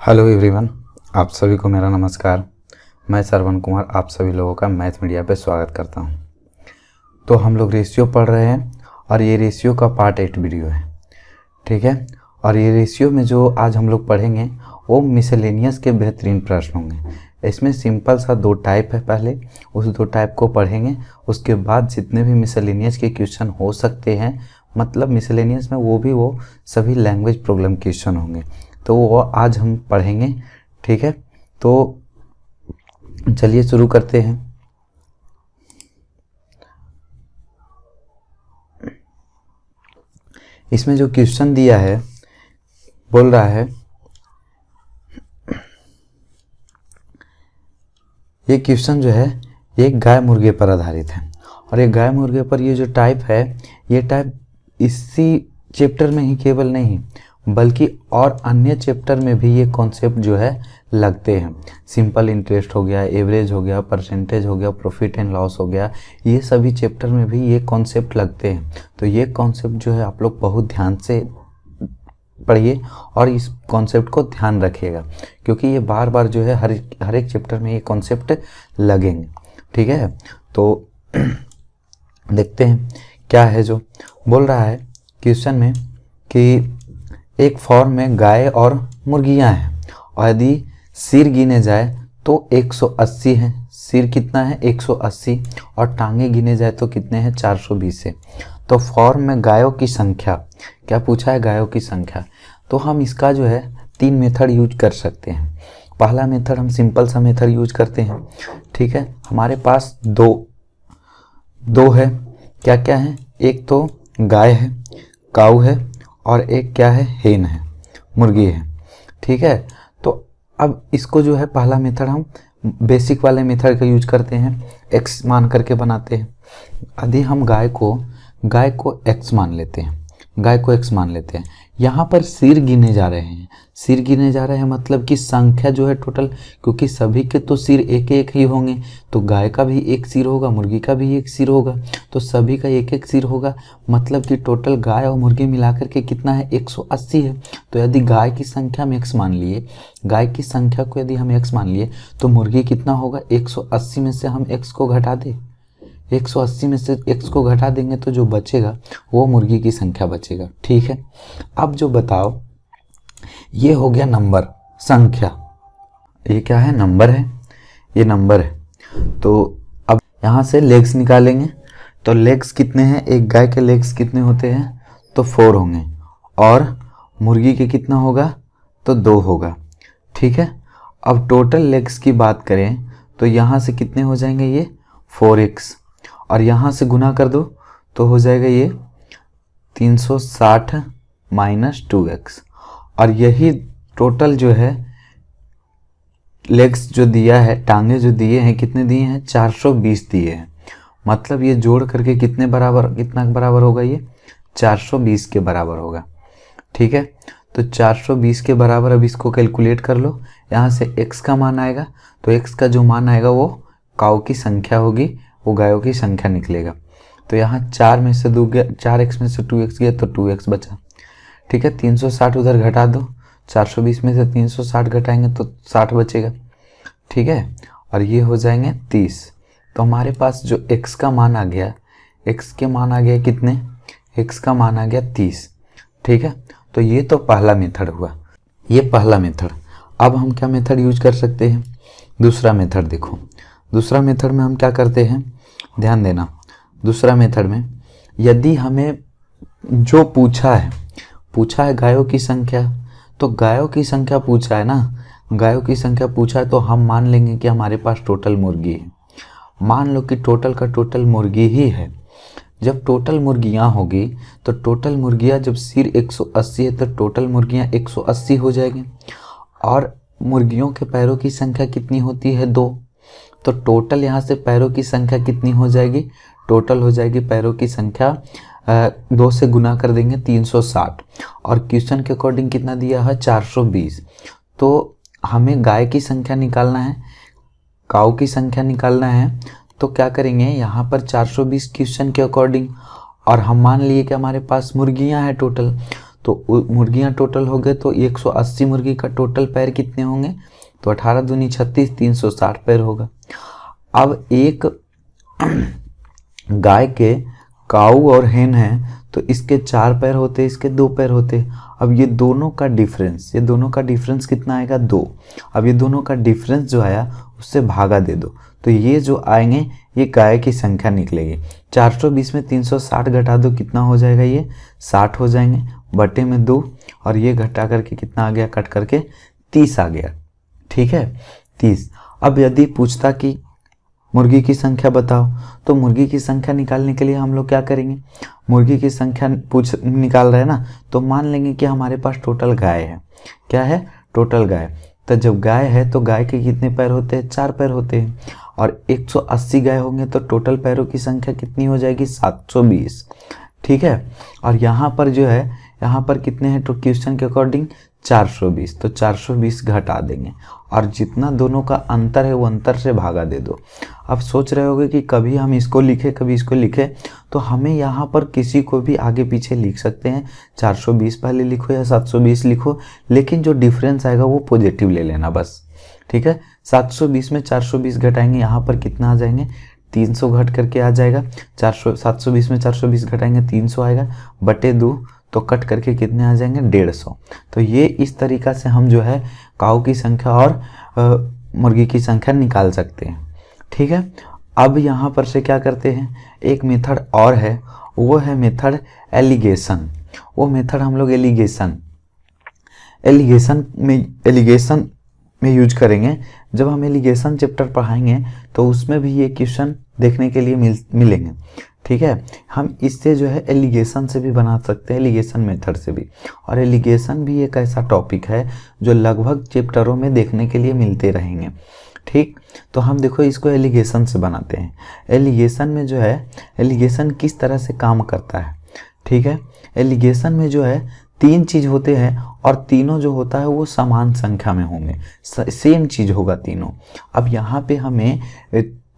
Hello everyone, आप सभी को मेरा नमस्कार। मैं श्रवण कुमार आप सभी लोगों का मैथ मीडिया पे स्वागत करता हूं। तो हम लोग रेशियो पढ़ रहे हैं और ये रेशियो का पार्ट 8 वीडियो है, ठीक है। और ये रेशियो में जो आज हम लोग पढ़ेंगे वो मिसलेनियस के बेहतरीन प्रश्न होंगे। इसमें सिंपल सा 2 टाइप है, पहले उस 2 टाइप को पढ़ेंगे, उसके बाद जितने भी मिसलेनियस के क्वेश्चन हो सकते हैं, मतलब मिसलेनियस में वो सभी लैंग्वेज प्रॉब्लम क्वेश्चन होंगे, तो वो आज हम पढ़ेंगे, ठीक है। तो चलिए शुरू करते हैं। इसमें जो क्वेश्चन दिया है बोल रहा है, ये क्वेश्चन जो है एक गाय मुर्गे पर आधारित है। और ये गाय मुर्गे पर ये जो टाइप है, ये टाइप इसी चैप्टर में ही केवल नहीं बल्कि और अन्य चैप्टर में भी ये कॉन्सेप्ट जो है लगते हैं। सिंपल इंटरेस्ट हो गया, एवरेज हो गया, परसेंटेज हो गया, प्रॉफिट एंड लॉस हो गया, ये सभी चैप्टर में भी ये कॉन्सेप्ट लगते हैं। तो ये कॉन्सेप्ट जो है आप लोग बहुत ध्यान से पढ़िए और इस कॉन्सेप्ट को ध्यान रखिएगा, क्योंकि ये बार बार जो है हर एक चैप्टर में ये कॉन्सेप्ट लगेंगे, ठीक है। तो देखते हैं क्या है जो बोल रहा है क्वेश्चन में कि एक फॉर्म में गाय और मुर्गियां हैं और यदि सिर गिने जाए तो 180 हैं। सिर कितना है? 180। और टांगे गिने जाए तो कितने हैं? 420 है। तो फॉर्म में गायों की संख्या, क्या पूछा है? गायों की संख्या। तो हम इसका जो है 3 मेथड यूज कर सकते हैं। पहला मेथड हम सिंपल सा मेथड यूज करते हैं, ठीक है। हमारे पास दो है, क्या क्या है? एक तो गाय है, काऊ है, और एक क्या है? हेन है, मुर्गी है, ठीक है। तो अब इसको जो है पहला मेथड हम बेसिक वाले मेथड का यूज करते हैं, x मान करके बनाते हैं। यदि हम गाय को x मान लेते हैं, गाय को x मान लेते हैं, यहाँ पर सिर गिने जा रहे हैं। सिर गिने जा रहे हैं मतलब कि संख्या जो है टोटल, क्योंकि सभी के तो सिर एक एक ही होंगे, तो गाय का भी एक सिर होगा, मुर्गी का भी एक सिर होगा, तो सभी का एक एक सिर होगा, मतलब कि टोटल गाय और मुर्गी मिलाकर के कितना है? 180 है। तो यदि गाय की संख्या हम x मान लिए, गाय की संख्या को यदि हम x मान लिए, तो मुर्गी कितना होगा? 180 में से हम x को घटा दें, 180 में से x को घटा देंगे तो जो बचेगा वो मुर्गी की संख्या बचेगा, ठीक है। अब जो बताओ, ये हो गया नंबर, संख्या, ये क्या है? नंबर है, ये नंबर है। तो अब यहाँ से लेग्स निकालेंगे, तो लेग्स कितने हैं? एक गाय के लेग्स कितने होते हैं? तो 4 होंगे, और मुर्गी के कितना होगा? तो 2 होगा, ठीक है। अब टोटल लेग्स की बात करें तो यहाँ से कितने हो जाएंगे? ये 4x, और यहाँ से गुना कर दो तो हो जाएगा ये 360 माइनस 2x। और यही टोटल जो है लेग्स जो दिया है, टांगे जो दिए हैं, कितने दिए हैं? 420 दिए हैं। मतलब ये जोड़ करके कितने बराबर होगा? ये 420 के बराबर होगा, ठीक है। तो 420 के बराबर अब इसको कैलकुलेट कर लो। यहाँ से x का मान आएगा, तो x का जो मान आएगा वो काऊ की संख्या होगी, वो गायों की संख्या निकलेगा। तो यहाँ 4 में से 2 गया, 4x में से 2x गया तो 2x बचा, ठीक है। 360 उधर घटा दो, 420 में से 360 घटाएंगे तो 60 बचेगा, ठीक है। और ये हो जाएंगे 30। तो हमारे पास जो x का मान आ गया, x के मान आ गया कितने? x का मान आ गया 30, ठीक है। तो ये तो पहला मेथड हुआ, ये पहला मेथड। अब हम क्या मेथड यूज कर सकते हैं? दूसरा मेथड देखो। दूसरा मेथड में हम क्या करते हैं, ध्यान देना। दूसरा मेथड में यदि हमें जो पूछा है गायों की संख्या, तो गायों की संख्या पूछा है ना, गायों की संख्या पूछा है, तो हम मान लेंगे कि हमारे पास टोटल मुर्गी है। मान लो कि टोटल का टोटल मुर्गी ही है। जब टोटल मुर्गियां होगी तो टोटल मुर्गियां, जब सिर 180 है तो टोटल मुर्गियां 180 हो जाएंगी, और मुर्गियों के पैरों की संख्या कितनी होती है? 2। तो टोटल यहाँ से पैरों की संख्या कितनी हो जाएगी? टोटल हो जाएगी पैरों की संख्या 2 से गुना कर देंगे 360, और क्वेश्चन के अकॉर्डिंग कितना दिया है? 420। तो हमें गाय की संख्या निकालना है, काऊ की संख्या निकालना है, तो क्या करेंगे? यहाँ पर 420 क्वेश्चन के अकॉर्डिंग, और हम मान लिए कि हमारे पास मुर्गियाँ हैं टोटल, तो मुर्गियाँ टोटल हो गए, तो 180 मुर्गी का टोटल पैर कितने होंगे, तो 18 दूनी 36, 360 पैर होगा। अब एक गाय के काऊ और हेन है तो इसके 4 पैर होते, इसके 2 पैर होते। अब ये दोनों का डिफरेंस कितना आएगा, 2। अब ये दोनों का डिफरेंस जो आया उससे भागा दे दो, तो ये जो आएंगे ये गाय की संख्या निकलेगी। 420 में 360 घटा दो, कितना हो जाएगा, ये 60 हो जाएंगे, बटे में 2, और ये घटा करके कितना आ गया, कट करके 30 आ गया। ठीक है, 30। अब यदि पूछता कि मुर्गी की संख्या बताओ, तो मुर्गी की संख्या निकालने के लिए हम लोग क्या करेंगे, मुर्गी की संख्या निकाल रहे हैं ना, तो मान लेंगे कि हमारे पास टोटल गाय है। क्या है, टोटल गाय। तो जब गाय है तो गाय के कितने पैर होते हैं, 4 पैर होते हैं, और 180 गाय होंगे तो टोटल पैरों की संख्या कितनी हो जाएगी, 720। ठीक है, और यहाँ पर जो है, यहाँ पर कितने हैं, तो क्वेश्चन के अकॉर्डिंग 420, तो 420 घटा देंगे, और जितना दोनों का अंतर है वो अंतर से भागा दे दो। अब सोच रहे होगे कि कभी हम इसको लिखे कभी इसको लिखे, तो हमें यहाँ पर किसी को भी आगे पीछे लिख सकते हैं, 420 पहले लिखो या 720 लिखो, लेकिन जो डिफरेंस आएगा वो पॉजिटिव ले लेना बस। ठीक है, 720 में 420 घटाएंगे, यहाँ पर कितना आ जाएंगे, 300 घट करके आ जाएगा। 720 में 420 घटाएंगे 300 आएगा, बटे 2, तो कट करके कितने आ जाएंगे, 150। तो ये इस तरीक़ा से हम जो है काऊ की संख्या और मुर्गी की संख्या निकाल सकते हैं। ठीक है, अब यहाँ पर से क्या करते हैं, एक मेथड और है, वो है मेथड एलिगेशन। वो मेथड हम लोग एलिगेशन में यूज करेंगे। जब हम एलिगेशन चैप्टर पढ़ाएंगे तो उसमें भी ये क्वेश्चन देखने के लिए मिलेंगे। ठीक है, हम इससे जो है एलिगेशन से भी बना सकते हैं, एलिगेशन मेथड से भी। और एलिगेशन भी एक ऐसा टॉपिक है जो लगभग चैप्टरों में देखने के लिए मिलते रहेंगे। ठीक, तो हम देखो इसको एलिगेशन से बनाते हैं। एलिगेशन में जो है, एलिगेशन किस तरह से काम करता है। ठीक है, एलिगेशन में जो है 3 चीज़ होते हैं, और तीनों जो होता है वो समान संख्या में होंगे, सेम चीज़ होगा तीनों। अब यहाँ पे हमें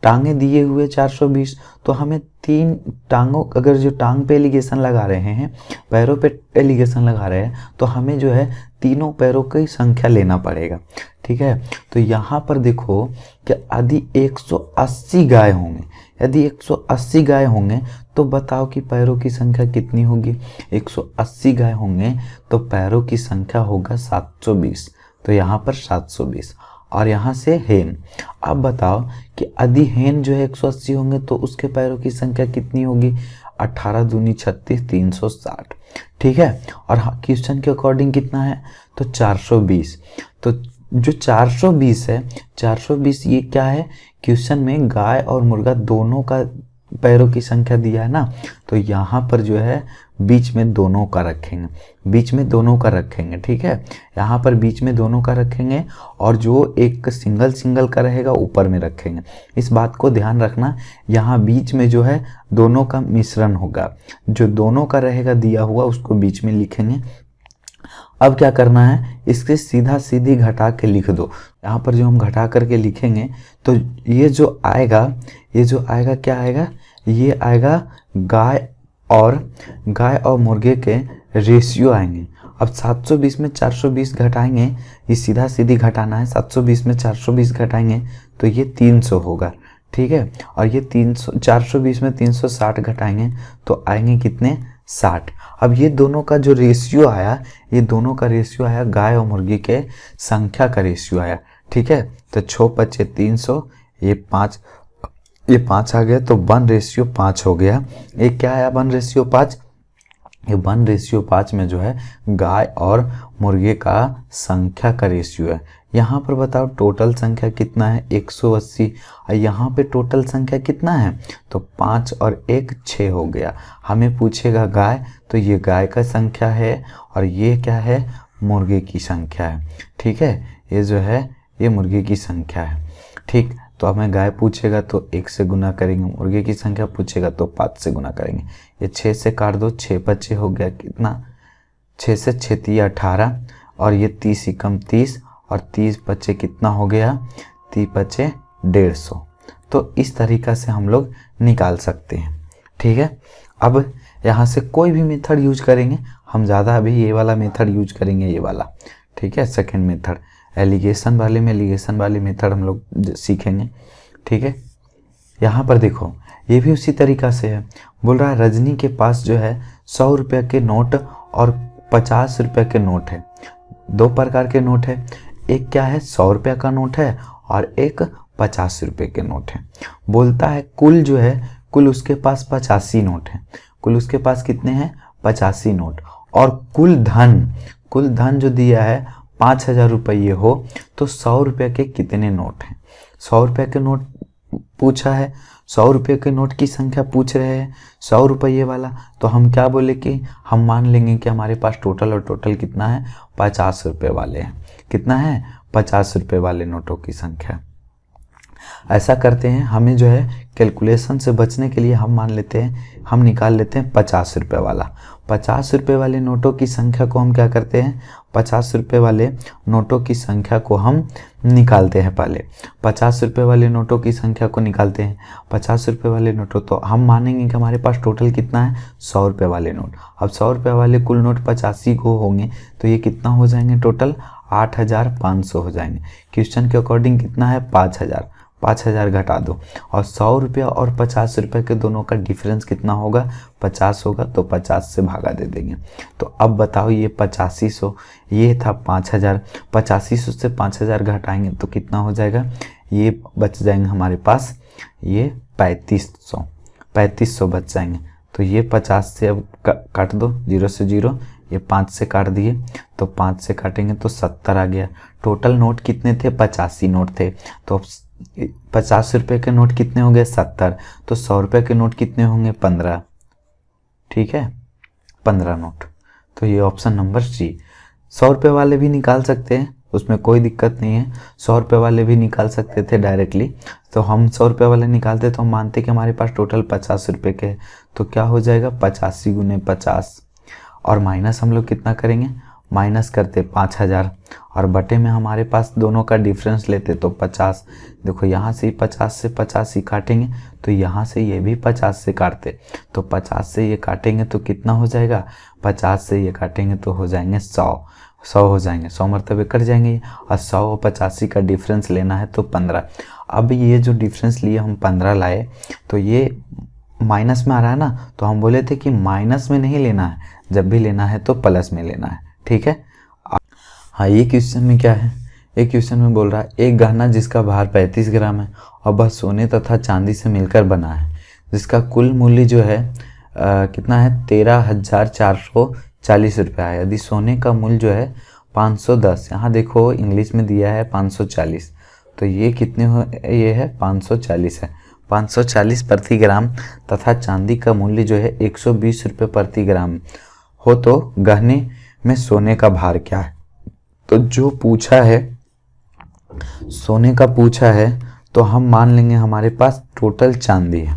टांगे दिए हुए 420, तो हमें 3 टांगों, अगर जो टांग पे एलिगेशन लगा रहे हैं, पैरों पे एलिगेशन लगा रहे हैं, तो हमें जो है तीनों पैरों की संख्या लेना पड़ेगा। ठीक है, तो यहाँ पर देखो कि यदि 180 गाय होंगे, यदि 180 गाय होंगे तो बताओ कि पैरों की संख्या कितनी होगी। 180 गाय होंगे तो पैरों की संख्या होगा 720, तो यहाँ पर 720। और यहाँ से हेन, अब बताओ कि यदि हेन जो है 180 होंगे तो उसके पैरों की संख्या कितनी होगी, 18 दूनी 36, 360। ठीक है, और क्वेश्चन के अकॉर्डिंग कितना है, तो 420। तो जो 420 है, 420 ये क्या है, क्वेश्चन में गाय और मुर्गा दोनों का पैरों की संख्या दिया है ना, तो यहाँ पर जो है बीच में दोनों का रखेंगे, बीच में दोनों का रखेंगे। ठीक है, यहाँ पर बीच में दोनों का रखेंगे, और जो एक सिंगल का रहेगा ऊपर में रखेंगे। इस बात को ध्यान रखना, यहाँ बीच में जो है दोनों का मिश्रण होगा, जो दोनों का रहेगा दिया हुआ उसको बीच में लिखेंगे। अब क्या करना है, इसके सीधा सीधी घटा के लिख दो। यहाँ पर जो हम घटा करके लिखेंगे तो ये जो आएगा क्या आएगा, ये आएगा गाय और मुर्गे के रेशियो आएंगे। अब 720 में 420 घटाएंगे, ये सीधा सीधी घटाना है, 720 में 420 घटाएंगे तो ये 300 होगा। ठीक है, और ये 420 में 360 घटाएंगे तो आएंगे कितने, 60। अब ये दोनों का जो रेशियो आया, ये दोनों का रेशियो आया गाय और मुर्गी के संख्या का रेशियो आया। ठीक है, तो 6 पच्चे 300, ये 5 आ गया, तो 1:5 हो गया। ये क्या आया, 1:5। ये 1:5 में जो है गाय और मुर्गे का संख्या का रेशियो है। यहाँ पर बताओ टोटल संख्या कितना है, 180, और यहाँ पे टोटल संख्या कितना है, तो 5 और 1 6 हो गया। हमें पूछेगा गाय, तो ये गाय का संख्या है, और ये क्या है, मुर्गे की संख्या है। ठीक है, ये जो है ये मुर्गे की संख्या है। ठीक, तो हमें गाय पूछेगा तो 1 से गुना करेंगे, मुर्गे की संख्या पूछेगा तो 5 से गुना करेंगे। ये 6 से काट दो, 6 पच्चे हो गया कितना, 6 से 6 3 18, और ये 30 एकम 30, और 30 पच्चे कितना हो गया, 30 पच्चे 150। तो इस तरीक़ा से हम लोग निकाल सकते हैं। ठीक है, अब यहाँ से कोई भी मेथड यूज करेंगे हम ज़्यादा अभी ये वाला मेथड यूज करेंगे, ये वाला, ठीक है। सेकंड मेथड एलिगेशन वाले में एलिगेशन वाली मेथड हम लोग सीखेंगे, ठीक है। यहाँ पर देखो ये भी उसी तरीक़ा से है। बोल रहा है रजनी के पास जो है 100 रुपये के नोट और 50 रुपये के नोट है। दो प्रकार के नोट है, एक क्या है 100 रुपये का नोट है और एक 50 रुपये के नोट है। बोलता है कुल जो है, कुल उसके पास 85 नोट है। कुल उसके पास कितने हैं 85 नोट, और कुल धन जो दिया है 5000 रुपये हो, तो 100 रुपये के कितने नोट हैं। 100 रुपये के नोट पूछा है, 100 रुपये के नोट की संख्या पूछ रहे हैं, 100 रुपये वाला, तो हम क्या बोले कि हम मान लेंगे कि हमारे पास टोटल कितना है 50 रुपये वाले हैं। कितना है 50 रुपये वाले नोटों की संख्या। ऐसा करते हैं, हमें जो है कैलकुलेशन से बचने के लिए हम मान लेते हैं, हम निकाल लेते हैं 50 रुपये वाला। 50 रुपये वाले नोटों की संख्या को हम क्या करते हैं, 50 रुपये वाले नोटों की संख्या को हम निकालते हैं। पहले 50 रुपये वाले नोटों की संख्या को निकालते हैं। 50 रुपये वाले नोटों, तो हम मानेंगे कि हमारे पास टोटल कितना है 100 रुपये वाले नोट। अब 100 रुपये वाले कुल नोट 85 को होंगे, तो ये कितना हो जाएंगे टोटल 8500 हो जाएंगे। क्वेश्चन के अकॉर्डिंग कितना है 5000 घटा दो, और 100 रुपये और 50 रुपये के दोनों का डिफरेंस कितना होगा 50 होगा, तो 50 से भागा दे देंगे। तो अब बताओ ये 8500, ये था 5000, 8500 से 5000 घटाएंगे तो कितना हो जाएगा, ये बच जाएंगे हमारे पास ये 3500 बच जाएंगे। तो ये 50 से अब काट दो, 0 से 0, ये 5 से काट दिए, तो 5 से काटेंगे तो 70 आ गया। टोटल नोट कितने थे 85 नोट थे, तो 50 रुपये के नोट कितने हो गए 70, तो 100 रुपये के नोट कितने होंगे 15, ठीक है 15 नोट। तो ये ऑप्शन नंबर सी। 100 रुपये वाले भी निकाल सकते हैं, उसमें कोई दिक्कत नहीं है। 100 रुपये वाले भी निकाल सकते थे डायरेक्टली, तो हम 100 रुपये वाले निकालते तो हम मानते कि हमारे पास टोटल 50 रुपये के, तो क्या हो जाएगा 85 गुने 50, और माइनस हम लोग कितना करेंगे, माइनस करते 5000, और बटे में हमारे पास दोनों का डिफरेंस लेते तो 50। देखो यहाँ से 50 से 85 काटेंगे, तो यहाँ से ये भी 50 से काटते, तो 50 से ये काटेंगे तो कितना हो जाएगा, 50 से ये काटेंगे तो हो जाएंगे 100 हो जाएंगे, 100 मरतबे कट जाएंगे, और 100 और 85 का डिफरेंस लेना है तो 15। अब ये जो डिफरेंस लिए हम 15 लाए, तो ये माइनस में आ रहा है ना, तो हम बोले थे कि माइनस में नहीं लेना है, जब भी लेना है तो प्लस में लेना है, ठीक है। हाँ, ये क्वेश्चन में क्या है, एक क्वेश्चन में बोल रहा है एक गहना जिसका भार 35 ग्राम है और वह सोने तथा चांदी से मिलकर बना है, जिसका कुल मूल्य जो है कितना है 13,440 रुपया है। यदि सोने का मूल्य जो है 510, यहाँ देखो इंग्लिश में दिया है 540, तो ये कितने हो, ये है 540 है, 540 प्रति ग्राम, तथा चांदी का मूल्य जो है 120 रुपये प्रति ग्राम हो, तो गहने में सोने का भार क्या है। तो जो पूछा है सोने का पूछा है, तो हम मान लेंगे हमारे पास टोटल चांदी है,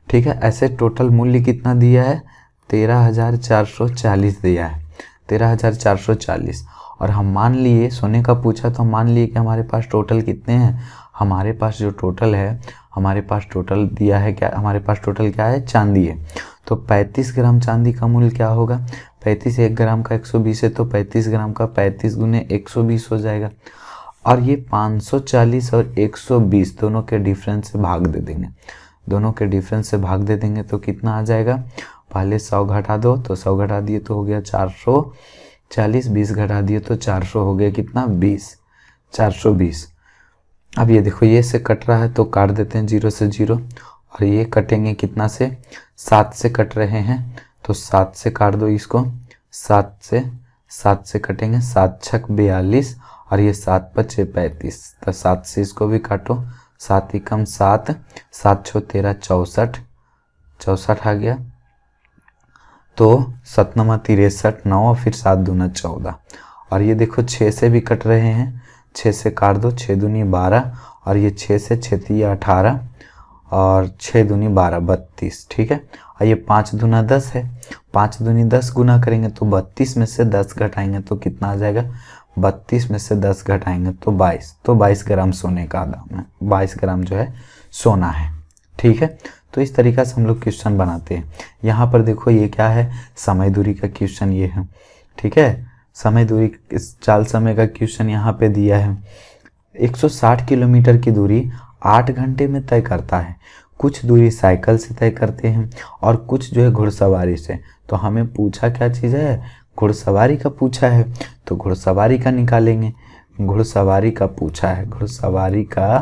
ठीक है। ऐसे टोटल मूल्य कितना दिया है 13,440 दिया है, 13,440, और हम मान लिए सोने का पूछा तो हम मान लिए कि हमारे पास टोटल कितने हैं, हमारे पास जो टोटल है, हमारे पास टोटल दिया है क्या, हमारे पास टोटल क्या है चांदी है। तो 35 ग्राम चांदी का मूल्य क्या होगा, 35 1 ग्राम का 120 है, तो 35 ग्राम का 35 गुने 120 हो जाएगा, और ये 540 और 120 दोनों के डिफरेंस से भाग दे देंगे, दोनों के डिफरेंस से भाग दे देंगे तो कितना आ जाएगा, पहले 100 घटा दो, तो 100 घटा दिए तो हो गया 440, 20 घटा दिए तो 400 हो गया कितना 20, 420। अब ये देखो ये से कट रहा है तो काट देते हैं 0 से 0, और ये कटेंगे कितना से 7 से कट रहे हैं, तो 7 से काट दो इसको, 7 से कटेंगे, 7 छक 42, और ये 7 पचे 35, तो 7 से इसको भी काटो, 7 एकम 7, 7 छो 13 64 आ गया, तो 7 9 63 9, और फिर 7 दूना 14, और ये देखो 6 से भी कट रहे हैं, 6 से काट दो, 6 दूनी 12, और ये 6 से 6 3 18, और 6 दूनी 12 32, ठीक है। और ये 5 दूना 10 है, 5 दूनी 10 गुना करेंगे तो 32 में से 10 घटाएंगे तो कितना आ जाएगा, 32 में से 10 घटाएंगे तो 22, तो 22 ग्राम सोने का दाम है, 22 ग्राम जो है सोना है, ठीक है। तो इस तरीक़ा से हम लोग क्वेश्चन बनाते हैं। यहाँ पर देखो ये क्या है, समय दूरी का क्वेश्चन ये है, ठीक है। समय दूरी, चाल समय का क्वेश्चन यहाँ पे दिया है। 160 किलोमीटर की दूरी 8 घंटे में तय करता है। कुछ दूरी साइकिल से तय करते हैं और कुछ जो है घुड़सवारी से। तो हमें पूछा क्या चीज़ है, घुड़सवारी का पूछा है, तो घुड़सवारी का निकालेंगे। घुड़सवारी का पूछा है, घुड़सवारी का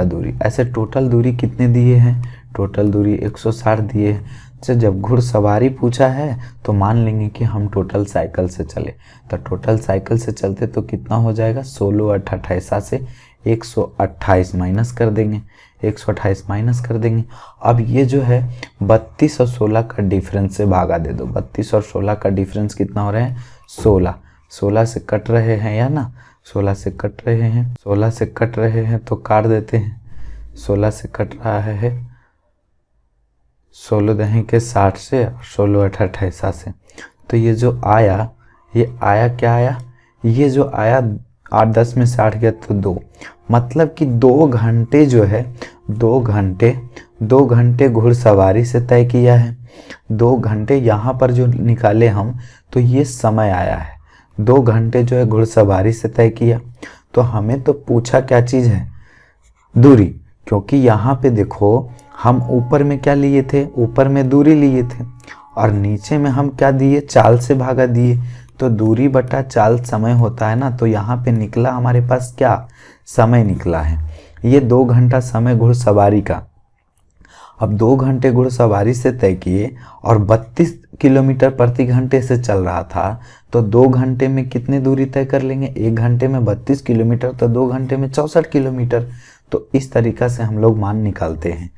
दूरी। ऐसे टोटल दूरी कितने दिए हैं, टोटल दूरी 160 दिए हैं। तो जब घुड़सवारी पूछा है तो मान लेंगे कि हम टोटल साइकिल से चले, तो टोटल साइकिल से चलते तो कितना हो जाएगा, 16 8 28 से 128 माइनस कर देंगे, 128 माइनस कर देंगे। अब ये जो है 32 और 16 का डिफरेंस से भागा दे दो। 32 और 16 का डिफरेंस कितना हो रहा है, 16 से कट रहे हैं या ना, 16 से कट रहे हैं तो काट देते हैं। 16 से कट रहा है, 16 दहें के 60 से और 16 8 28 से। तो ये जो आया, ये आया क्या आया, ये जो आया 8 10 में से 8 गया तो 2, मतलब कि 2 घंटे जो है, 2 घंटे घुड़सवारी से तय किया है। 2 घंटे यहाँ पर जो निकाले हम, तो ये समय आया है। 2 घंटे जो है घुड़सवारी से तय किया। तो हमें तो पूछा क्या चीज़ है, दूरी, क्योंकि यहाँ पे देखो हम ऊपर में क्या लिए थे, ऊपर में दूरी लिए थे और नीचे में हम क्या दिए, चाल से भागा दिए। तो दूरी बटा चाल समय होता है ना, तो यहाँ पे निकला हमारे पास क्या, समय निकला है। ये 2 घंटा समय घुड़सवारी का। अब 2 घंटे घुड़सवारी से तय किए और 32 किलोमीटर प्रति घंटे से चल रहा था, तो 2 घंटे में कितनी दूरी तय कर लेंगे, 1 घंटे में 32 किलोमीटर, तो 2 घंटे में 64 किलोमीटर। तो इस तरीक़ा से हम लोग मान निकालते हैं।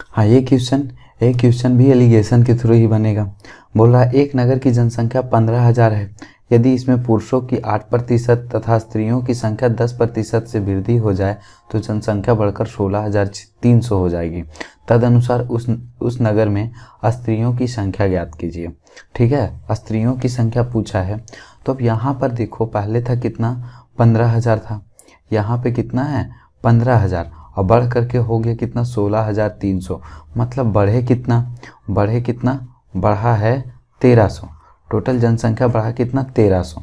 हाँ, ये क्वेश्चन भी एलिगेशन के थ्रू ही बनेगा। बोल रहा है एक नगर की जनसंख्या 15,000 है। यदि इसमें पुरुषों की 8% तथा स्त्रियों की संख्या 10% से वृद्धि हो जाए तो जनसंख्या बढ़कर 16,300 हो जाएगी। तदनुसार उस नगर में स्त्रियों की संख्या ज्ञात कीजिए। ठीक है, स्त्रियों की संख्या पूछा है। तो अब यहाँ पर देखो, पहले था कितना, 15,000 था, यहाँ पे कितना है 15,000 और बढ़ करके हो गया कितना 16,300। मतलब बढ़ा है 1300। टोटल जनसंख्या बढ़ा कितना 1300।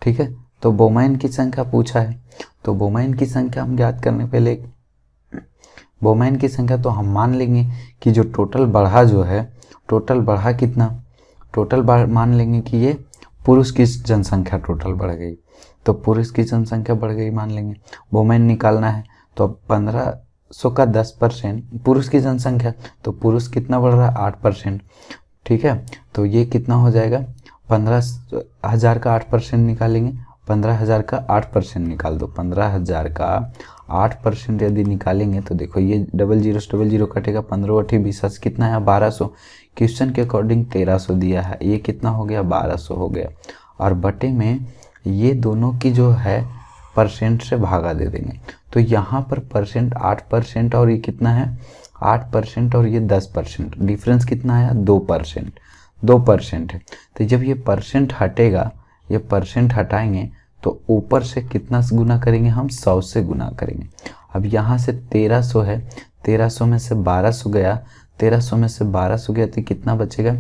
ठीक है, तो बोमैन की संख्या पूछा है, तो बोमैन की संख्या हम ज्ञात करने पहले बोमैन की संख्या तो हम मान लेंगे कि जो टोटल बढ़ा जो है, टोटल बढ़ा कितना, मान लेंगे कि ये पुरुष की जनसंख्या टोटल बढ़ गई, तो पुरुष की जनसंख्या बढ़ गई मान लेंगे। बोमैन निकालना है तो 1500 का 10% पुरुष की जनसंख्या, तो पुरुष कितना बढ़ रहा है 8%। ठीक है, तो ये कितना हो जाएगा 15,000 का 8% निकालेंगे, 15,000 का 8% निकाल दो। 15,000 का 8% यदि निकालेंगे तो देखो ये 00 से 00 कटेगा, 15×8 कितना है 1200। क्वेश्चन के अकॉर्डिंग 1300 दिया है, ये कितना हो गया 1200 हो गया। और बटे में ये दोनों की जो है परसेंट से भागा दे देंगे, तो यहाँ पर परसेंट 8% और ये कितना है 8% और ये 10%, डिफरेंस कितना आया 2% है। तो जब ये परसेंट हटेगा, ये परसेंट हटाएंगे तो ऊपर से कितना से गुना करेंगे हम 100 से गुना करेंगे। अब यहाँ से 1300 है, 1300 में से 1200 गया, 1300 में से 1200 गया तो कितना बचेगा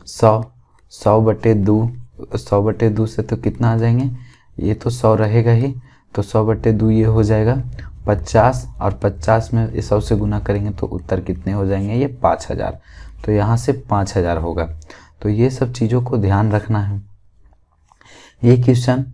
100। 100/2 से तो कितना आ जाएंगे, ये तो 100 रहेगा ही, तो 100/2 ये हो जाएगा 50 और 50 में 100 से गुना करेंगे तो उत्तर कितने हो जाएंगे ये 5000। तो यहाँ से 5000 होगा। तो ये सब चीज़ों को ध्यान रखना है। ये क्वेश्चन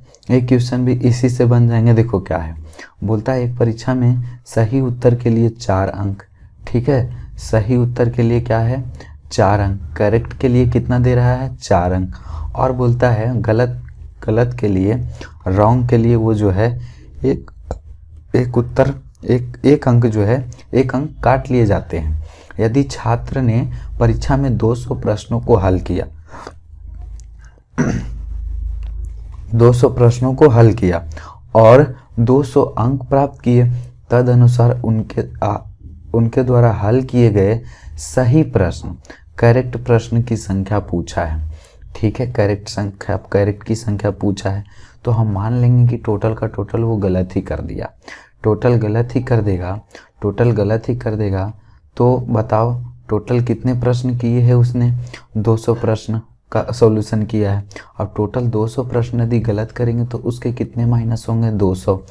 भी इसी से बन जाएंगे। देखो क्या है, बोलता है एक परीक्षा में सही उत्तर के लिए 4 अंक। ठीक है, सही उत्तर के लिए क्या है 4 अंक, करेक्ट के लिए कितना दे रहा है 4 अंक, और बोलता है गलत के लिए, रॉन्ग के लिए वो जो है एक अंक जो है 1 अंक काट लिए जाते हैं। यदि छात्र ने परीक्षा में 200 प्रश्नों को हल किया 200 प्रश्नों को हल किया और 200 अंक प्राप्त किए, तदनुसार उनके द्वारा हल किए गए सही प्रश्न, करेक्ट प्रश्न की संख्या पूछा है। ठीक है, करेक्ट की संख्या पूछा है, तो हम मान लेंगे कि टोटल का टोटल वो गलत ही कर दिया। टोटल गलत ही कर देगा, टोटल गलत ही कर देगा, तो बताओ टोटल कितने प्रश्न किए हैं उसने? 200 प्रश्न का सॉल्यूशन किया है। अब टोटल 200 प्रश्न यदि गलत करेंगे तो उसके कितने माइनस होंगे? 200।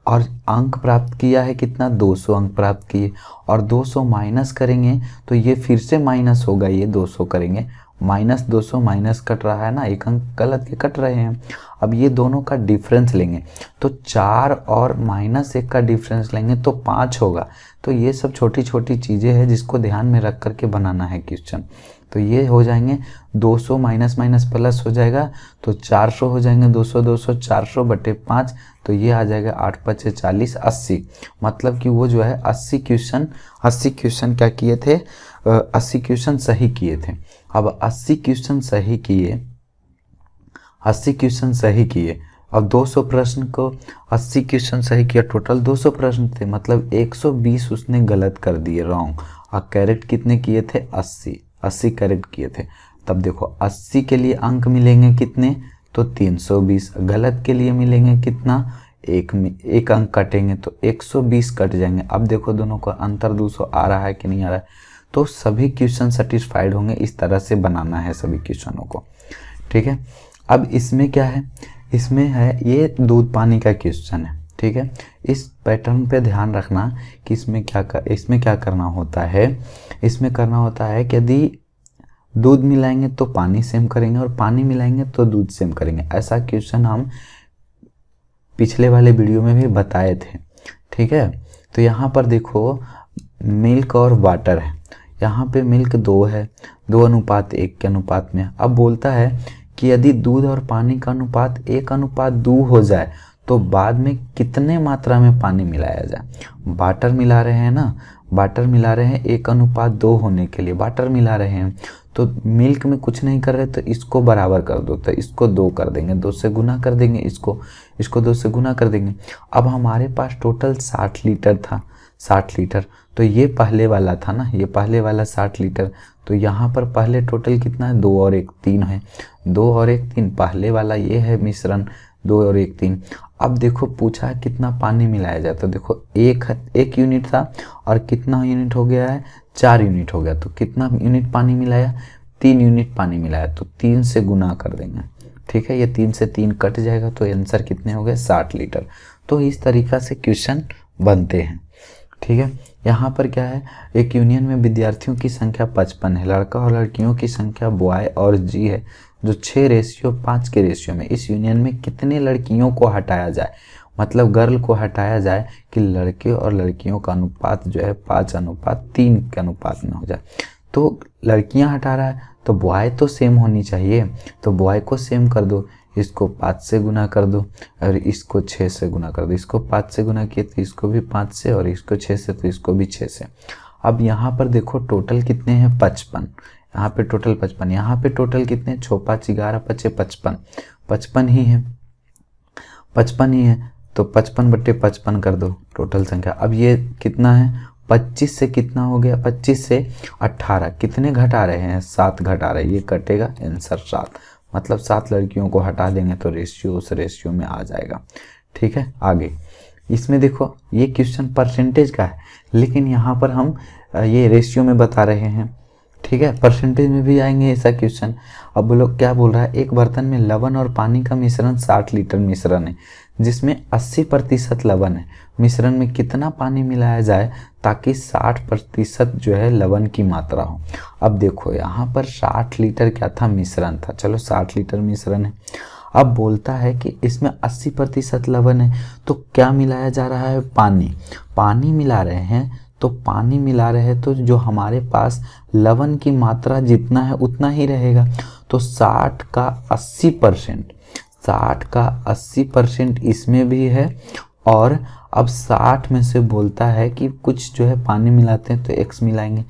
और अंक प्राप्त किया है कितना? 200 अंक प्राप्त किए। और 200 माइनस करेंगे तो ये फिर से माइनस होगा, ये 200 करेंगे माइनस 200, माइनस कट रहा है ना, एक अंक गलत के कट रहे हैं। अब ये दोनों का डिफरेंस लेंगे तो 4 और -1 का डिफरेंस लेंगे तो 5 होगा। तो ये सब छोटी छोटी चीज़ें हैं जिसको ध्यान में रख करके बनाना है क्वेश्चन। तो ये हो जाएंगे 200 माइनस माइनस प्लस हो जाएगा तो 400 हो जाएंगे, 200 200 400 बटे 5, तो ये आ जाएगा 8 5 40 80। मतलब कि वो जो है 80 क्वेश्चन क्या किए थे? 80 क्वेश्चन सही किए थे। अब 80 क्वेश्चन सही किए, 80 क्वेश्चन सही किए। अब 200 प्रश्न को 80 क्वेश्चन सही किया, टोटल 200 प्रश्न थे, मतलब 120 उसने गलत कर दिए, रॉन्ग। और करेक्ट कितने किए थे? 80 करेक्ट किए थे। तब देखो 80 के लिए अंक मिलेंगे कितने? तो 320। गलत के लिए मिलेंगे कितना? एक अंक कटेंगे तो 120 कट जाएंगे। अब देखो दोनों का अंतर 200 आ रहा है कि नहीं आ रहा है? तो सभी क्वेश्चन सेटिस्फाइड होंगे। इस तरह से बनाना है सभी क्वेश्चनों को, ठीक है। अब इसमें क्या है? इसमें है ये दूध पानी का क्वेश्चन है, ठीक है। इस पैटर्न पे ध्यान रखना कि इसमें क्या करना होता है। इसमें करना होता है कि यदि दूध मिलाएंगे तो पानी सेम करेंगे और पानी मिलाएंगे तो दूध सेम करेंगे। ऐसा क्वेश्चन हम पिछले वाले वीडियो में भी बताए थे, ठीक है। तो यहाँ पर देखो मिल्क और वाटर है, यहाँ पे मिल्क 2 है, 2:1 के अनुपात में। अब बोलता है कि यदि दूध और पानी का अनुपात 1:2 हो जाए तो बाद में कितने मात्रा में पानी मिलाया जाए। वाटर मिला रहे हैं ना, वाटर मिला रहे हैं 1:2 होने के लिए वाटर मिला रहे हैं। तो मिल्क में कुछ नहीं कर रहे तो इसको बराबर कर दो, तो इसको 2 कर देंगे, 2 से गुना कर देंगे, इसको 2 से गुना कर देंगे। अब हमारे पास टोटल 60 लीटर था, 60 लीटर। तो ये पहले वाला था ना, ये पहले वाला 60 लीटर। तो यहाँ पर पहले टोटल कितना है? 2 और 1 3 है, 2 और 1 3। पहले वाला ये है मिश्रण, 2 और 1 3। अब देखो पूछा है कितना पानी मिलाया जाए, तो देखो 1 यूनिट था और कितना यूनिट हो गया है? 4 यूनिट हो गया। तो कितना यूनिट पानी मिलाया? 3 यूनिट पानी मिलाया, तो 3 से गुना कर देंगे, ठीक है। ये 3 से 3 कट जाएगा तो आंसर कितने हो गए? 60 लीटर। तो इस तरीक़ा से क्वेश्चन बनते हैं, ठीक है। यहाँ पर क्या है? एक यूनियन में विद्यार्थियों की संख्या 55 है, लड़का और लड़कियों की संख्या बॉय और जी है, जो 6:5 के रेशियो में। इस यूनियन में कितने लड़कियों को हटाया जाए, मतलब गर्ल को हटाया जाए कि लड़के और लड़कियों का अनुपात जो है 5:3 के अनुपात में हो जाए। तो लड़कियां हटा रहा है तो बॉय तो सेम होनी चाहिए, तो बॉय को सेम कर दो, इसको 5 से गुना कर दो और इसको 6 से गुना कर दो। इसको 5 से गुना किए तो इसको भी 5 से, और इसको 6 से तो इसको भी 6 से। अब यहाँ पर देखो टोटल कितने हैं? 55। यहाँ पे टोटल 55, यहाँ पे टोटल कितने? 6 5 11 5 55, 55 ही है, 55 ही है। तो 55 बटे 55 कर दो टोटल संख्या। अब ये कितना है? 25 से कितना हो गया? 25 से 18 कितने घटा रहे हैं? 7 घटा रहे हैं, ये कटेगा, आंसर 7। मतलब 7 लड़कियों को हटा देंगे तो रेशियो उस रेशियो में आ जाएगा, ठीक है। आगे इसमें देखो ये क्वेश्चन परसेंटेज का है, लेकिन यहाँ पर हम ये रेशियो में बता रहे हैं, ठीक है। परसेंटेज में भी आएंगे ऐसा क्वेश्चन। अब लोग क्या बोल रहा है? एक बर्तन में लवण और पानी का मिश्रण 60 लीटर मिश्रण है, जिसमें 80% लवण है। मिश्रण में कितना पानी मिलाया जाए ताकि 60% जो है लवण की मात्रा हो। अब देखो यहाँ पर 60 लीटर क्या था? मिश्रण था। चलो 60 लीटर मिश्रण है। अब बोलता है कि इसमें 80% लवण है, तो क्या मिलाया जा रहा है? पानी मिला रहे हैं। तो पानी मिला रहे हैं तो जो हमारे पास लवण की मात्रा जितना है उतना ही रहेगा। तो 60 का 80% इसमें भी है। और अब 60 में से बोलता है कि कुछ जो है पानी मिलाते हैं तो x मिलाएंगे,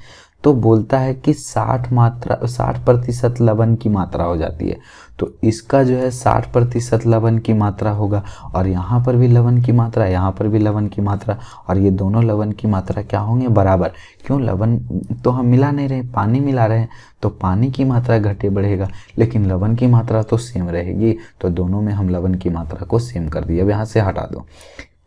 तो बोलता है कि 60% लवण की मात्रा हो जाती है। तो इसका जो है 60% लवण की मात्रा होगा, और यहाँ पर भी लवण की मात्रा, यहाँ पर भी लवण की मात्रा, और ये दोनों लवण की मात्रा क्या होंगे? बराबर। क्यों? लवण तो हम मिला नहीं रहे, पानी मिला रहे हैं, तो पानी की मात्रा घटे बढ़ेगा, लेकिन लवण की मात्रा तो सेम रहेगी। तो दोनों में हम लवण की मात्रा को सेम कर दिए। अब यहाँ से हटा दो,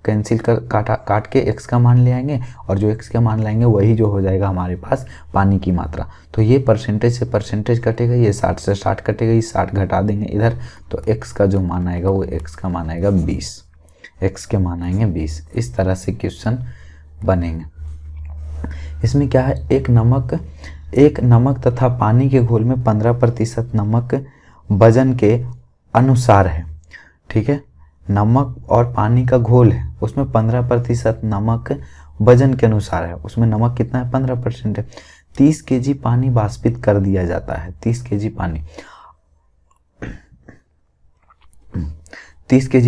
कैंसिल कर काट के x का मान ले आएंगे और जो x का मान लाएंगे वही जो हो जाएगा हमारे पास पानी की मात्रा। तो ये परसेंटेज से परसेंटेज कटेगा, ये 60 से 60 कटेगा, ये 60 घटा देंगे इधर, तो x का जो मान आएगा वो x का मान आएगा 20, x के मान आएंगे 20। इस तरह से क्वेश्चन बनेंगे। इसमें क्या है, एक नमक तथा पानी के घोल में 15% नमक वजन के अनुसार है। ठीक है, नमक और पानी का घोल है, उसमें 15% नमक वजन के अनुसार है। उसमें नमक कितना है, 15% है। 30 kg पानी वाष्पित कर दिया जाता है। 30 kg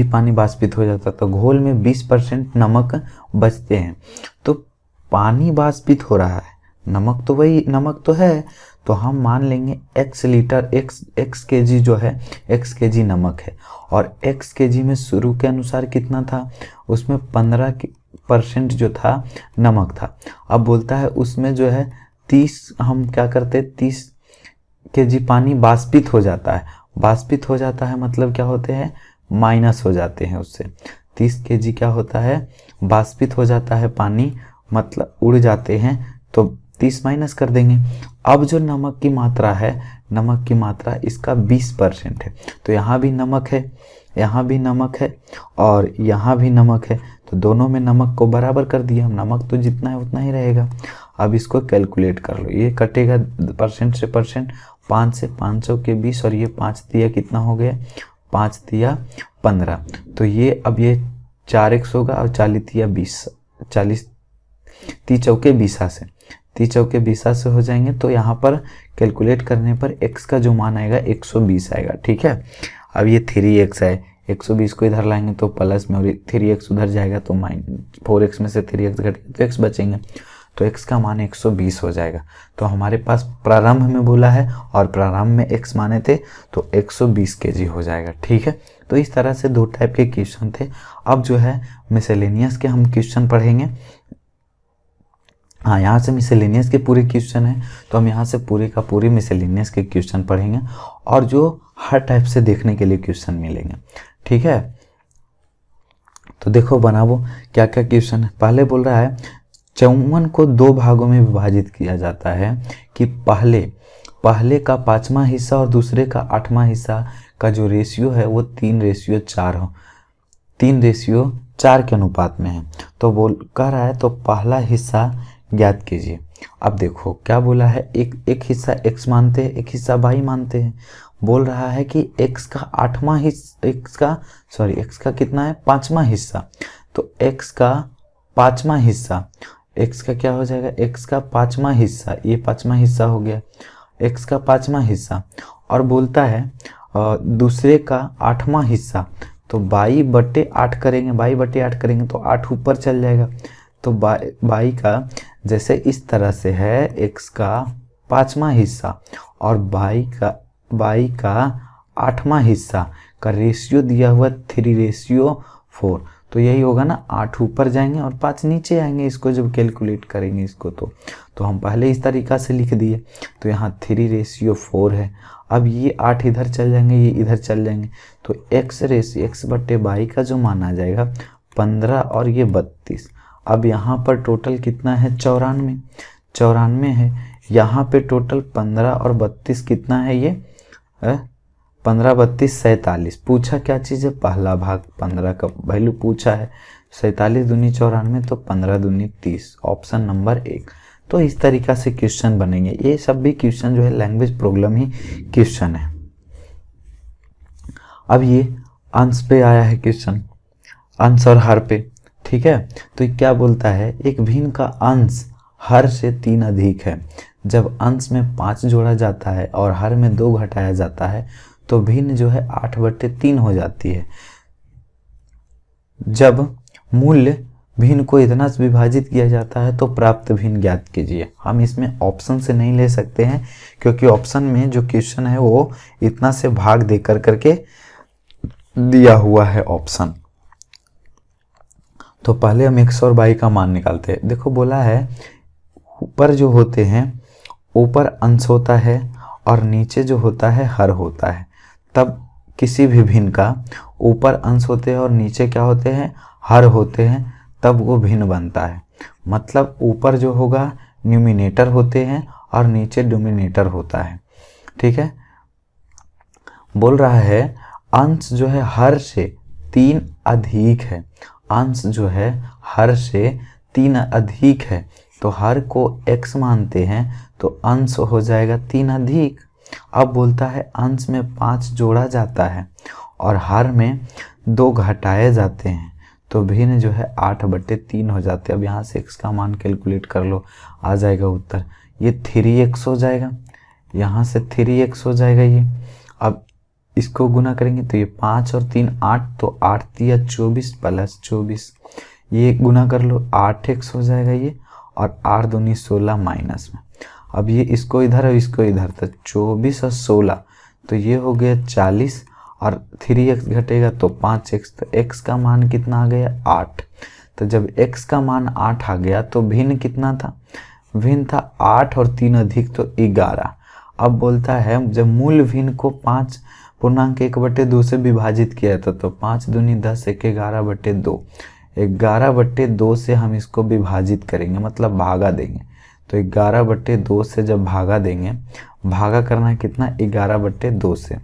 पानी वाष्पित हो जाता है, तो घोल में 20% नमक बचते हैं। तो पानी वाष्पित हो रहा है, नमक तो वही नमक तो है, तो हम मान लेंगे x लीटर x kg जो है x kg नमक है, और x kg में शुरू के अनुसार कितना था, उसमें 15% जो था नमक था। अब बोलता है उसमें जो है 30, हम क्या करते, 30 kg पानी वाष्पित हो जाता है। वाष्पित हो जाता है मतलब क्या होते हैं, माइनस हो जाते हैं उससे। 30 kg क्या होता है, वाष्पित हो जाता है पानी, मतलब उड़ जाते हैं, तो 30 माइनस कर देंगे। अब जो नमक की मात्रा है, नमक की मात्रा इसका 20% है, तो यहाँ भी नमक है, यहाँ भी नमक है और यहाँ भी नमक है, तो दोनों में नमक को बराबर कर दिया। नमक तो जितना है उतना ही रहेगा। अब इसको कैलकुलेट कर लो, ये कटेगा परसेंट से परसेंट, 5 से 500 के 20, और ये 5 दिया कितना हो गया, 5 दिया 15, तो ये अब ये 4x होगा और 40 दिया 20, 40 30 चौके 20 से, 30 चौके 20 से हो जाएंगे। तो यहाँ पर कैलकुलेट करने पर x का जो मान आएगा 120 आएगा। ठीक है, अब ये 3x है, 120 को इधर लाएंगे तो प्लस में, और 3x उधर जाएगा तो माइनस, 4x में से 3x घटेगा तो x बचेंगे, तो x का मान 120 हो जाएगा। तो हमारे पास प्रारंभ में बोला है और प्रारंभ में x माने थे, तो 120 kg हो जाएगा। ठीक है, तो इस तरह से 2 टाइप के क्वेश्चन थे। अब जो है मिसलेनियस के हम क्वेश्चन पढ़ेंगे। हाँ, यहाँ से मिसलेनियस के पूरे क्वेश्चन है, तो हम यहाँ से पूरे का पूरे मिसलेनियस के क्वेश्चन पढ़ेंगे, और जो हर टाइप से देखने के लिए क्वेश्चन मिलेंगे। ठीक है, तो देखो बनाओ क्या क्या क्वेश्चन है। पहले बोल रहा है 54 को 2 भागों में विभाजित किया जाता है कि पहले का 5वां हिस्सा और दूसरे का 8वां हिस्सा का जो रेशियो है वो 3:4 हो, 3:4 के अनुपात में है। तो कह रहा है तो पहला हिस्सा ज्ञात कीजिए। अब देखो क्या बोला है, एक हिस्सा x मानते हैं, एक हिस्सा y मानते हैं। बोल रहा है कि x का 8वां हिस्सा, x का कितना है, 5वां हिस्सा, तो x का 5वां हिस्सा, x का क्या हो जाएगा, x का 5वां हिस्सा, ये 5वां हिस्सा हो गया, x का 5वां हिस्सा, और बोलता है दूसरे का 8वां हिस्सा, तो 22/8 करेंगे, 22/8 करेंगे तो 8 ऊपर चल जाएगा। तो y का जैसे इस तरह से है, x का 5वां हिस्सा और y का 8वां हिस्सा का रेशियो दिया हुआ 3:4, तो यही होगा ना, 8 ऊपर जाएंगे और 5 नीचे आएंगे। इसको जब कैलकुलेट करेंगे इसको तो हम पहले इस तरीका से लिख दिए, तो यहाँ 3:4 है। अब ये 8 इधर चल जाएंगे, ये इधर चल जाएंगे, तो x/y का जो मान आ जाएगा 15 और ये 32। अब यहाँ पर टोटल कितना है, 94 है। यहाँ पे टोटल 15 और 32 कितना है, ये 15, 32, 47। पूछा क्या चीज़ है, पहला भाग 15 का वैल्यू पूछा है। 47 दूनी 94, तो 15 दूनी 30, ऑप्शन नंबर 1। तो इस तरीका से क्वेश्चन बनेंगे। ये सब भी क्वेश्चन जो है लैंग्वेज प्रॉब्लम ही क्वेश्चन है। अब ये अंश पे आया है क्वेश्चन, अंश और हर पे। ठीक है, तो क्या बोलता है, एक भिन्न का अंश हर से 3 अधिक है। जब अंश में 5 जोड़ा जाता है और हर में 2 घटाया जाता है तो भिन्न जो है 8/3 हो जाती है। जब मूल्य भिन्न को इतना से विभाजित किया जाता है तो प्राप्त भिन्न ज्ञात कीजिए। हम इसमें ऑप्शन से नहीं ले सकते हैं, क्योंकि ऑप्शन में जो क्वेश्चन है वो इतना से भाग दे करके दिया हुआ है ऑप्शन। तो पहले हम x और y का मान निकालते हैं। देखो बोला है ऊपर जो होते हैं, ऊपर अंश होता है और नीचे जो होता है हर होता है। तब किसी भी भिन्न का ऊपर अंश होते हैं और नीचे क्या होते हैं, हर होते हैं, तब वो भिन्न बनता है। मतलब ऊपर जो होगा न्यूमिनेटर होते हैं और नीचे डिनोमिनेटर होता है। ठीक है, बोल रहा है अंश जो है हर से 3 अधिक है, अंश जो है हर से 3 अधिक है, तो हर को x मानते हैं तो अंश हो जाएगा 3 अधिक। अब बोलता है अंश में 5 जोड़ा जाता है और हर में 2 घटाए जाते हैं, तो भिन्न जो है 8/3 हो जाते हैं। अब यहाँ से x का मान कैलकुलेट कर लो, आ जाएगा उत्तर, ये 3x हो जाएगा, यहाँ से 3x हो जाएगा ये। अब इसको गुना करेंगे तो ये 5 और 3 8, तो 8 दिया 24 प्लस 24, ये गुना कर लो 8x हो जाएगा ये, और 8 दूनी 16 माइनस में। अब ये इसको इधर और इसको इधर, तो 24 और 16, तो ये हो गया 40 और 3x घटेगा तो 5x, तो x का मान कितना आ गया 8। तो जब x का मान 8 आ गया तो भिन्न कितना था, भिन्न था 8 और 3 अधिक तो 11। अब बोलता है जब मूल भिन्न को 5.1/2 से विभाजित किया था तो 5 दूनी 10, 1 11/2, 11/2 से हम इसको विभाजित करेंगे, मतलब भागा देंगे। तो 11/2 से जब भागा देंगे, भागा करना है कितना 11/2 से,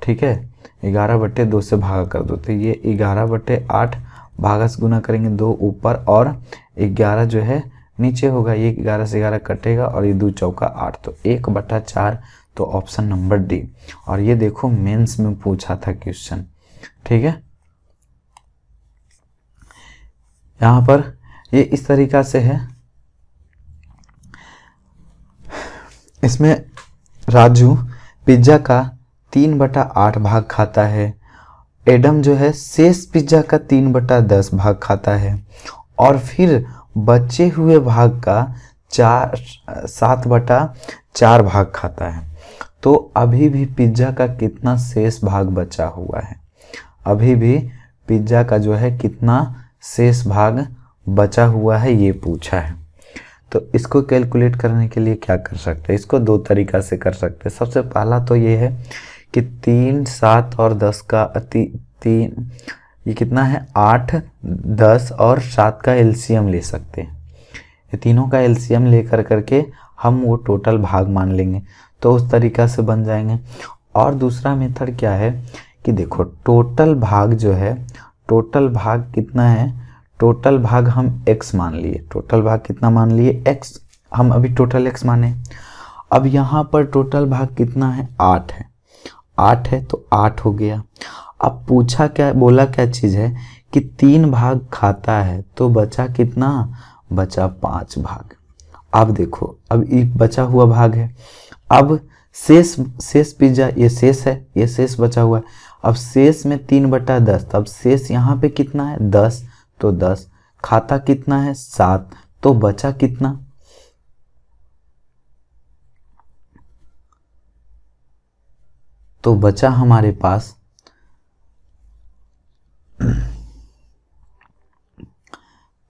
ठीक है, 11/2 से भागा कर दो, तो ये 11/8 भागा से गुना करेंगे 2 ऊपर और 11 जो है नीचे होगा, ये 11 से 11 कटेगा और ये 2 चौका 8, तो 1/4, तो ऑप्शन नंबर डी। और ये देखो मेंस में पूछा था क्वेश्चन, ठीक है। यहाँ पर ये इस तरीका से है, इसमें राजू पिज्जा का 3/8 भाग खाता है, एडम जो है शेष पिज्जा का 3/10 भाग खाता है, और फिर बचे हुए भाग का 7/4 भाग खाता है। तो अभी भी पिज्जा का कितना शेष भाग बचा हुआ है, अभी भी पिज्जा का जो है कितना शेष भाग बचा हुआ है ये पूछा है। तो इसको कैलकुलेट करने के लिए क्या कर सकते हैं, इसको 2 तरीका से कर सकते हैं। सबसे पहला तो ये है कि 3, 7 और 10 का 3, ये कितना है 8, 10 और 7 का एलसीएम ले सकते हैं। ये तीनों का एलसीएम लेकर करके हम वो टोटल भाग मान लेंगे, तो उस तरीका से बन जाएंगे। और दूसरा मेथड क्या है कि देखो टोटल भाग जो है, टोटल भाग कितना है, टोटल भाग हम x मान लिए, टोटल भाग कितना मान लिए x, हम अभी टोटल x माने। अब यहाँ पर टोटल भाग कितना है 8 है, 8 है तो 8 हो गया। अब पूछा क्या, बोला क्या चीज़ है कि 3 भाग खाता है, तो बचा कितना, बचा 5 भाग। अब देखो अब ये बचा हुआ भाग है, अब शेष पिज्जा ये शेष है, ये शेष बचा हुआ है। अब शेष में 3/10, अब शेष यहाँ पे कितना है 10, तो 10, खाता कितना है 7, तो बचा कितना, तो बचा हमारे पास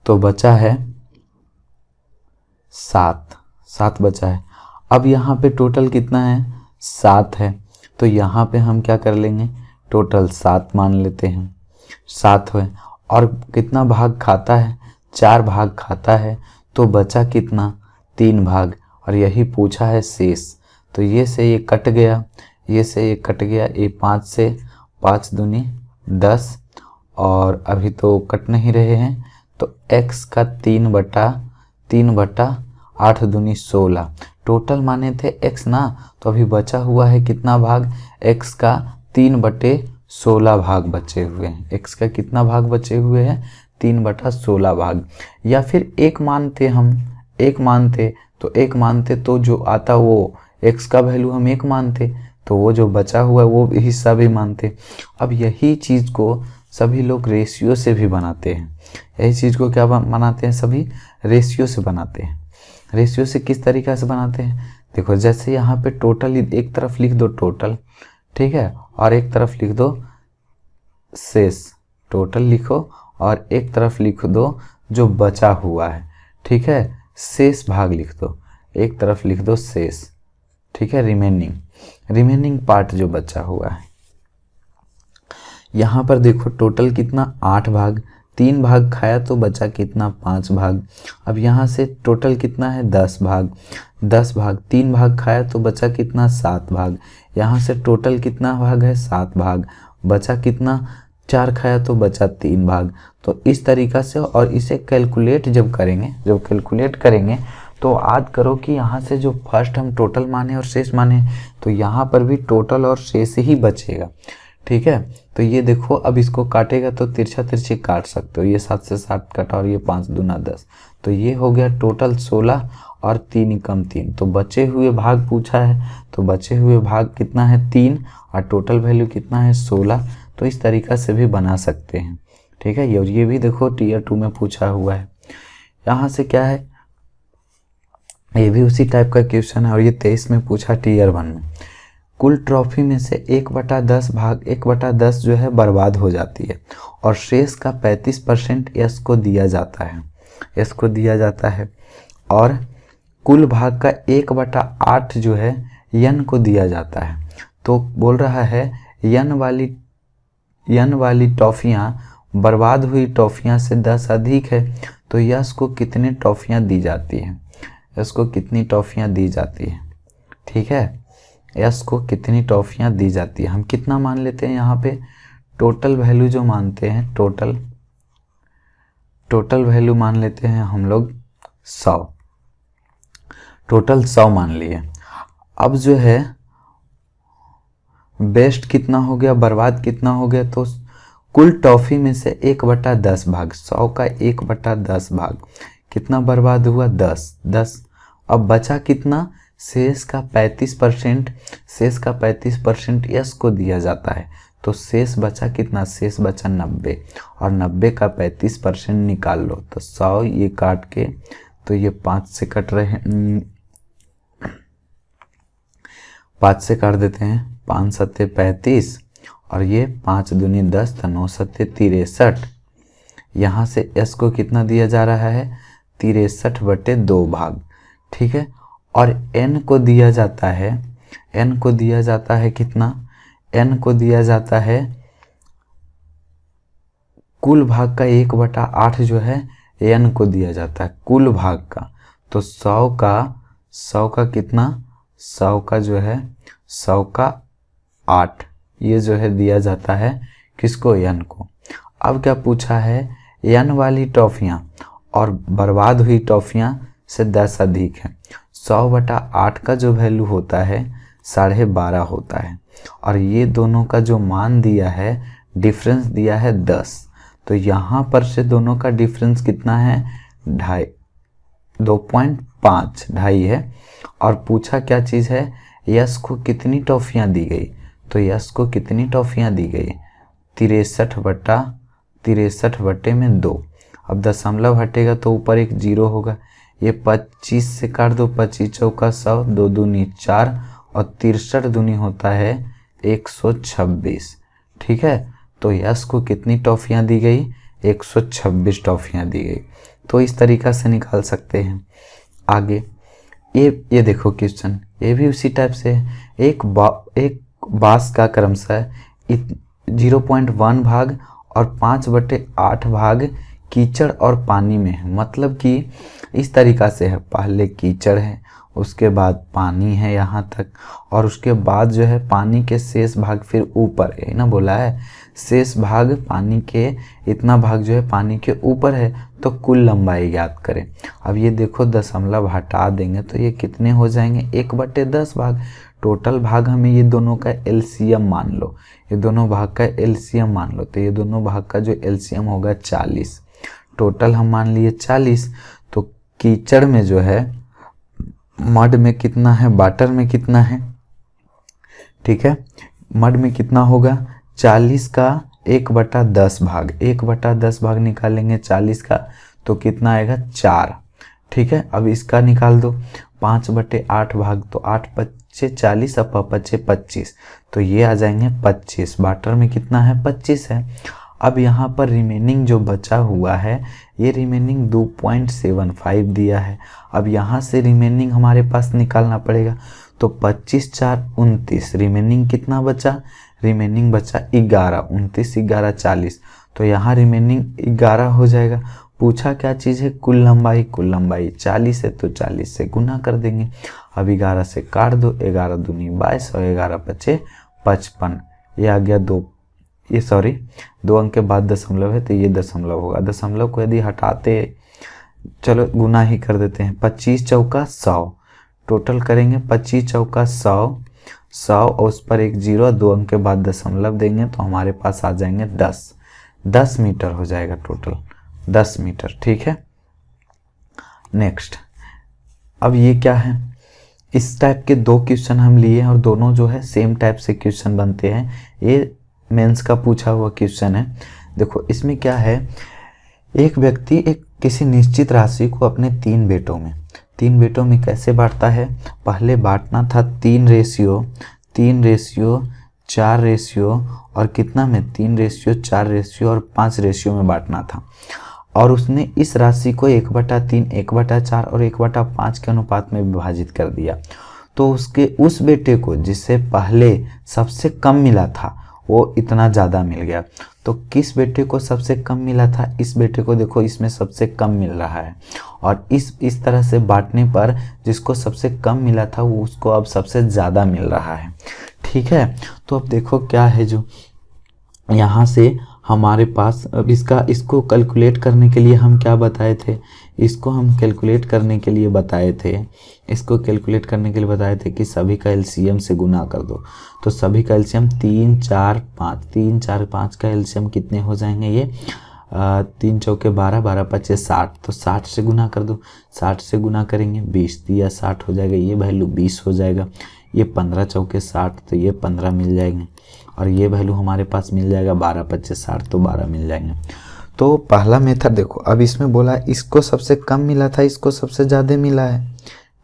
तो बचा है 7 बचा है। अब यहाँ पे टोटल कितना है 7 है, तो यहाँ पे हम क्या कर लेंगे, टोटल 7 मान लेते हैं, 7 है। और कितना भाग खाता है, 4 भाग खाता है, तो बचा कितना 3 भाग, और यही पूछा है शेष। तो ये से ये कट गया, ये से ये कट गया, ये 5 से 5 दूनी 10, और अभी तो कट नहीं रहे हैं, तो x का 3/8 दूनी 16, टोटल माने थे x ना, तो अभी बचा हुआ है कितना भाग, x का 3/16 भाग बचे हुए हैं, x का कितना भाग बचे हुए हैं 3/16 भाग। या फिर 1 मानते, हम 1 मानते, तो 1 मानते तो जो आता वो x का वैल्यू हम 1 मानते, तो वो जो बचा हुआ है वो हिस्सा भी मानते। अब यही चीज़ को सभी लोग रेशियो से भी बनाते हैं, यही चीज़ को क्या बनाते हैं, सभी रेशियो से बनाते हैं। रेशियो से किस तरीक़ा से बनाते हैं, देखो जैसे यहाँ पे टोटल एक तरफ लिख दो टोटल, ठीक है, और एक तरफ लिख दो शेष, टोटल लिखो और एक तरफ लिख दो जो बचा हुआ है, ठीक है, शेष भाग लिख दो, एक तरफ लिख दो शेष, ठीक है, रिमेनिंग पार्ट जो बचा हुआ है। यहाँ पर देखो टोटल कितना 8 भाग, 3 भाग खाया तो बचा कितना 5 भाग। अब यहाँ से टोटल कितना है 10 भाग, 10 भाग 3 भाग खाया तो बचा कितना 7 भाग। यहाँ से टोटल कितना भाग है 7 भाग, बचा कितना 4 खाया तो बचा 3 भाग। तो इस तरीक़ा से, और इसे कैलकुलेट जब कैलकुलेट करेंगे तो याद करो कि यहाँ से जो फर्स्ट हम टोटल माने और शेष माने, तो यहाँ पर भी टोटल और शेष ही बचेगा। ठीक है, तो ये देखो अब इसको काटेगा तो तिरछा तिरछी काट सकते हो। ये 7 से 7 कटा और ये 5 दूना 10, तो ये हो गया टोटल 16 और 3 कम 3। तो बचे हुए भाग पूछा है, तो बचे हुए भाग कितना है 3 और टोटल वैल्यू कितना है 16। तो इस तरीक़ा से भी बना सकते हैं। ठीक है, और ये भी देखो टीयर 2 में पूछा हुआ है। यहाँ से क्या है, ये भी उसी टाइप का क्वेश्चन है और ये 23 में पूछा टीयर 1 में। कुल ट्रॉफी में से 1/10 भाग 1/10 जो है बर्बाद हो जाती है और शेष का 35% यश को दिया जाता है, और कुल भाग का 1/8 जो है यन को दिया जाता है। तो बोल रहा है यन वाली टॉफियाँ बर्बाद हुई टॉफियाँ से 10 अधिक है, तो यश को कितने टॉफियाँ दी जाती हैं, यश को कितनी टॉफियाँ दी जाती हैं। ठीक है, यश को कितनी टॉफियाँ दी जाती है। हम कितना मान लेते हैं यहाँ पे, टोटल वैल्यू जो मानते हैं, टोटल वैल्यू मान लेते हैं हम लोग 100, टोटल 100 मान लिए। अब जो है बेस्ट कितना हो गया, बर्बाद कितना हो गया, तो कुल टॉफी में से 1/10 भाग, 100 का 1/10 भाग कितना बर्बाद हुआ 10। अब बचा कितना, शेष का 35% यश को दिया जाता है। तो शेष बचा कितना, शेष बचा 90 और 90 का 35% निकाल लो। तो 100 ये काट के, तो ये 5 से कट रहे हैं, 5 से काट देते हैं, 5 सत्ते 35 और ये 5 दूनी 10 तो 9 सत्ते 63। यहाँ से यश को कितना दिया जा रहा है 63/2 भाग। ठीक है, और n को दिया जाता है, n को दिया जाता है कितना, n को दिया जाता है कुल भाग का 1/8 जो है n को दिया जाता है कुल भाग का। तो 100 का कितना, 100 का जो है 100 का 8 ये जो है दिया जाता है किसको, n को। अब क्या पूछा है, n वाली टॉफियाँ और बर्बाद हुई टॉफियाँ से 10 अधिक है। 100/8 का जो वैल्यू होता है 12.5 होता है, और ये दोनों का जो मान दिया है, डिफरेंस दिया है 10। तो यहाँ पर से दोनों का डिफरेंस कितना है 2.5 है। और पूछा क्या चीज़ है, यश को कितनी टॉफियाँ दी गई, तो यश को कितनी टॉफियाँ दी गई 63/2। अब दशमलव हटेगा तो ऊपर एक 0 होगा, ये 25 से काट दो, 25 चौका 100, 2 दूनी 4 और 63 दूनी होता है 126। ठीक है, तो यश को कितनी टॉफियाँ दी गई 126 टॉफियाँ दी गई। तो इस तरीक़ा से निकाल सकते हैं। आगे ये देखो क्वेश्चन, ये भी उसी टाइप से है। एक बांस का क्रमशः 0.1 भाग और 5/8 भाग कीचड़ और पानी में है। मतलब कि इस तरीक़ा से है, पहले कीचड़ है, उसके बाद पानी है यहाँ तक, और उसके बाद जो है पानी के शेष भाग फिर ऊपर है ना, बोला है शेष भाग पानी के इतना भाग जो है पानी के ऊपर है, तो कुल लंबाई ज्ञात करें। अब ये देखो दशमलव हटा देंगे तो ये कितने हो जाएंगे 1/10 भाग। टोटल भाग हमें ये दोनों का एलसीएम मान लो, ये दोनों भाग का एलसीएम मान लो, तो ये दोनों भाग का जो एलसीएम होगा 40। टोटल हम मान लिए 40। तो कीचड़ में जो है, मड में कितना है, वाटर में कितना है, ठीक है, मड में कितना होगा 40 का 1/10 भाग, 1/10 भाग निकालेंगे 40 का तो कितना आएगा 4। ठीक है, अब इसका निकाल दो 5/8 भाग, तो 8 पच्चे 40 और 5 25, तो ये आ जाएंगे 25। वाटर में कितना है 25 है। अब यहाँ पर रिमेनिंग जो बचा हुआ है, ये रिमेनिंग 2.75 दिया है। अब यहाँ से रिमेनिंग हमारे पास निकालना पड़ेगा, तो 25 4 29, रिमेनिंग कितना बचा, रिमेनिंग बचा 11, 29 11 40, तो यहाँ रिमेनिंग 11 हो जाएगा। पूछा क्या चीज़ है, कुल लंबाई, कुल लंबाई 40 है तो 40 से गुना कर देंगे। अब 11 से काट दो, 11 दूनी 22 और 11 बचे 55। ये आ गया 2, ये सॉरी 2 अंक के बाद दशमलव है तो ये दशमलव होगा। दशमलव को यदि हटाते, चलो गुना ही कर देते हैं, 25 चौका 100, टोटल करेंगे 25 चौका 100, 100 और उस पर एक 0, 2 अंक के बाद दशमलव देंगे तो हमारे पास आ जाएंगे 10 मीटर हो जाएगा टोटल, 10 मीटर। ठीक है, नेक्स्ट। अब ये क्या है, इस टाइप के 2 क्वेश्चन हम लिए और दोनों जो है सेम टाइप से क्वेश्चन बनते हैं। ये मेंस का पूछा हुआ क्वेश्चन है। देखो इसमें क्या है, एक व्यक्ति एक किसी निश्चित राशि को अपने 3 बेटों में कैसे बांटता है, पहले बांटना था 3:4 और कितना में 3:4 और 5 में बांटना था। और उसने इस राशि को 1/3, 1/4 और 1/5 के अनुपात में विभाजित कर दिया। तो उसके उस बेटे को जिससे पहले सबसे कम मिला था वो इतना ज़्यादा मिल गया। तो किस बेटे को सबसे कम मिला था, इस बेटे को देखो इसमें सबसे कम मिल रहा है। और इस तरह से बांटने पर जिसको सबसे कम मिला था वो उसको अब सबसे ज़्यादा मिल रहा है। ठीक है, तो अब देखो क्या है, जो यहाँ से हमारे पास अब इसको कैलकुलेट करने के लिए हम क्या बताए थे, इसको कैलकुलेट करने के लिए बताए थे कि सभी का एलसीएम से गुना कर दो। तो सभी का एलसीएम 3 4 5 का एलसीएम कितने हो जाएंगे, ये 3 चौके 12, 12 पचे 60, तो 60 से गुना कर दो। 60 से गुना करेंगे 20 दिया 60 हो जाएगा, ये वैल्यू 20 हो जाएगा। ये 15 चौके 60 तो ये 15 मिल जाएंगे और ये वैल्यू हमारे पास मिल जाएगा 12 पचे 60 तो 12 मिल जाएंगे। तो पहला मेथड देखो, अब इसमें बोला इसको सबसे कम मिला था, इसको सबसे ज़्यादा मिला है।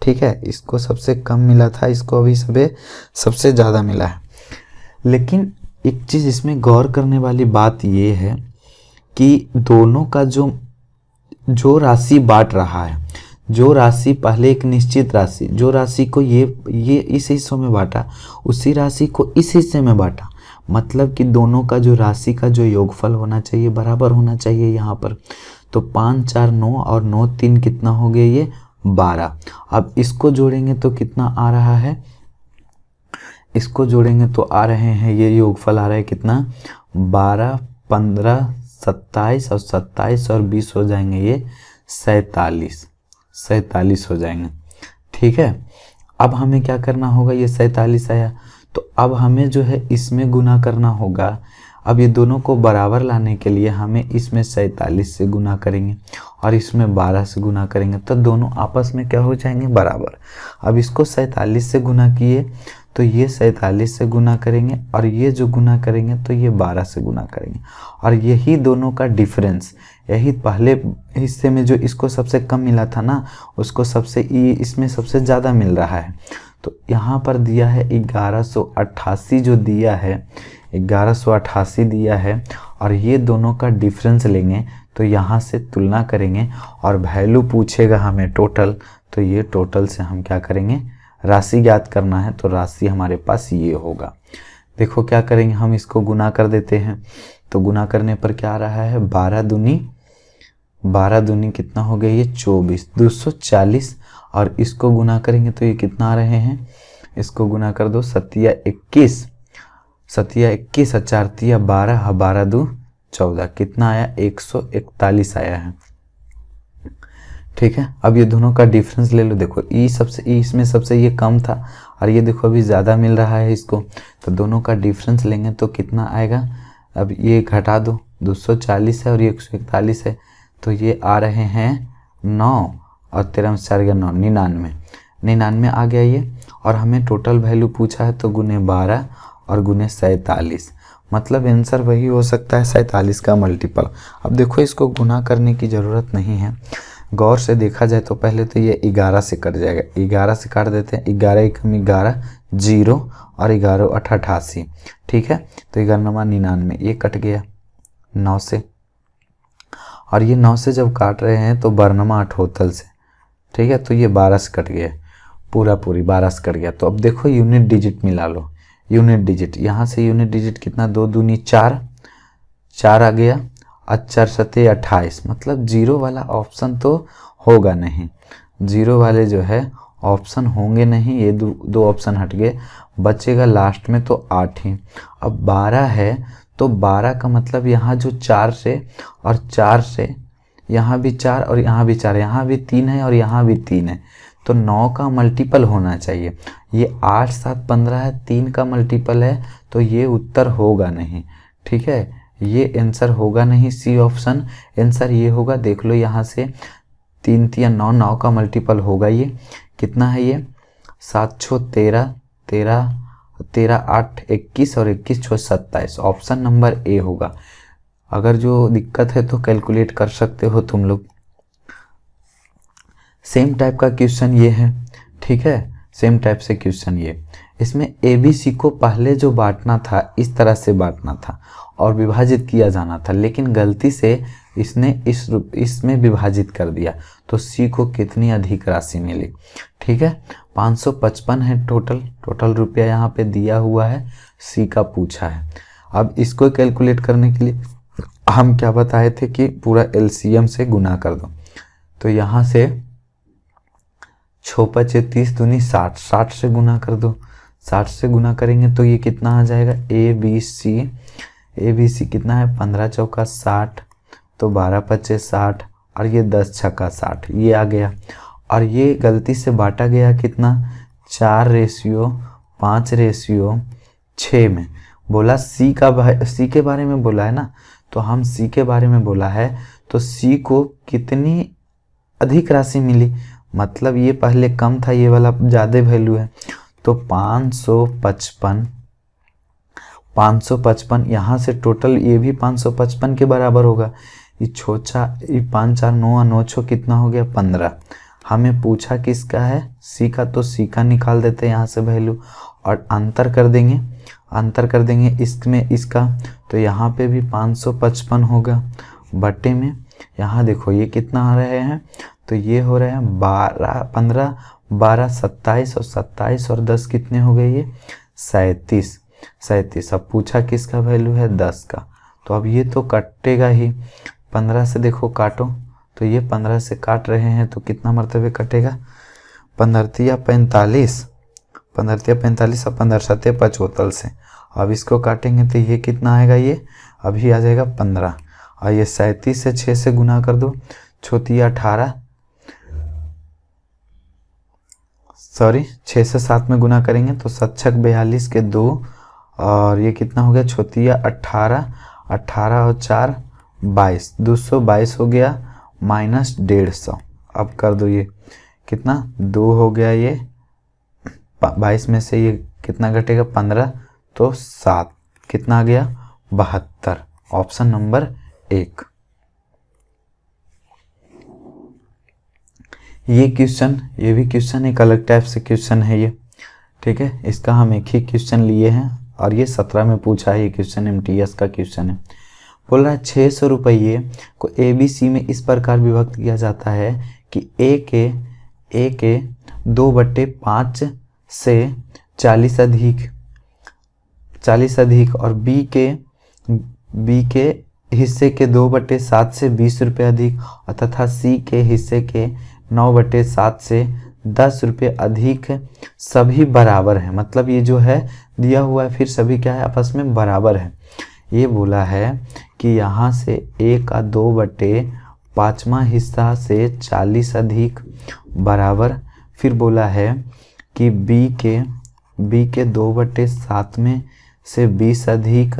ठीक है, इसको सबसे कम मिला था, इसको अभी सबसे ज़्यादा मिला है। लेकिन एक चीज़ इसमें गौर करने वाली बात ये है कि दोनों का जो राशि बांट रहा है, जो राशि पहले एक निश्चित राशि, जो राशि को ये इस हिस्सों में बांटा, उसी राशि को इस हिस्से में बांटा, मतलब कि दोनों का जो राशि का जो योगफल होना चाहिए बराबर होना चाहिए यहाँ पर। तो 5 4 9 और 9 3 कितना हो गया, ये 12। अब इसको जोड़ेंगे तो कितना आ रहा है, इसको जोड़ेंगे तो आ रहे हैं, ये योगफल आ रहा है कितना, 12 15 27 और 27 और 20 हो जाएंगे, ये 47 हो जाएंगे। ठीक है, अब हमें क्या करना होगा, ये 47 आया तो अब हमें जो है इसमें गुना करना होगा। अब ये दोनों को बराबर लाने के लिए हमें इसमें 47 से गुना करेंगे और इसमें 12 से गुना करेंगे, तो दोनों आपस में क्या हो जाएंगे, बराबर। अब इसको 47 से गुना किए तो ये 47 से गुना करेंगे और ये जो गुना करेंगे तो ये 12 से गुना करेंगे। और यही दोनों का डिफरेंस, यही पहले हिस्से में जो इसको सबसे कम मिला था ना, उसको इसमें सबसे ज़्यादा मिल रहा है। तो यहाँ पर दिया है 1188 जो दिया है, 1188 दिया है और ये दोनों का डिफरेंस लेंगे तो यहाँ से तुलना करेंगे और वैल्यू पूछेगा हमें टोटल, तो ये टोटल से हम क्या करेंगे, राशि ज्ञात करना है तो राशि हमारे पास ये होगा। देखो क्या करेंगे, हम इसको गुना कर देते हैं। तो गुना करने पर क्या आ रहा है, 12 दूनी कितना हो गया, ये 24, 240 और इसको गुना करेंगे तो ये कितना आ रहे हैं, इसको गुना कर दो, 7 या 21 और 4 तिया 12 और 12 2 14, कितना आया, 141 आया है। ठीक है, अब ये दोनों का डिफरेंस ले लो। देखो इसमें सबसे ये कम था और ये देखो अभी ज़्यादा मिल रहा है इसको, तो दोनों का डिफरेंस लेंगे तो कितना आएगा, अब ये घटा दो, 240 है और ये 141 है तो ये आ रहे हैं 9 और 13 में 4 गया 9, 99 आ गया ये। और हमें टोटल वैल्यू पूछा है तो गुने 12 और गुने 47, मतलब आंसर वही हो सकता है 47 का मल्टीपल। अब देखो इसको गुना करने की ज़रूरत नहीं है, गौर से देखा जाए तो पहले तो ये 11 से कट जाएगा, 11 से काट देते हैं, 11 एकम 11 0 और 11 88। ठीक है, तो 11 99, ये कट गया 9 से, और ये 9 से जब काट रहे हैं तो बरनमा अठोतल से। ठीक है, तो ये 12 से कट गया, पूरी 12 से कट गया। तो अब देखो यूनिट डिजिट मिला लो, यूनिट डिजिट, यहाँ से यूनिट डिजिट कितना, 2 दूनी 4, 4 आ गया, 4 सते 28, मतलब जीरो वाला ऑप्शन तो होगा नहीं, जीरो वाले जो है ऑप्शन होंगे नहीं, ये दो ऑप्शन हट गए, बचेगा लास्ट में तो 8 ही। अब 12 है तो 12 का मतलब यहाँ जो 4 से और 4 से यहाँ भी 4 और यहाँ भी 4, यहाँ भी 3 है और यहाँ भी 3 है, तो 9 का मल्टीपल होना चाहिए। ये 8 7 15 है, 3 का मल्टीपल है, तो ये उत्तर होगा नहीं। ठीक है, ये आंसर होगा नहीं, सी ऑप्शन आंसर ये होगा। देख लो यहाँ से 3 3 9, 9 का मल्टीपल होगा, ये कितना है, ये 7 6 13, 13 13 8 21 और 21 6 27, ऑप्शन नंबर ए होगा। अगर जो दिक्कत है तो कैलकुलेट कर सकते हो तुम लोग। सेम टाइप का क्वेश्चन ये है, ठीक है, सेम टाइप से क्वेश्चन ये, इसमें ABC को पहले जो बांटना था इस तरह से बांटना था और विभाजित किया जाना था, लेकिन गलती से इसने इसमें विभाजित कर दिया, तो C को कितनी अधिक राशि मिली। ठीक है, 555 है टोटल रुपया यहाँ पे दिया हुआ है, C का पूछा है। अब इसको कैलकुलेट करने के लिए हम क्या बताए थे कि पूरा LCM से गुना कर दो, तो यहाँ से 6 5 30 दूनी 60, 60 से गुना कर दो, 60 से गुना करेंगे तो ये कितना आ जाएगा, ABC कितना है, 15 चौका 60, तो 12 5 60 और ये 10 छक्का 60, ये आ गया। और ये गलती से बांटा गया कितना, 4:5:6 में। बोला C के बारे में बोला है ना, तो हम C के बारे में बोला है, तो C को कितनी अधिक राशि मिली, मतलब ये पहले कम था, ये वाला ज़्यादा वैल्यू है, तो 555 यहाँ से टोटल ये भी 555 के बराबर होगा। ये 5 4 9 9 6 कितना हो गया, 15। हमें पूछा किसका है, C का, तो C का निकाल देते हैं यहाँ से वैल्यू और अंतर कर देंगे इसमें इसका, तो यहाँ पे भी 555 होगा बटे में, यहाँ देखो ये कितना आ रहे हैं, तो ये हो रहे हैं 15 12 27 और 27 और 10 कितने हो गए, ये 37। अब पूछा किसका वैल्यू है, 10 का, तो अब ये तो कटेगा ही, 15 से देखो काटो, तो ये 15 से काट रहे हैं तो कितना मरतबे कटेगा, 15 45 और 15 7 75 से। अब इसको काटेंगे तो ये कितना आएगा, ये अभी आ जाएगा 15, और ये 37 से 6 से गुना कर दो, 6 से 7 में गुना करेंगे तो 7 छक 42 के 2, और ये कितना हो गया, 18 और 4 22, 222 हो गया माइनस 150। अब कर दो, ये कितना 2 हो गया, ये 22 में से ये कितना घटेगा 15, तो 7, कितना आ गया 72, ऑप्शन नंबर 1। ये भी क्वेश्चन एक अलग टाइप से क्वेश्चन है ये, ठीक है, इसका हम एक ही क्वेश्चन लिए हैं और ये 17 में पूछा है, ये क्वेश्चन MTS का क्वेश्चन है। बोल रहा है 600 रुपये को ABC में इस प्रकार विभक्त किया जाता है कि A के 2/5 से 40 अधिक और B के हिस्से के 2/7 से 20 रुपये अधिक, और तथा C के हिस्से के 9/7 से 10 रुपये अधिक सभी बराबर है। मतलब ये जो है दिया हुआ है, फिर सभी क्या है, आपस में बराबर है। ये बोला है कि यहाँ से A का 2/5वां हिस्सा से 40 अधिक बराबर, फिर बोला है कि B के 2/7 में से 20 अधिक,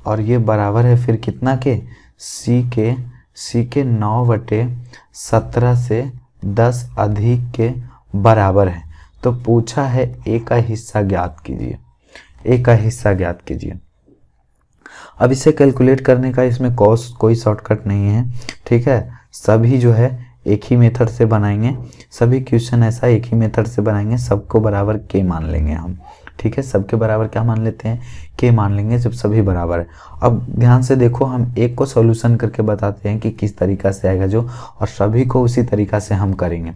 और ये बराबर है फिर कितना के, C के 9/17 से 10 अधिक के बराबर है। तो पूछा है A का हिस्सा ज्ञात कीजिए। अब इसे कैलकुलेट करने का इसमें कोई शॉर्टकट नहीं है, ठीक है, सभी जो है एक ही मेथड से बनाएंगे, सभी क्वेश्चन ऐसा एक ही मेथड से बनाएंगे, सबको बराबर के मान लेंगे हम, ठीक है, सबके बराबर क्या मान लेते हैं, के मान लेंगे जब सभी बराबर है। अब ध्यान से देखो, हम एक को सॉल्यूशन करके बताते हैं कि किस तरीका से आएगा जो, और सभी को उसी तरीका से हम करेंगे।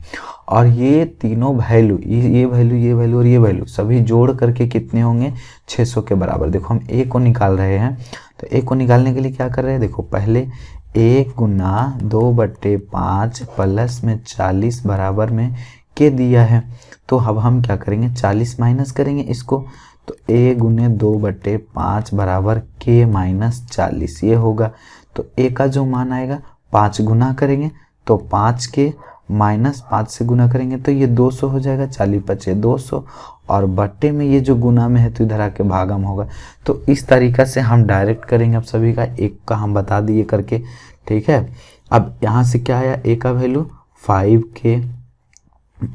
और ये तीनों वैल्यू, ये वैल्यू, ये वैल्यू और ये वैल्यू सभी जोड़ करके कितने होंगे, 600 के बराबर। देखो हम ए को निकाल रहे हैं, तो ए को निकालने के लिए क्या कर रहे हैं, देखो पहले 1 गुना 2/5 प्लस में 40 बराबर में के दिया है, तो अब हम क्या करेंगे, 40 माइनस करेंगे इसको, तो a गुने 2/5 बराबर k माइनस 40 ये होगा। तो a का जो मान आएगा 5 गुना करेंगे तो 5k माइनस 5 से गुना करेंगे तो ये 200 हो जाएगा, 40 बचे 200, और बट्टे में ये जो गुना में है तो इधर आके भागम होगा। तो इस तरीका से हम डायरेक्ट करेंगे। अब सभी का एक का हम बता दिए करके, ठीक है। अब यहाँ से क्या आया, a का वैल्यू 5k,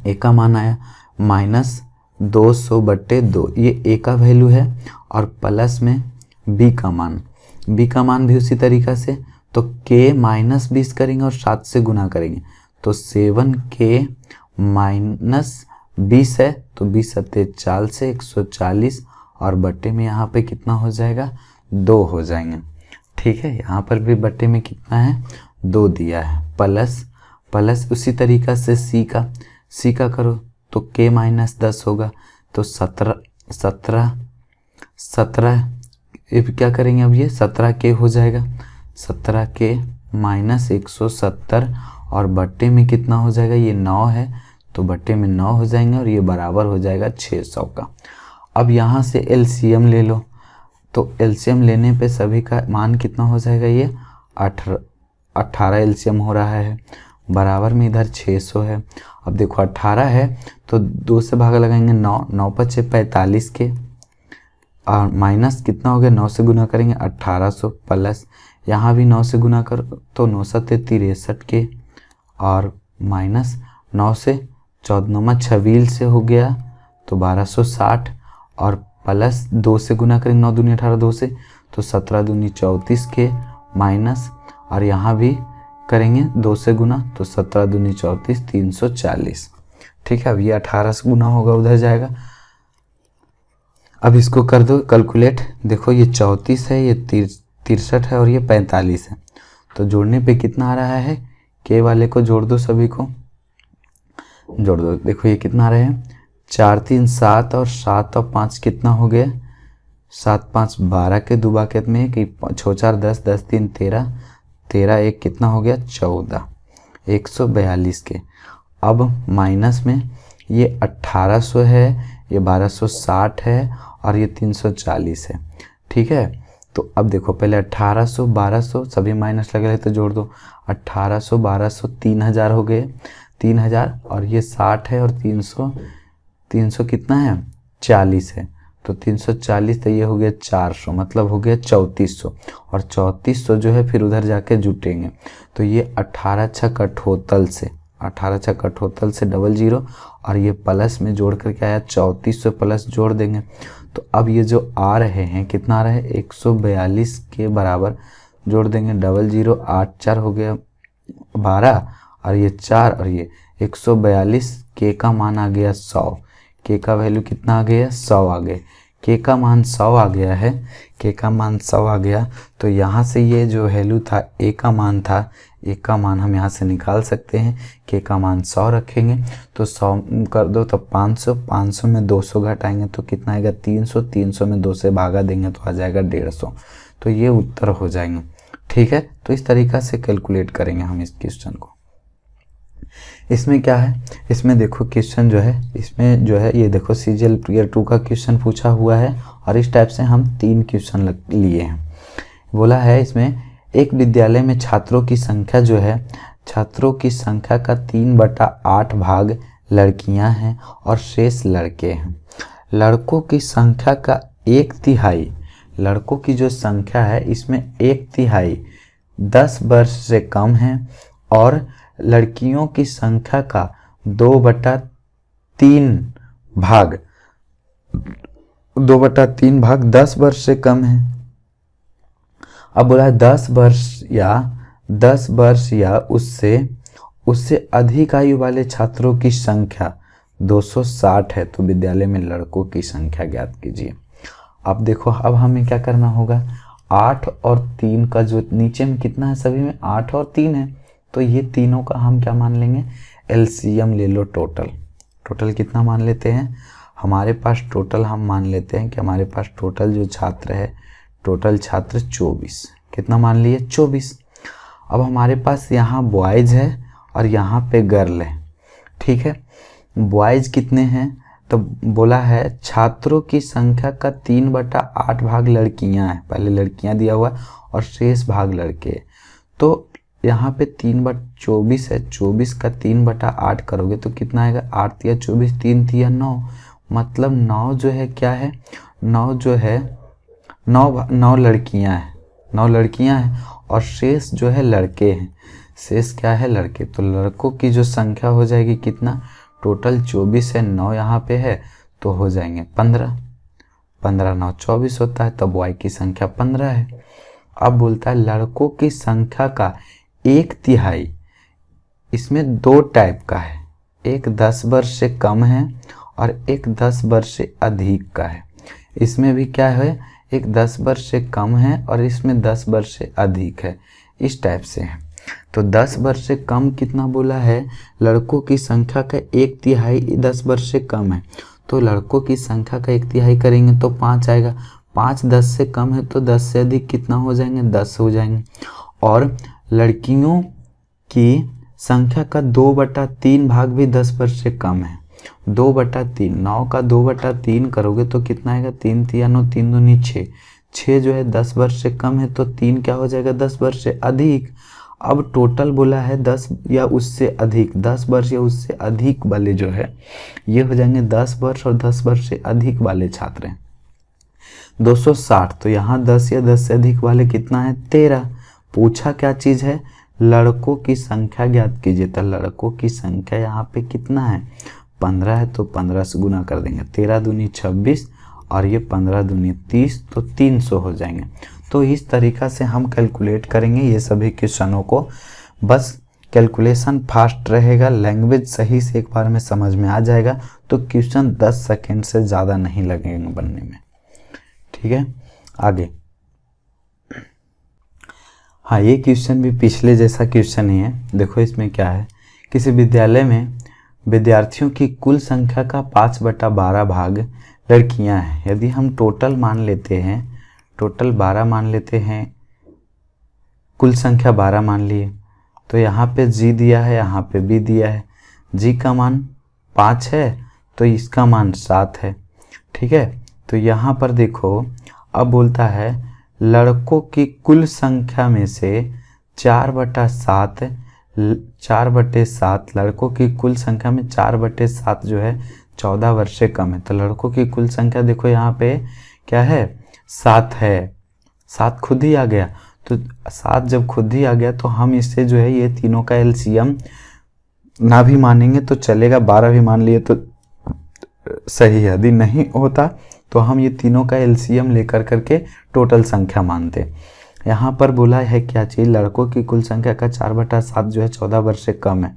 ए का मान आया माइनस 200/2, ये ए का वैल्यू है, और प्लस में बी का मान, बी का मान भी उसी तरीका से, तो के माइनस 20 करेंगे और 7 से गुना करेंगे तो 7k माइनस 20 है, तो 20 सत्ते 4 से 140, और बट्टे में यहाँ पे कितना हो जाएगा, 2 हो जाएंगे, ठीक है। यहाँ पर भी बट्टे में कितना है, 2 दिया है, प्लस उसी तरीका से सी का करो तो k माइनस 10 होगा, तो 17 क्या करेंगे, अब ये 17k हो जाएगा, 17k माइनस 170, और बट्टे में कितना हो जाएगा, ये 9 है तो बट्टे में 9 हो जाएंगे, और ये बराबर हो जाएगा 600 का। अब यहाँ से एलसीएम ले लो, तो एलसीएम लेने पे सभी का मान कितना हो जाएगा, ये 18 एलसीएम हो रहा है, बराबर में इधर 600 है। अब देखो 18 है तो 2 से भागा लगाएंगे 9 पचे 45 के, और माइनस कितना हो गया, 9 से गुना करेंगे 1800, प्लस यहाँ भी 9 से गुना कर तो 9 सत्ते 63 के, और माइनस 9 से 14 26 से हो गया तो 1260, और प्लस 2 से गुना करेंगे 9 दूनी 18 2 से तो 17 दूनी 34 के, माइनस, और यहाँ भी करेंगे 2 से गुना तो 17 दूनी 34 340, ठीक है। अब ये 18 से गुना होगा, उधर जाएगा। अब इसको कर दो कैलकुलेट, देखो ये 34 है, ये 63 है, और ये 45 है, तो जोड़ने पे कितना आ रहा है, के वाले को जोड़ दो, सभी को जोड़ दो। देखो ये कितना आ रहे हैं, 4 3 7 और 7 और 5 कितना हो गया, 7 5 12 के दुबा के में कि 6 4 10 10 3 13 13 1 कितना हो गया, 14, 142 के। अब माइनस में ये 1800 है, ये 1260 है, और ये 340 है, ठीक है। तो अब देखो पहले 1800 1200 सभी माइनस लगे रहे तो जोड़ दो, 1800 1200 3000 हो गए, 3000, और ये 60 है, और 300 कितना है, 40 है, तो 340, तो ये हो गया 400, मतलब हो गया 3400, और 3400 जो है फिर उधर जाके जुटेंगे, तो ये 18 छक अठोतल से 00, और ये प्लस में जोड़ करके आया 3400 प्लस जोड़ देंगे, तो अब ये जो आ रहे हैं कितना आ रहा है, 142 के बराबर जोड़ देंगे, 00 8 4 हो गया 12, और ये 4, और ये 142, के का मान आ गया 100, के का वैल्यू कितना आ गया, 100 आ गए, के का मान 100 आ गया है, के का मान 100 आ गया, तो यहाँ से ये जो वैल्यू था ए का मान था, ए का मान हम यहाँ से निकाल सकते हैं, के का मान 100 रखेंगे तो 100 कर दो तो 500, 500 में 200 घटाएंगे तो कितना आएगा, 300, 300 में 2 से भागा देंगे तो आ जाएगा 150, तो ये उत्तर हो जाएंगे, ठीक है। तो इस तरीका से कैलकुलेट करेंगे हम इस क्वेश्चन को। इसमें क्या है, इसमें देखो क्वेश्चन जो है, इसमें जो है ये देखो सीजीएल ईयर 2 का क्वेश्चन पूछा हुआ है, और इस टाइप से हम 3 क्वेश्चन लिए हैं। बोला है इसमें एक विद्यालय में छात्रों की संख्या जो है, छात्रों की संख्या का 3/8 भाग लड़कियां हैं और शेष लड़के हैं। लड़कों की संख्या का 1/3, लड़कों की जो संख्या है इसमें 1/3 10 वर्ष से कम है, और लड़कियों की संख्या का 2/3 भाग 10 वर्ष से कम है। अब बोला है 10 वर्ष या उससे अधिक आयु वाले छात्रों की संख्या 260 है तो विद्यालय में लड़कों की संख्या ज्ञात कीजिए। अब देखो, अब हमें क्या करना होगा, 8 और 3 का जो नीचे में कितना है, सभी में 8 और 3 है, तो ये तीनों का हम क्या मान लेंगे, एलसीएम ले लो। टोटल कितना मान लेते हैं, हमारे पास टोटल हम मान लेते हैं कि हमारे पास टोटल जो छात्र है, टोटल छात्र 24, कितना मान लिए, 24। अब हमारे पास यहाँ बॉयज़ है और यहाँ पे गर्ल है, ठीक है। बॉयज़ कितने हैं, तो बोला है छात्रों की संख्या का 3/8 भाग लड़कियां हैं, पहले लड़कियां दिया हुआ और शेष भाग लड़के। तो यहाँ पे 3/24 है, 24 का 3/8 करोगे तो कितना आएगा, 8 या 24, 3 या 9, मतलब 9 जो है क्या है, 9 जो है 9 लड़कियां हैं, 9 लड़कियां हैं और शेष जो है लड़के हैं, शेष क्या है, लड़के। तो लड़कों की जो संख्या हो जाएगी कितना, टोटल 24 है, 9 यहाँ पे है तो हो जाएंगे 15, 15 9 24 होता है, तो बॉय की संख्या 15 है। अब बोलता है लड़कों की संख्या का 1/3, इसमें 2 टाइप का है, एक 10 वर्ष से कम है और एक 10 वर्ष से अधिक का है। इसमें भी क्या है, एक 10 वर्ष से कम है और इसमें 10 वर्ष से अधिक है, इस टाइप से है। तो 10 वर्ष से कम कितना बोला है, लड़कों की संख्या का 1/3 10 वर्ष से कम है, तो लड़कों की संख्या का 1/3 करेंगे तो 5 आएगा। 5 10 से कम है तो 10 से अधिक कितना हो जाएंगे, 10 हो जाएंगे। और लड़कियों की संख्या का 2/3 भाग भी 10 वर्ष से कम है, 2/3, 9 का 2/3 करोगे तो कितना आएगा, 3 3 9 3 दूनी 6, 6 जो है 10 वर्ष से कम है तो 3 क्या हो जाएगा, 10 वर्ष से अधिक। अब टोटल बोला है 10 या उससे अधिक, 10 वर्ष या उससे अधिक वाले जो है ये हो जाएंगे 10 वर्ष और 10 वर्ष से अधिक वाले छात्र हैं 260। तो यहाँ 10 या 10 से अधिक वाले कितना है, 13। पूछा क्या चीज़ है, लड़कों की संख्या ज्ञात कीजिए। तो लड़कों की संख्या यहाँ पे कितना है, 15 है, तो 15 से गुना कर देंगे, 13 दूनी 26 और ये 15 दूनी 30, तो 300 हो जाएंगे। तो इस तरीक़ा से हम कैलकुलेट करेंगे ये सभी क्वेश्चनों को। बस कैलकुलेशन फास्ट रहेगा, लैंग्वेज सही से एक बार में समझ में आ जाएगा, तो क्वेश्चन 10 सेकेंड से ज़्यादा नहीं लगेंगे बनने में, ठीक है। आगे, हाँ, ये क्वेश्चन भी पिछले जैसा क्वेश्चन ही है। देखो इसमें क्या है, किसी विद्यालय में विद्यार्थियों की कुल संख्या का 5/12 भाग लड़कियां हैं। यदि हम टोटल मान लेते हैं, टोटल 12 मान लेते हैं, कुल संख्या 12 मान लिए, तो यहाँ पे जी दिया है, यहाँ पे बी दिया है। जी का मान 5 है तो इसका मान 7 है, ठीक है। तो यहाँ पर देखो, अब बोलता है लड़कों की कुल संख्या में से 4/7, 4/7 लड़कों की कुल संख्या में 4/7 जो है 14 वर्ष से कम है। तो लड़कों की कुल संख्या देखो यहाँ पे क्या है, 7 है, 7 खुद ही आ गया। तो 7 जब खुद ही आ गया तो हम इससे जो है ये तीनों का एलसीएम ना भी मानेंगे तो चलेगा, 12 भी मान लिए तो सही है। यदि नहीं होता तो हम ये तीनों का एलसीएम लेकर करके टोटल संख्या मानते। यहाँ पर बोला है क्या चीज़, लड़कों की कुल संख्या का 4/7 जो है 14 वर्ष से कम है,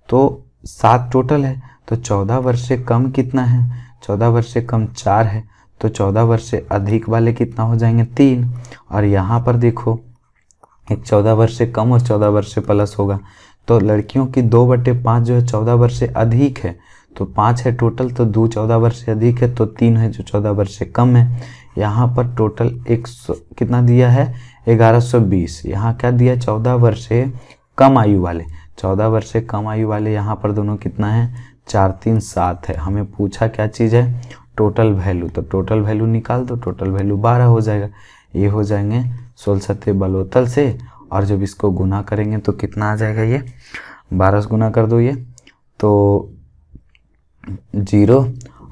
तो 7 टोटल है, तो 14 वर्ष से कम कितना है, 14 वर्ष से कम 4 है, तो 14 वर्ष से अधिक वाले कितना हो जाएंगे, 3। और यहाँ पर देखो एक 14 वर्ष से कम और 14 वर्ष से प्लस होगा, तो लड़कियों की 2/5 जो है 14 वर्ष से अधिक है, तो 5 है टोटल, तो 2 14 वर्ष से अधिक है, तो 3 है जो 14 वर्ष से कम है। यहाँ पर टोटल 100 कितना दिया है, 1120। यहाँ क्या दिया, 14 वर्ष से कम आयु वाले, 14 वर्ष से कम आयु वाले यहाँ पर दोनों कितना है, 4 3 7 है। हमें पूछा क्या चीज़ है, टोटल वैल्यू, तो टोटल वैल्यू निकाल दो, टोटल वैल्यू 12 हो जाएगा। ये हो जाएंगे 16 सत्ते बलोतल से, और जब इसको गुना करेंगे तो कितना आ जाएगा, ये 12 से गुना कर दो, ये तो 0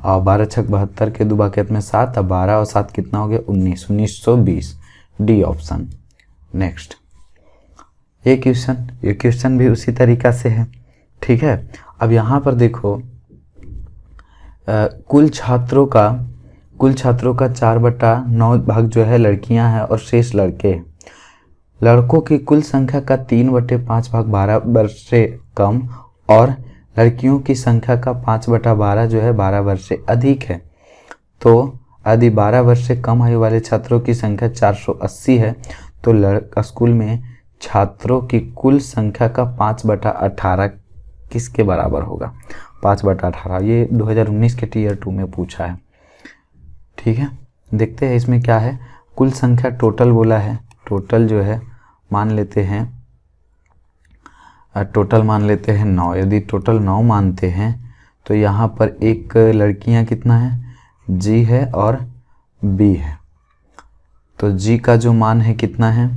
और 12 छक 72 के 2 बाकियत में 7, अब 12 और 7 कितना हो गया, 19, 1920, डी ऑप्शन। नेक्स्ट ये क्वेश्चन भी उसी तरीक़ा से है, ठीक है। अब यहाँ पर देखो कुल छात्रों का 4/9 भाग जो है लड़कियां हैं और शेष लड़के हैं। लड़कों की कुल संख्या का 3/5 भाग 12 वर्ष से कम और लड़कियों की संख्या का 5/12 जो है 12 वर्ष से अधिक है। तो यदि 12 वर्ष से कम आयु वाले छात्रों की संख्या 480 है तो स्कूल में छात्रों की कुल संख्या का 5/18 किसके बराबर होगा? 5/18। ये 2019 के टीयर 2 में पूछा है। ठीक है, देखते हैं इसमें क्या है। कुल संख्या टोटल बोला है, टोटल जो है मान लेते हैं, टोटल मान लेते हैं 9। यदि टोटल 9 मानते हैं तो यहाँ पर एक लड़कियाँ कितना है? जी है और बी है। तो जी का जो मान है कितना है?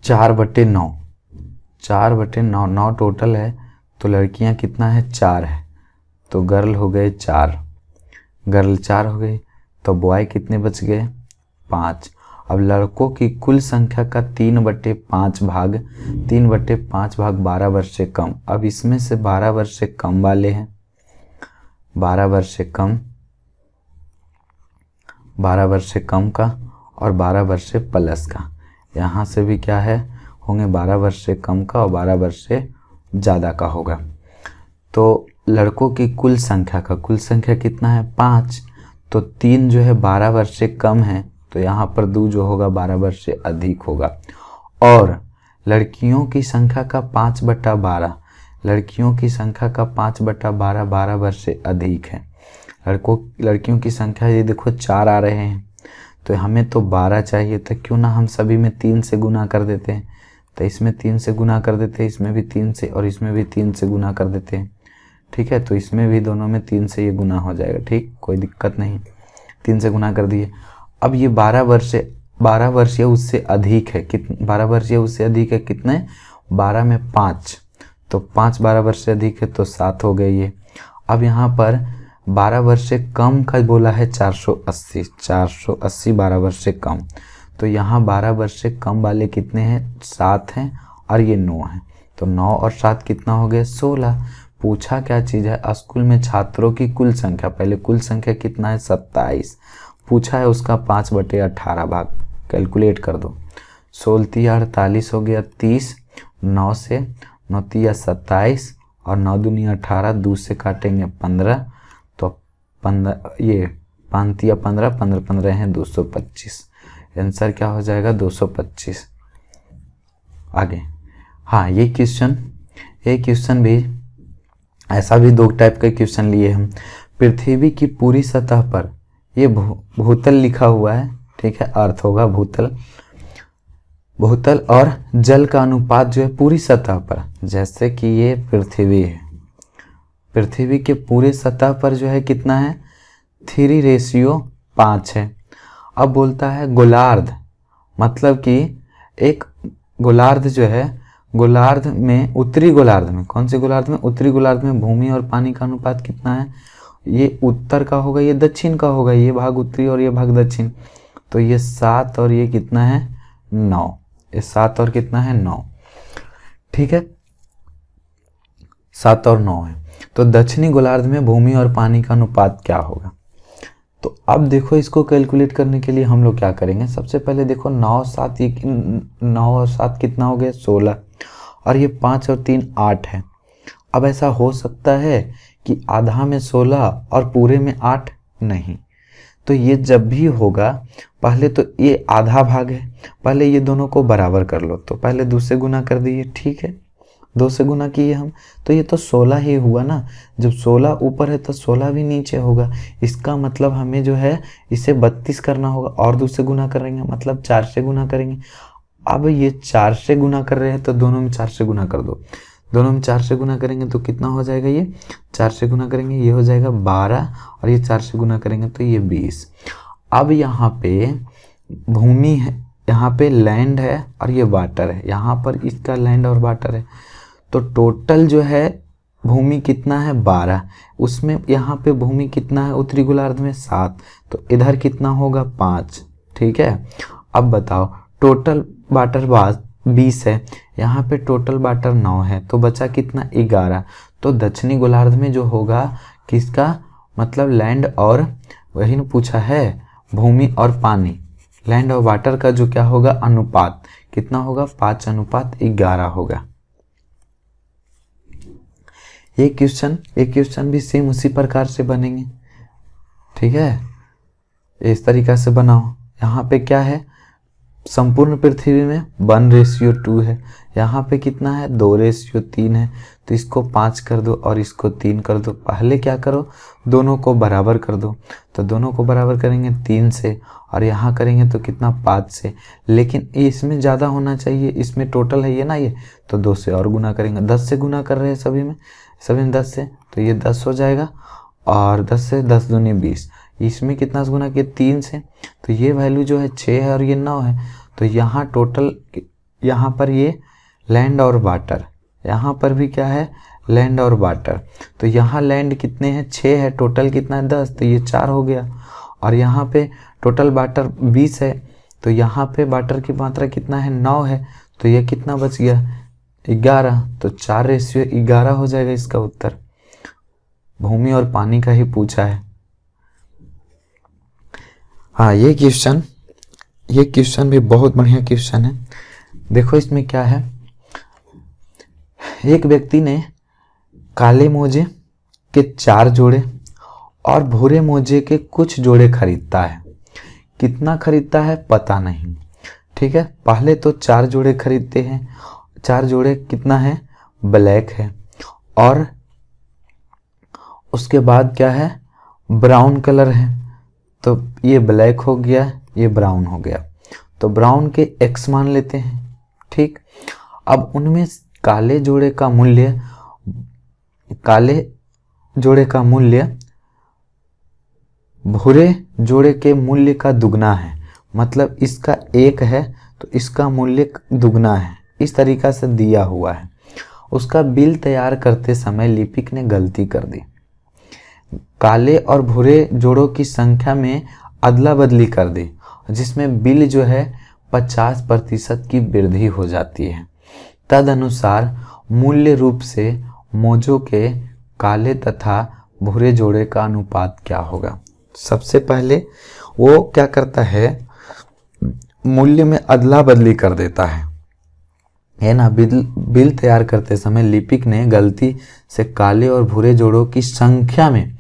4/9। 4/9, 9 टोटल है तो लड़कियां कितना है? 4 है। तो गर्ल हो गए 4, गर्ल 4 हो गई। तो बॉय कितने बच गए? 5। अब लड़कों की कुल संख्या का 3/5 भाग, 3/5 भाग 12 वर्ष से कम। अब इसमें से 12 वर्ष से कम वाले हैं, 12 वर्ष से कम, 12 वर्ष से कम का और 12 वर्ष से प्लस का। यहाँ से भी क्या है? होंगे 12 वर्ष से कम का और 12 वर्ष से ज़्यादा का होगा। तो लड़कों की कुल संख्या का कुल संख्या कितना है? 5। तो 3 जो है 12 वर्ष से कम है, तो यहाँ पर 2 जो होगा 12 वर्ष से अधिक होगा। और लड़कियों की संख्या का 5/12, लड़कियों की संख्या का 5/12 12 वर्ष से अधिक है। लड़कियों की संख्या ये देखो 4 आ रहे हैं, तो हमें तो 12 चाहिए, तो क्यों ना हम सभी में 3 से गुना कर देते हैं। तो इसमें 3 से गुना कर देते हैं, इसमें भी 3 से और इसमें भी 3 से गुना कर देते हैं। ठीक है, तो इसमें भी दोनों में 3 से ये गुना हो जाएगा। ठीक, कोई दिक्कत नहीं, 3 से गुना कर दिए। अब ये 12 वर्ष या उससे अधिक है, 12 वर्ष या उससे अधिक है कितने? 12 में 5, तो 5 12 वर्ष से अधिक है तो 7 हो गए ये। अब यहाँ पर 12 वर्ष से कम का बोला है 480, 480 12 वर्ष से कम। तो यहाँ 12 वर्ष से कम वाले कितने हैं? 7 हैं और ये 9 हैं। तो 9 और 7 कितना हो गया? 16। पूछा क्या चीज़ है? स्कूल में छात्रों की कुल संख्या। पहले कुल संख्या कितना है? 27। पूछा है उसका 5/18 भाग, कैलकुलेट कर दो। 16 48 हो गया 30, 9 से 9 तिया 27 और 9 दूनी 18, 2 से काटेंगे 15, तो 15 ये 5 तिया 15, 15 15 हैं 225। आंसर क्या हो जाएगा? 225। आगे, हाँ ये क्वेश्चन भी ऐसा भी 2 टाइप का क्वेश्चन लिए हम। पृथ्वी की पूरी सतह पर ये भूतल लिखा हुआ है, ठीक है, अर्थ होगा भूतल। भूतल और जल का अनुपात जो है पूरी सतह पर, जैसे कि ये पृथ्वी है, पृथ्वी के पूरे सतह पर जो है कितना है? 3:5 है। अब बोलता है गोलार्ध, मतलब कि एक गोलार्ध जो है, गोलार्ध में, उत्तरी गोलार्ध में, कौन से गोलार्ध में? उत्तरी गोलार्ध में भूमि और पानी का अनुपात कितना है? ये उत्तर का होगा, ये दक्षिण का होगा, ये भाग उत्तरी और ये भाग दक्षिण। तो ये 7 और ये कितना है? 9। ये 7 और कितना है? 9। ठीक है, 7 और 9 है। तो दक्षिणी गोलार्ध में भूमि और पानी का अनुपात क्या होगा? तो अब देखो, इसको कैलकुलेट करने के लिए हम लोग क्या करेंगे? सबसे पहले देखो 9 और 7 कितना हो गया? 16, और ये 5 और 3 8 है। अब ऐसा हो सकता है कि आधा में 16 और पूरे में 8 नहीं। तो ये जब भी होगा, पहले तो ये आधा भाग है, पहले ये दोनों को बराबर कर लो। तो पहले 2 से गुना कर दिए, ठीक है, 2 से गुना किए हम, तो ये तो 16 ही हुआ ना। जब 16 ऊपर है तो 16 भी नीचे होगा। इसका मतलब हमें जो है इसे 32 करना होगा, और 2 से गुना करेंगे मतलब 4 से गुना करेंगे। अब ये 4 से गुना कर रहे हैं तो दोनों में 4 से गुना कर दो। दोनों में 4 से गुना करेंगे तो कितना हो जाएगा? ये 4 से गुना करेंगे ये हो जाएगा 12, और ये 4 से गुना करेंगे तो ये 20। अब यहाँ पे भूमि है, यहाँ पे लैंड है और ये वाटर है, यहाँ पर इसका लैंड और वाटर है। तो टोटल जो है भूमि कितना है? 12। उसमें यहाँ पे भूमि कितना है उत्तरी गोलार्ध में? 7। तो इधर कितना होगा? 5। ठीक है, अब बताओ टोटल वाटर 20 है, यहाँ पे टोटल वाटर 9 है, तो बचा कितना? 11। तो दक्षिणी गोलार्ध में जो होगा किसका मतलब लैंड और, वही ने पूछा है, भूमि और पानी, लैंड और वाटर का जो क्या होगा अनुपात कितना होगा? 5:11 होगा। ये क्वेश्चन भी सेम उसी प्रकार से बनेंगे, ठीक है। इस तरीका से बनाओ। यहाँ पे क्या है, संपूर्ण पृथ्वी में 1:2 है, यहाँ पे कितना है 2:3 है, तो इसको 5 कर दो और इसको 3 कर दो। पहले क्या करो, दोनों को बराबर कर दो, तो दोनों को बराबर करेंगे 3 से, और यहाँ करेंगे तो कितना 5 से, लेकिन इसमें ज़्यादा होना चाहिए, इसमें टोटल है ये ना, ये तो 2 से और गुना करेंगे। 10 से गुना कर रहे हैं सभी में 10 से, तो ये 10 हो जाएगा, और 10 से 10 दूनी 20, इसमें कितना से गुना किया 3 से, तो ये वैल्यू जो है 6 है और ये 9 है। तो यहाँ टोटल, यहाँ पर ये लैंड और वाटर, यहाँ पर भी क्या है लैंड और वाटर, तो यहाँ लैंड कितने हैं 6 है, टोटल कितना है 10, तो ये 4 हो गया। और यहाँ पे टोटल वाटर 20 है, तो यहाँ पे वाटर की मात्रा कितना है 9 है, तो ये कितना बच गया 11, तो 4:11 हो जाएगा इसका उत्तर। भूमि और पानी का ही पूछा है। हाँ, ये क्वेश्चन भी बहुत बढ़िया क्वेश्चन है। देखो इसमें क्या है, एक व्यक्ति ने काले मोजे के 4 जोड़े और भूरे मोजे के कुछ जोड़े खरीदता है। कितना खरीदता है पता नहीं, ठीक है। पहले तो 4 जोड़े खरीदते हैं, 4 जोड़े कितना है ब्लैक है, और उसके बाद क्या है ब्राउन कलर है, तो ये ब्लैक हो गया, ये ब्राउन हो गया, तो ब्राउन के x मान लेते हैं, ठीक। अब उनमें काले जोड़े का मूल्य भूरे जोड़े के मूल्य का दुगना है, मतलब इसका 1 है तो इसका मूल्य दुगना है, इस तरीका से दिया हुआ है। उसका बिल तैयार करते समय लिपिक ने गलती कर दी, काले और भूरे जोड़ों की संख्या में अदला बदली कर दी, जिसमें बिल जो है 50% की वृद्धि हो जाती है। तदनुसार मूल्य रूप से मोजों के काले तथा भूरे जोड़े का अनुपात क्या होगा। सबसे पहले वो क्या करता है, मूल्य में अदला बदली कर देता है ना। बिल तैयार करते समय लिपिक ने गलती से काले और भूरे जोड़ों की संख्या में,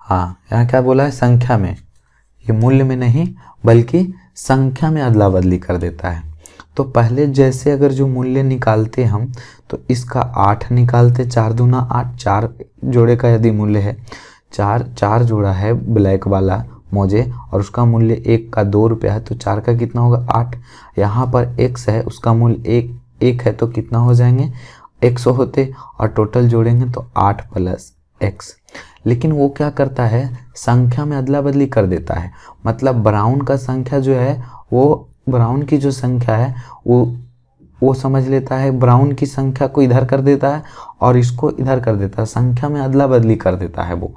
हाँ यहाँ क्या बोला है संख्या में, ये मूल्य में नहीं बल्कि संख्या में अदला बदली कर देता है। तो पहले जैसे अगर जो मूल्य निकालते हम, तो इसका 8 निकालते, 4 दूना 8, 4 जोड़े का यदि मूल्य है, 4 जोड़ा है ब्लैक वाला मोजे और उसका मूल्य 1 का 2 रुपया है, तो 4 का कितना होगा 8। यहाँ पर x है, उसका मूल्य 1 है, तो कितना हो जाएंगे 100 होते, और टोटल जोड़ेंगे तो 8 + x। लेकिन वो क्या करता है संख्या में अदला बदली कर देता है, मतलब ब्राउन का संख्या जो है, वो ब्राउन की जो संख्या है वो समझ लेता है, ब्राउन की संख्या को इधर कर देता है और इसको इधर कर देता है, संख्या में अदला बदली कर देता है वो,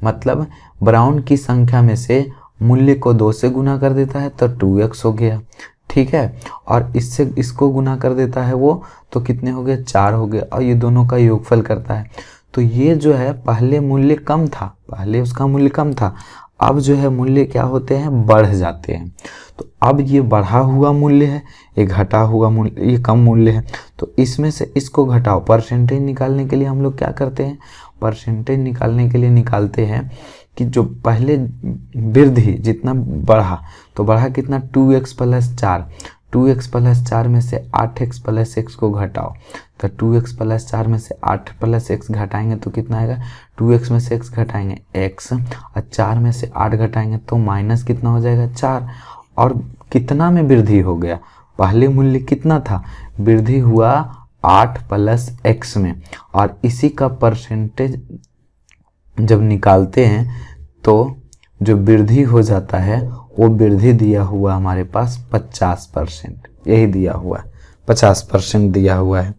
मतलब ब्राउन की संख्या में से मूल्य को 2 से गुना कर देता है, तो 2x हो गया, ठीक है। और इससे इसको गुना कर देता है वो, तो कितने हो गए 4 हो गए, और ये दोनों का योगफल करता है। तो ये जो है पहले मूल्य कम था, पहले उसका मूल्य कम था, अब जो है मूल्य क्या होते हैं बढ़ जाते हैं। तो अब ये बढ़ा हुआ मूल्य है, ये घटा हुआ मूल्य, ये कम मूल्य है, तो इसमें से इसको घटाओ। परसेंटेज निकालने के लिए हम लोग क्या करते हैं, परसेंटेज निकालने के लिए निकालते हैं कि जो पहले वृद्धि जितना बढ़ा, तो बढ़ा कितना 2x + 4, 2x + 4 में से 8x + x को घटाओ, तो 2x + 4 में से 8 + x घटाएंगे तो कितना आएगा, 2x में से x घटाएंगे x, और 4 में से 8 घटाएंगे तो माइनस कितना हो जाएगा 4। और कितना में वृद्धि हो गया, पहले मूल्य कितना था, वृद्धि हुआ 8 + x में, और इसी का परसेंटेज जब निकालते हैं तो जो वृद्धि हो जाता है वो वृद्धि दिया हुआ हमारे पास 50%, यही दिया हुआ है 50% दिया हुआ है,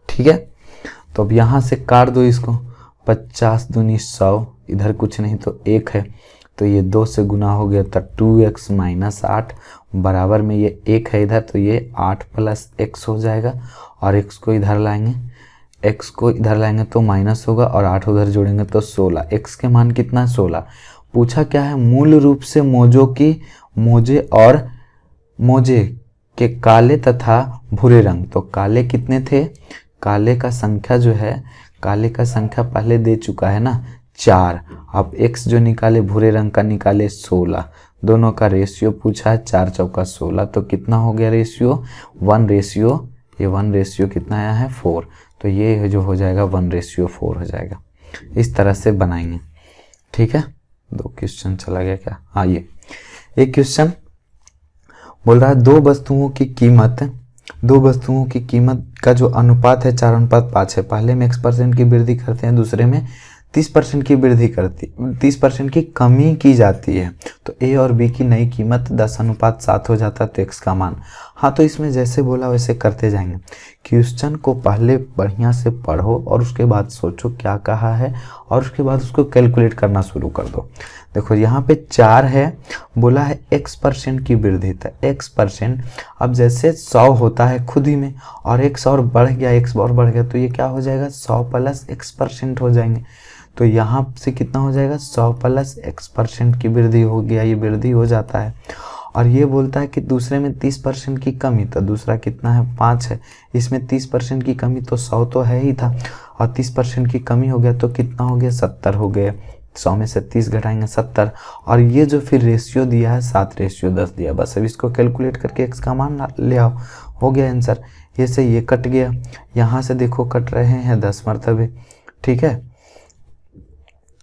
ठीक है। तो अब यहाँ से काट दो इसको, 50 दूनी 100, इधर कुछ नहीं तो 1 है, तो ये 2 से गुना हो गया, तो 2x - 8 बराबर में ये 1 है इधर, तो ये 8 + x हो जाएगा, और x को इधर लाएंगे, x को इधर लाएंगे तो माइनस होगा, और 8 उधर जोड़ेंगे तो 16। x के मान कितना 16। पूछा क्या है, मूल रूप से मोजे और मोजे के काले तथा भूरे रंग, तो काले कितने थे, काले का संख्या जो है, काले का संख्या पहले दे चुका है ना 4। अब x जो निकाले भूरे रंग का निकाले 16। दोनों का रेशियो पूछा है 4 चौका 16, तो कितना हो गया रेशियो 1 रेशियो, ये 1 रेशियो कितना आया है 4, तो ये जो हो जाएगा 1:4 हो जाएगा। इस तरह से बनाएंगे, ठीक है। 2 क्वेश्चन चला गया क्या, हाँ ये एक क्वेश्चन बोल रहा है दो वस्तुओं की कीमत का जो अनुपात है 4:5 है। पहले में x% की वृद्धि करते हैं, दूसरे में 30% की वृद्धि 30% की कमी की जाती है, तो a और b की नई कीमत 10:7 हो जाता है, तो x का मान। हाँ, तो इसमें जैसे बोला वैसे करते जाएंगे। क्वेश्चन को पहले बढ़िया से पढ़ो और उसके बाद सोचो क्या कहा है, और उसके बाद उसको कैलकुलेट करना शुरू कर दो। देखो यहाँ पे 4 है, बोला है x% की वृद्धि, तो x%, अब जैसे 100 होता है खुद ही में, और x और बढ़ गया, तो ये क्या हो जाएगा 100 प्लस x% हो जाएंगे। तो यहाँ से कितना हो जाएगा 100 प्लस x% की वृद्धि हो गया, ये वृद्धि हो जाता है। और ये बोलता है कि दूसरे में 30% की कमी, तो दूसरा कितना है 5 है, इसमें 30% की कमी, तो 100 तो है ही था, और 30% की कमी हो गया तो कितना हो गया 70 हो गया। 100 में से 30 घटाएंगे 70, और ये जो फिर रेशियो दिया है 7:10 दिया। बस अब इसको कैलकुलेट करके x का मान ले आओ, हो गया आंसर। ये से ये कट गया, यहाँ से देखो कट रहे हैं 10 मरतबे, ठीक है।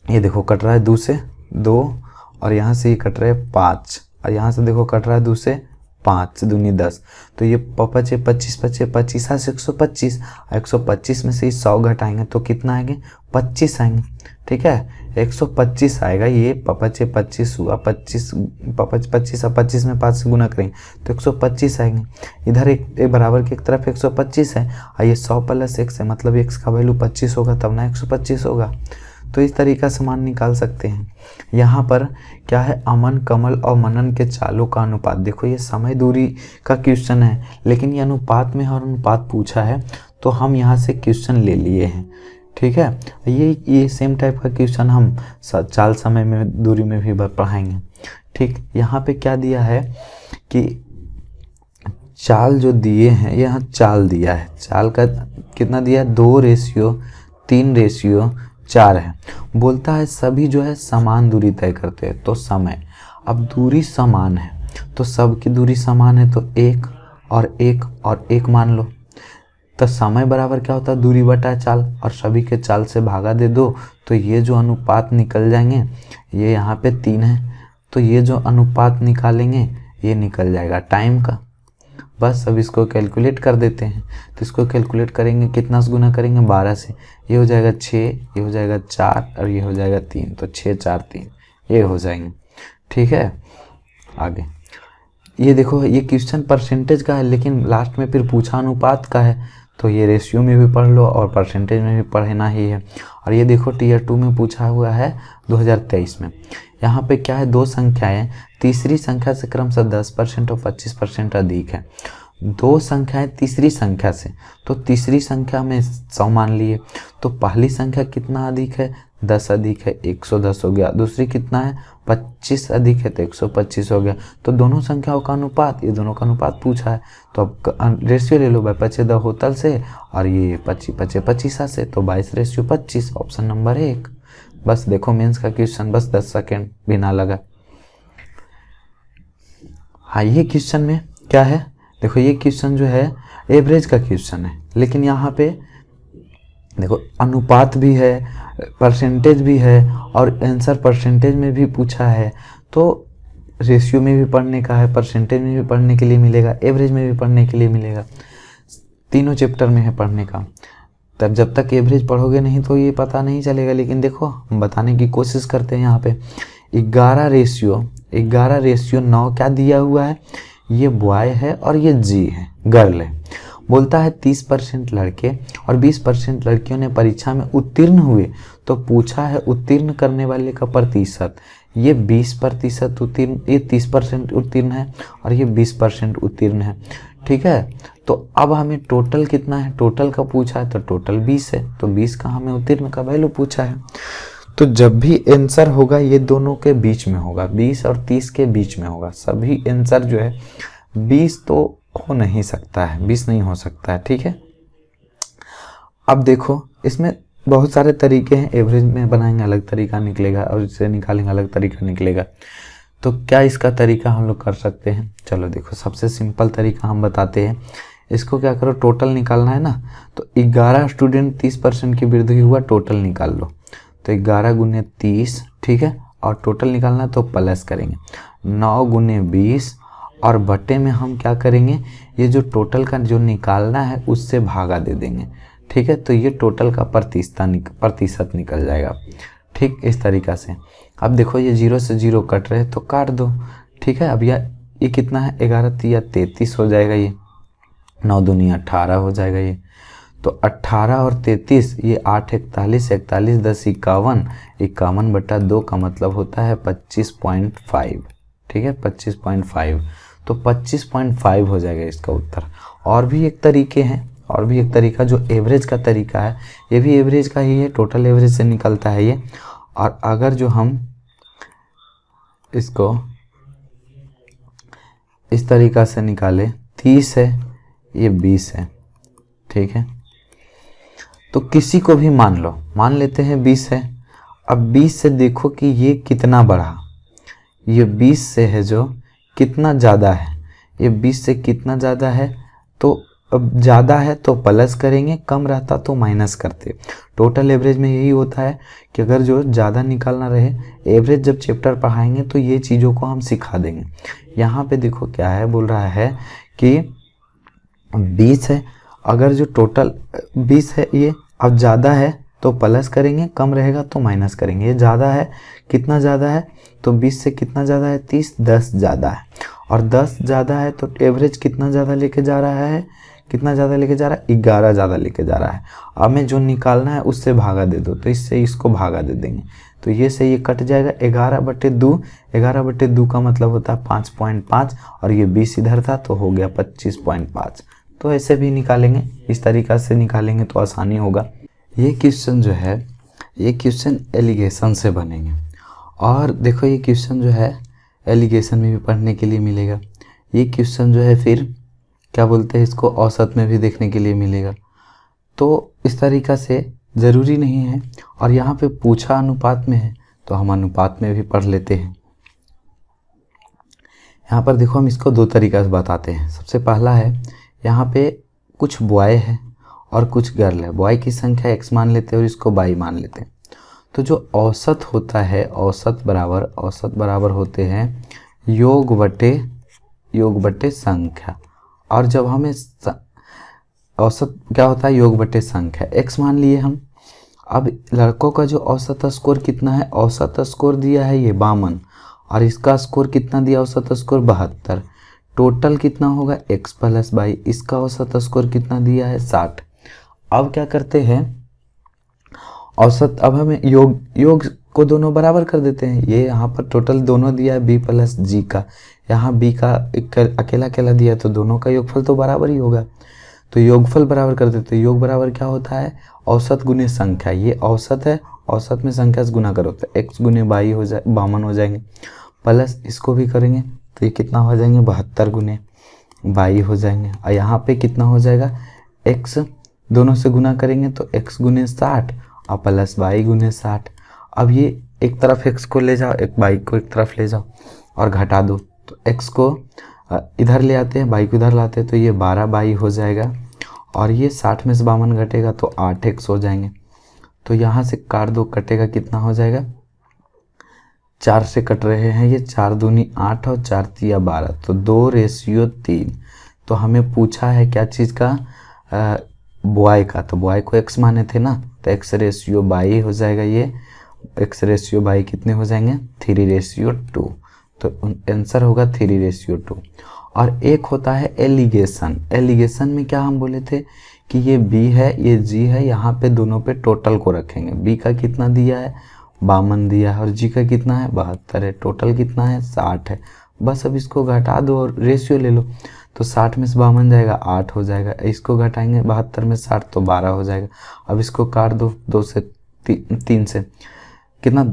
ये देखो कट रहा है 2 से 2, और यहाँ से ये कट रहे हैं 5, और यहाँ से देखो कट रहा है 2 से 5, दूनी 10, तो ये 25 25 से 125, 125 में से 100 घटाएंगे तो कितना आएंगे 25 आएंगे, ठीक है। 125 आएगा, ये 25 हुआ, 25 और 25 में 5 से गुना करेंगे तो 125 आएंगे। इधर एक बराबर की एक तरफ 125 है, और ये 100 प्लस x है, मतलब x का वैल्यू 25 होगा, तब ना 125 होगा। तो इस तरीका से मान निकाल सकते हैं। यहाँ पर क्या है, अमन, कमल और मनन के चालों का अनुपात। देखो ये समय दूरी का क्वेश्चन है, लेकिन ये अनुपात में और अनुपात पूछा है, तो हम यहाँ से क्वेश्चन ले लिए हैं, ठीक है। ये सेम टाइप का क्वेश्चन हम चाल, समय में, दूरी में भी पढ़ाएंगे, ठीक। यहाँ पे क्या दिया है कि चाल जो दिए हैं, यहाँ चाल दिया है, चाल का कितना दिया है 2:3:4 है। बोलता है सभी जो है समान दूरी तय करते हैं, तो समय, अब दूरी समान है तो सबकी दूरी समान है, तो 1 और 1 और 1 मान लो, तो समय बराबर क्या होता है दूरी बटा चाल, और सभी के चाल से भागा दे दो, तो ये जो अनुपात निकल जाएंगे, ये यहाँ पे 3 है, तो ये जो अनुपात निकालेंगे ये निकल जाएगा टाइम का। बस अब इसको कैलकुलेट कर देते हैं, तो इसको कैलकुलेट करेंगे, कितना से गुना करेंगे 12 से, ये हो जाएगा 6, ये हो जाएगा 4 और ये हो जाएगा 3, तो 6 4 3 ये हो जाएंगे, ठीक है। आगे ये देखो, ये क्वेश्चन परसेंटेज का है, लेकिन लास्ट में फिर पूछा अनुपात का है, तो ये रेशियो में भी पढ़ लो और परसेंटेज में भी पढ़ना ही है। और ये देखो टियर 2 में पूछा हुआ है 2023 में। यहाँ पे क्या है, 2 संख्याएं तीसरी संख्या से क्रमशः 10% और 25% अधिक है। 2 संख्याएं तीसरी संख्या से, तो तीसरी संख्या में 100 मान लिए, तो पहली संख्या कितना अधिक है 10 अधिक है, 110 हो गया। दूसरी कितना है 25 अधिक है, तो 125 हो गया। तो दोनों संख्याओं का अनुपात, ये दोनों का अनुपात पूछा है, तो अब रेशियो ले लो भाई 25 होतल से, और ये 25 से, तो 22:25, ऑप्शन नंबर 1। बस देखो मेंस का क्वेश्चन, बस 10 सेकेंड भी ना लगा। हाँ, ये क्वेश्चन में क्या है, देखो ये क्वेश्चन जो है एवरेज का क्वेश्चन है, लेकिन यहाँ पे देखो अनुपात भी है, परसेंटेज भी है, और आंसर परसेंटेज में भी पूछा है, तो रेशियो में भी पढ़ने का है, परसेंटेज में भी पढ़ने के लिए मिलेगा, एवरेज में भी पढ़ने के लिए मिलेगा, तीनों चैप्टर में है पढ़ने का। तब जब तक एवरेज पढ़ोगे नहीं तो ये पता नहीं चलेगा, लेकिन देखो हम बताने की कोशिश करते हैं। यहाँ पे 11:9 क्या दिया हुआ है, ये बॉय है और ये जी है, गर्ल है। बोलता है 30% लड़के और 20% लड़कियों ने परीक्षा में उत्तीर्ण हुए, तो पूछा है उत्तीर्ण करने वाले का प्रतिशत। ये 20% उत्तीर्ण, ये 30% उत्तीर्ण है और ये 20% उत्तीर्ण है, ठीक है। तो अब हमें टोटल कितना है, टोटल का पूछा है, तो टोटल 20 है, तो 20 का हमें उत्तीर्ण का वैल्यू पूछा है। तो जब भी आंसर होगा ये दोनों के बीच में होगा, 20 और 30 के बीच में होगा। सभी आंसर जो है 20 तो हो नहीं सकता है, 20 नहीं हो सकता है, ठीक है। अब देखो इसमें बहुत सारे तरीके हैं, एवरेज में बनाएंगे अलग तरीका निकलेगा और इससे निकालेंगे अलग तरीका निकलेगा। तो क्या इसका तरीका हम लोग कर सकते हैं? चलो देखो, सबसे सिंपल तरीका हम बताते हैं। इसको क्या करो, टोटल निकालना है ना, तो 11 स्टूडेंट 30% की वृद्धि हुआ, टोटल निकाल लो। तो 11 गुने 30, ठीक है, और टोटल निकालना है तो प्लस करेंगे 9 गुने 20 और बटे में हम क्या करेंगे, ये जो टोटल का जो निकालना है उससे भागा दे देंगे, ठीक है। तो ये टोटल का प्रतिशत निकल जाएगा, ठीक, इस तरीक़ा से। अब देखो ये 0 से 0 कट रहे तो काट दो, ठीक है। अब ये कितना है, 11 तिया 33 हो जाएगा, ये 9 दूनी 18 हो जाएगा ये। तो 18 और 33, ये 8 41, 41 10 51, 51/2 का मतलब होता है 25.5, ठीक है, 25.5। तो 25.5 हो जाएगा इसका उत्तर। और भी एक तरीके हैं, और भी एक तरीका जो एवरेज का तरीका है, ये भी एवरेज का ही है, टोटल एवरेज से निकलता है ये। और अगर जो हम इसको इस तरीका से निकाले, 30 है, ये 20 है, ठीक है। तो किसी को भी मान लो, मान लेते हैं 20 है। अब 20 से देखो कि ये कितना बढ़ा, ये 20 से है जो कितना ज़्यादा है, ये 20 से कितना ज़्यादा है। तो अब ज़्यादा है तो प्लस करेंगे, कम रहता तो माइनस करते। टोटल एवरेज में यही होता है कि अगर जो ज़्यादा निकालना रहे, एवरेज जब चैप्टर पढ़ाएंगे तो ये चीज़ों को हम सिखा देंगे। यहाँ पे देखो क्या है, बोल रहा है कि 20 है, अगर जो टोटल 20 है ये अब ज़्यादा है तो प्लस करेंगे, कम रहेगा तो माइनस करेंगे। ये ज़्यादा है, कितना ज़्यादा है, तो 20 से कितना ज़्यादा है, 30, 10 ज़्यादा है। और 10 ज़्यादा है तो एवरेज कितना ज़्यादा लेके जा रहा है, कितना ज़्यादा लेके जा रहा है, 11 ज़्यादा लेके जा रहा है। अब हमें जो निकालना है उससे भागा दे दो, तो इससे इसको भागा दे देंगे, तो ये से ये कट जाएगा। 11/2, 11/2 का मतलब होता है 5.5, और ये 20 इधर था तो हो गया 25.5। तो ऐसे भी निकालेंगे, इस तरीक़ा से निकालेंगे तो आसानी होगा। ये क्वेश्चन जो है, ये क्वेश्चन एलिगेशन से बनेंगे। और देखो ये क्वेश्चन जो है एलिगेशन में भी पढ़ने के लिए मिलेगा। ये क्वेश्चन जो है फिर क्या बोलते हैं, इसको औसत में भी देखने के लिए मिलेगा। तो इस तरीक़ा से ज़रूरी नहीं है। और यहाँ पे पूछा अनुपात में है तो हम अनुपात में भी पढ़ लेते हैं। यहाँ पर देखो हम इसको 2 तरीक़ा से बताते हैं। सबसे पहला है, यहाँ पे कुछ बॉय है और कुछ गर्ल है। बॉय की संख्या x मान लेते हैं और इसको y मान लेते हैं। तो जो औसत होता है, औसत बराबर होते हैं योग बटे संख्या। और जब हमें औसत क्या होता है, योग बटे संख्या। x मान लिए हम। अब लड़कों का जो औसत स्कोर कितना है, औसत स्कोर दिया है ये 52, और इसका स्कोर कितना दिया, औसत स्कोर 72। टोटल कितना होगा, x + y। इसका औसत स्कोर कितना दिया है, 60। अब क्या करते हैं, औसत, अब हमें योग को दोनों बराबर कर देते हैं। ये यहाँ पर टोटल दोनों दिया है b + g का, यहाँ b का अकेला अकेला दिया है तो दोनों का योगफल तो बराबर ही होगा। तो योगफल बराबर कर देते हैं। योग बराबर क्या होता है, औसत गुने संख्या। ये औसत है, औसत में संख्या से गुना करो तो x गुने 52 हो जाएंगे। प्लस इसको भी करेंगे तो ये कितना हो जाएंगे, 72 गुने 22 हो जाएंगे। और यहाँ पे कितना हो जाएगा, x दोनों से गुना करेंगे तो x गुने 60 और प्लस y गुने 60। अब ये एक तरफ x को ले जाओ, एक y को एक तरफ ले जाओ और घटा दो। तो x को इधर ले आते हैं, y को इधर लाते हैं, तो ये 12y हो जाएगा। और ये 60 में से 52 घटेगा तो 8x हो जाएंगे। तो यहाँ से काट दो, कटेगा कितना हो जाएगा, 4 से कट रहे हैं ये, 4 दूनी 8 और 4 तिया 12, तो 2:3। तो हमें पूछा है क्या चीज़ का, बॉय का। तो बॉय को x माने थे ना, तो x/y हो जाएगा। ये x/y कितने हो जाएंगे, 3:2। तो आंसर होगा 3:2। और एक होता है एलिगेशन। एलिगेशन में क्या हम बोले थे कि ये b है, ये g है, यहाँ पे दोनों पे टोटल को रखेंगे। b का कितना दिया है, 52 दिया है, और g का कितना है, 72 है। टोटल कितना है, 60 है। बस अब इसको घटा दो और रेशियो ले लो। तो 60 में से 52 जाएगा, 8 हो जाएगा। इसको घटाएंगे 72 में 60 तो 12 हो जाएगा। अब इसको काट दो, 2 से 3 से, कितना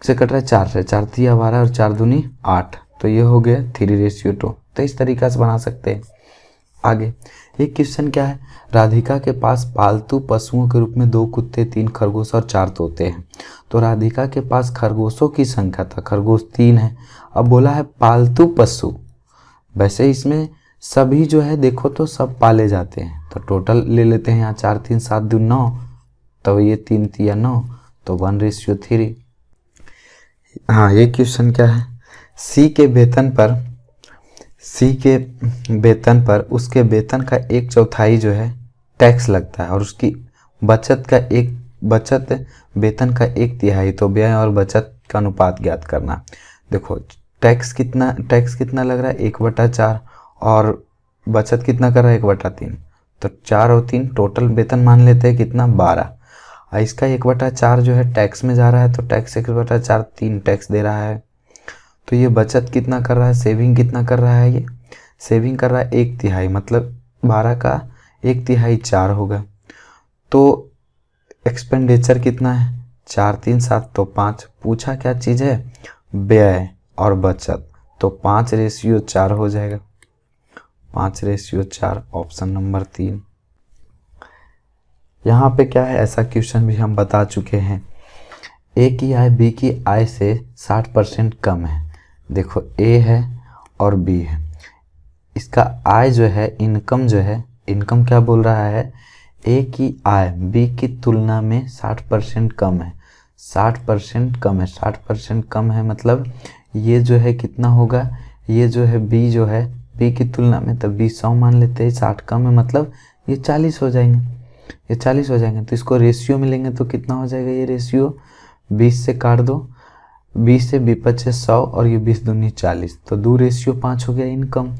से कट रहा है, 4 से, 4 तिया 12 और 4 दूनी 8, तो ये हो गया 3:2। तो इस तरीक़ा से बना सकते हैं। आगे एक क्वेश्चन क्या है, राधिका के पास पालतू पशुओं के रूप में 2 कुत्ते, 3 खरगोश और 4 तोते हैं। तो राधिका के पास खरगोशों की संख्या था, खरगोश 3 है। अब बोला है पालतू पशु, वैसे इसमें सभी जो है देखो तो सब पाले जाते हैं, तो टोटल ले लेते हैं यहाँ 4 3 7 2 9, तो ये 3 3 9, तो 1:3। हाँ ये क्वेश्चन क्या है, सी के वेतन पर उसके वेतन का 1/4 जो है टैक्स लगता है और उसकी बचत वेतन का 1/3, तो व्यय और बचत का अनुपात ज्ञात करना। देखो टैक्स कितना लग रहा है 1/4 और बचत कितना कर रहा है 1/3, तो 4 और 3 टोटल वेतन मान लेते हैं कितना 12, और इसका 1/4 जो है टैक्स में जा रहा है, तो टैक्स 1/4 3 टैक्स दे रहा है। तो ये बचत कितना कर रहा है, सेविंग कितना कर रहा है, ये सेविंग कर रहा है 1/3, मतलब 12 का 1/3 4 होगा। तो एक्सपेंडिचर कितना है 4 3 7, तो 5। पूछा क्या चीज़ है, व्यय और बचत, तो 5:4 हो जाएगा, 5:4, ऑप्शन नंबर 3। यहाँ पे क्या है, ऐसा क्वेश्चन भी हम बता चुके हैं, ए की आय बी की आय से 60% कम है। देखो ए है और बी है, इसका आय जो है इनकम क्या बोल रहा है, ए की आय बी की तुलना में 60% कम है, 60% कम है, 60% कम है, मतलब ये जो है कितना होगा, ये जो है बी की तुलना में, तब 100 मान लेते हैं, 60 कम है मतलब ये 40 हो जाएंगे, ये 40 हो जाएंगे। तो इसको रेशियो मिलेंगे तो कितना हो जाएगा, ये रेशियो 20 से काट दो, 20 से 20 × 100 और ये 20 दूनी 40, तो 2:5 हो गया इनकम।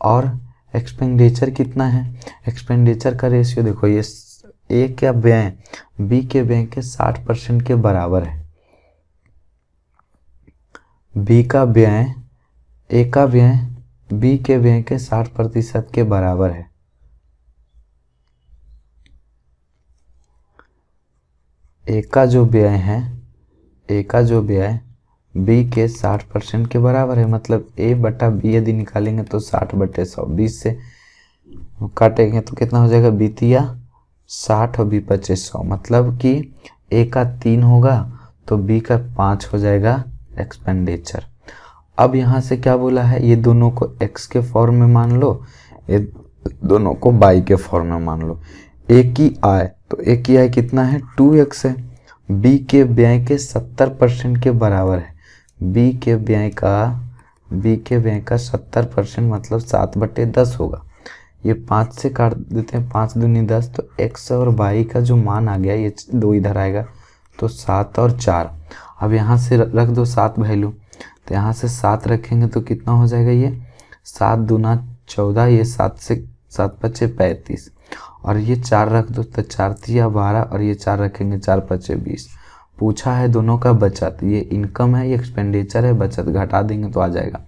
और एक्सपेंडिचर कितना है, एक्सपेंडिचर का रेशियो देखो, ये ए का व्यय बी के व्यय के 60% के बराबर है, बी का व्यय ए का व्यय बी के व्यय के 60% के बराबर है। ए का जो व्यय बी के 60% के बराबर है, मतलब ए बटा बी यदि निकालेंगे तो 60/100, 20 से काटेंगे तो कितना हो जाएगा, 60 और 20/100, मतलब कि ए का 3 होगा तो बी का 5 हो जाएगा एक्सपेंडिचर। अब यहाँ से क्या बोला है, ये दोनों को x के फॉर्म में मान लो, ये दोनों को y के फॉर्म में मान लो। ए की आय, तो ए की आय कितना है 2x है, बी के व्यय के 70% के बराबर है, बी के व्यय का 70% मतलब 7/10 होगा। ये 5 से काट देते हैं, 5 दूनी 10, तो x और y का जो मान आ गया, ये 2 इधर आएगा, तो 7 और 4। अब यहाँ से रख दो 7 वैल्यू, तो यहाँ से 7 रखेंगे तो कितना हो जाएगा, ये 7 दूना 14, ये 7 से 7 × 5 = 35, और ये 4 रख दो तो 4 × 12, और ये 4 रखेंगे 4 × 5 = 20। पूछा है दोनों का बचत, ये इनकम है, ये एक्सपेंडिचर है, बचत घटा देंगे तो आ जाएगा,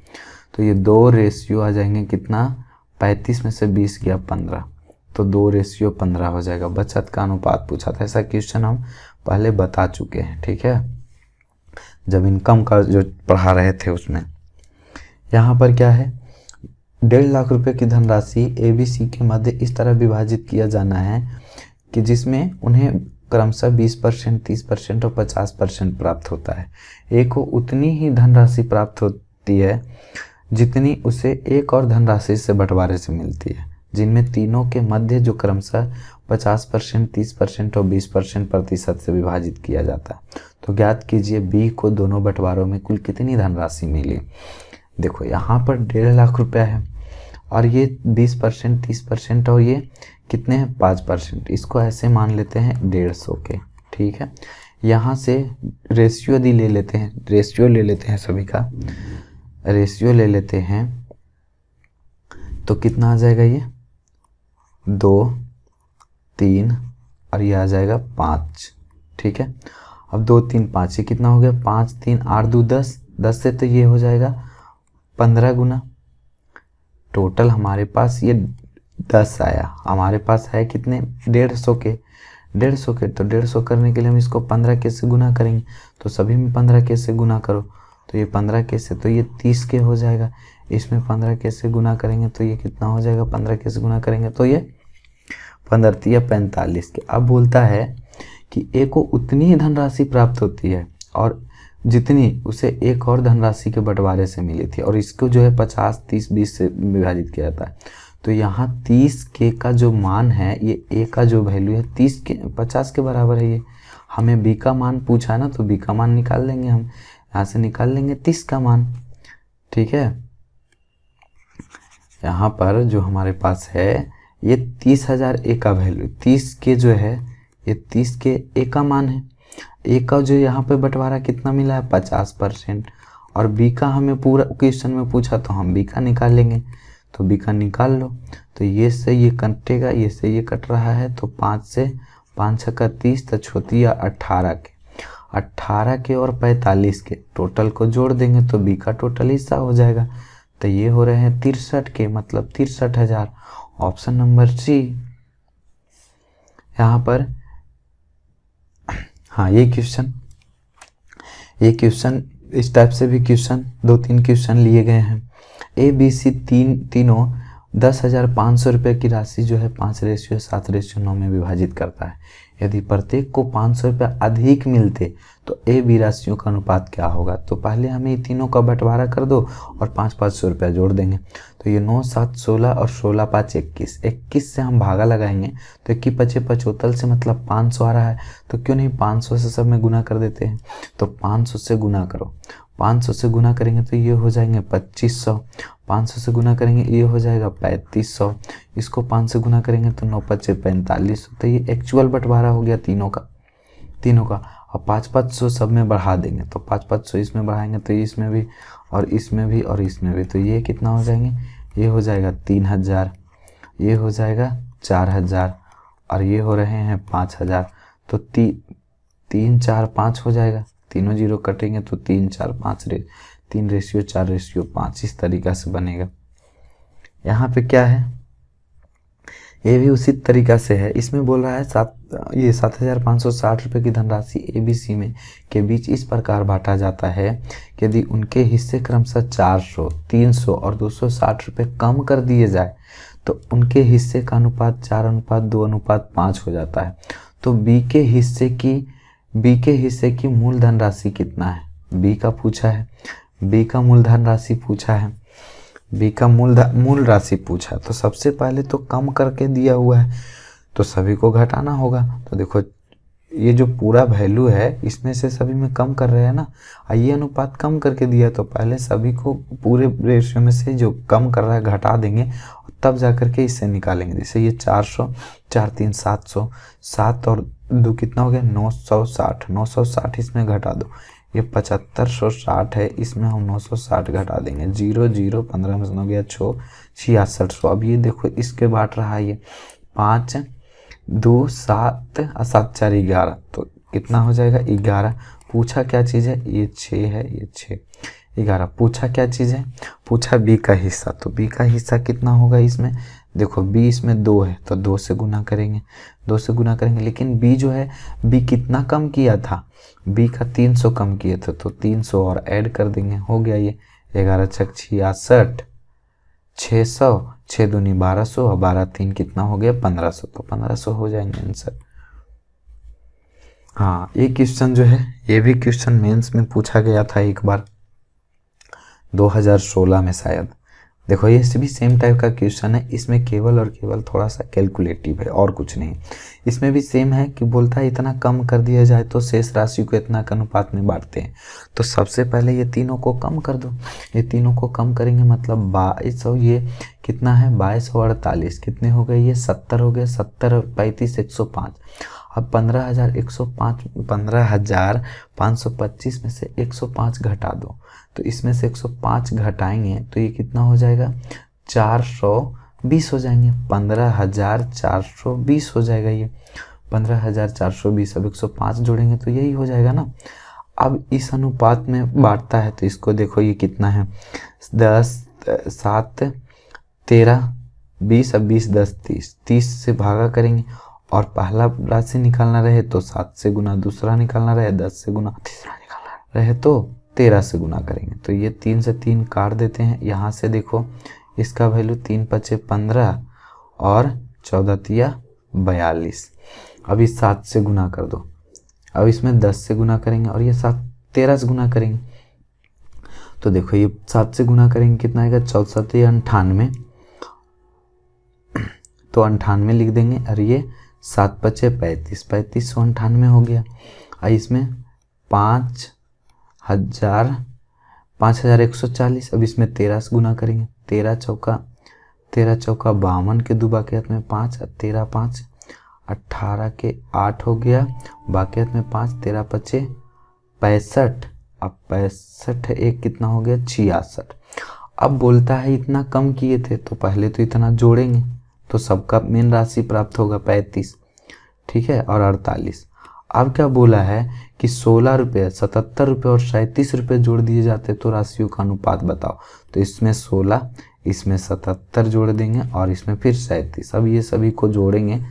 तो ये 2 रेशियो आ जाएंगे, कितना 35 में से 20 गया 15, तो 2:15 हो जाएगा। बचत का अनुपात पूछा था, ऐसा क्वेश्चन हम पहले बता चुके हैं, ठीक है, जब इनकम का जो पढ़ा रहे थे उसमें। यहाँ पर क्या है, 1.5 लाख रुपए की धनराशि ABC के मध्य इस तरह विभाजित किया जाना है कि जिसमें उन्हें क्रमशः 20%, 30% और 50% प्राप्त होता है। ए को उतनी ही धनराशि प्राप्त होती है जितनी उसे एक और धनराशि से बंटवारे से मिलती है, जिनमें तीनों के मध्य जो क्रमशः 50%, 30% और 20% प्रतिशत से विभाजित किया जाता है। तो ज्ञात कीजिए बी को दोनों बंटवारों में कुल कितनी धनराशि मिली। देखो यहाँ पर 1.5 लाख रुपया है और ये 20%, 30% और ये कितने हैं 5%, इसको ऐसे मान लेते हैं 150 के, ठीक है। यहाँ से रेशियो यदि ले लेते हैं सभी का रेशियो ले लेते हैं तो कितना आ जाएगा, ये 2, 3 और ये आ जाएगा 5, ठीक है। अब 2, 3, 5 ये कितना हो गया, 5, 3, 8, 2, 10, 10 से तो ये हो जाएगा 15 गुना। टोटल हमारे पास ये 10 आया, हमारे पास है कितने 150 के, तो 150 करने के लिए हम इसको 15 के से गुना करेंगे, तो सभी में 15 के से गुना करो, तो ये 15 के से तो ये 30 के हो जाएगा। इसमें 15 कैसे गुना करेंगे तो ये कितना हो जाएगा, 15 कैसे गुना करेंगे तो ये 15 या 45 के। अब बोलता है कि ए को उतनी ही धनराशि प्राप्त होती है और जितनी उसे एक और धनराशि के बंटवारे से मिली थी, और इसको जो है 50, 30, 20 से विभाजित किया जाता है। तो यहाँ 30 के का जो मान है, ये ए का जो वैल्यू है 50 के बराबर है। ये हमें बी का मान पूछा है ना, तो बी का मान निकाल लेंगे हम, यहाँ से निकाल लेंगे 30 का मान। ठीक है, यहाँ पर जो हमारे पास है ये 30,000 ए का वैल्यू, 30 के जो है ये 30 के ए का मान है। ए का जो यहाँ पे बंटवारा कितना मिला है, 50%, और बी का हमें पूरा क्वेश्चन में पूछा तो हम बी का निकाल लेंगे। तो बी का निकाल लो, तो ये से ये कटेगा, ये से ये कट रहा है, तो 5 से 5 छक्का 30, तो छोटी 18 के और 45 के टोटल को जोड़ देंगे तो बी का टोटल हिस्सा हो जाएगा। तो ये हो रहे हैं 63 के, मतलब 63,000। ऑप्शन नंबर सी यहाँ पर। हाँ, ये क्वेश्चन इस टाइप से भी क्वेश्चन 2-3 क्वेश्चन लिए गए हैं। ए बी सी तीनों 10,500 रुपये की राशि जो है 5:7:9 में विभाजित करता है। यदि प्रत्येक को 500 रुपये अधिक मिलते तो ए बी राशियों का अनुपात क्या होगा। तो पहले हमें ये तीनों का बंटवारा कर दो और 500 रुपया जोड़ देंगे। तो ये 9, 7, 16 और 16, 5, 21। 21 से हम भागा लगाएंगे तो 21, 25, 75 से मतलब 500 आ रहा है। तो क्यों नहीं 500 से सब में गुना कर देते हैं। तो 500 से गुना करो, 500 से गुना करेंगे तो ये हो जाएंगे 2500, 500 से गुना करेंगे ये हो जाएगा 3500, इसको 5 से गुना करेंगे तो 9, 5, 4500। तो ये एक्चुअल बंटवारा हो गया तीनों का। और 500 सब में बढ़ा देंगे, तो 500 इसमें बढ़ाएंगे तो इसमें भी और इसमें भी और इसमें भी, तो ये कितना हो जाएंगे, ये हो जाएगा 3000, ये हो जाएगा 4000 और ये हो रहे हैं 5000। तो 3, 4, 5 हो जाएगा, तीनों जीरो कटेंगे तो 3, 4, 5 3:4:5 इस तरीका से बनेगा। यहाँ पे क्या है, ये भी उसी तरीका से है। इसमें बोल रहा है 7,560 रुपये की धनराशि ए बी सी में के बीच इस प्रकार बांटा जाता है कि यदि उनके हिस्से क्रमशः 400, 300 और 260 रुपये कम कर दिए जाए तो उनके हिस्से का अनुपात 4:2:5 हो जाता है। तो बी के हिस्से की मूल धनराशि कितना है, बी का पूछा है, बी का मूल धनराशि पूछा है, बी का मूल राशि पूछा। तो सबसे पहले तो कम करके दिया हुआ है तो सभी को घटाना होगा। तो देखो ये जो पूरा वैल्यू है इसमें से सभी में कम कर रहे हैं ना, ये अनुपात कम करके दिया तो पहले सभी को पूरे रेशियो में से जो कम कर रहा है घटा देंगे, तब जा करके इससे निकालेंगे। जैसे ये 400, 4 3 700, 7 और 2 कितना हो गया 960, 960 इसमें घटा दो, ये 7560 है, इसमें हम 960 घटा देंगे। 0 0 15 में हो गया 6 6600। अब ये देखो इसके बांट रहा है ये 5 2 7 और 7 4 11, तो कितना हो जाएगा 11। पूछा क्या चीज़ है, ये 6 है, ये 6 11। पूछा क्या चीज़ है, पूछा बी का हिस्सा। तो बी का हिस्सा कितना होगा इसमें, देखो बी इसमें 2 है तो 2 से गुना करेंगे, 2 से गुना करेंगे। लेकिन बी जो है, बी कितना कम किया था, बी का 300 कम किए थे, तो 300 और ऐड कर देंगे, हो गया ये 11 छक 66, 600, 6 दूनी 1200 और 12 3 कितना हो गया 1500, तो 1500 हो जाएंगे आंसर। हाँ, ये क्वेश्चन जो है ये भी क्वेश्चन मेंस में पूछा गया था एक बार 2016 में शायद। देखो ये भी सेम टाइप का क्वेश्चन है, इसमें केवल और केवल थोड़ा सा कैलकुलेटिव है और कुछ नहीं। इसमें भी सेम है कि बोलता है इतना कम कर दिया जाए तो शेष राशि को इतना के अनुपात में बांटते हैं। तो सबसे पहले ये तीनों को कम कर दो, ये तीनों को कम करेंगे मतलब 2200, ये कितना है 2248, कितने हो गए ये 70 हो गए, 70 35 105। अब 15,525 में से 105 घटा दो, तो इसमें से 105 घटाएंगे तो ये कितना हो जाएगा 420 हो जाएंगे, 15,420 हो जाएगा ये 15,420। अब 105 जोड़ेंगे तो यही हो जाएगा ना। अब इस अनुपात में बांटता है तो इसको देखो ये कितना है 10 7 13 20, अब 20 10 30, 30 से भागा करेंगे और पहला राशि निकालना रहे तो 7 से गुना दूसरा निकालना रहे, 10 से गुना तीसरा निकालना रहे तो 13 से गुना करेंगे। तो ये 3 से 3 काट देते हैं। यहाँ से देखो इसका वैल्यू 3 पचे 15 और 14 तिया 42। अब इस 7 से गुना कर दो। अब इसमें 10 से गुना करेंगे और ये 7 13 से गुना करेंगे। तो देखो ये 7 से गुना करेंगे कितना आएगा, 14 तिया 98। तो 98 लिख देंगे और ये 7 पचे 35, 3598 हो गया। और इसमें 5140। अब इसमें 13 से गुना करेंगे। 13 चौका 52 के दो बाकी हाथ में 5, 13 5 18 के 8 हो गया, बाकी हाथ में 5, 13 पचे 65। अब 65 एक कितना हो गया, 66। अब बोलता है इतना कम किए थे तो पहले तो इतना जोड़ेंगे तो सबका मेन राशि प्राप्त होगा 35, ठीक है, और 48। अब क्या बोला है कि 16 रुपये, 77 रुपये और 37 रुपये जोड़ दिए जाते तो राशियों का अनुपात बताओ। तो इसमें 16, इसमें 77 जोड़ देंगे और इसमें फिर 37। अब ये सभी को जोड़ेंगे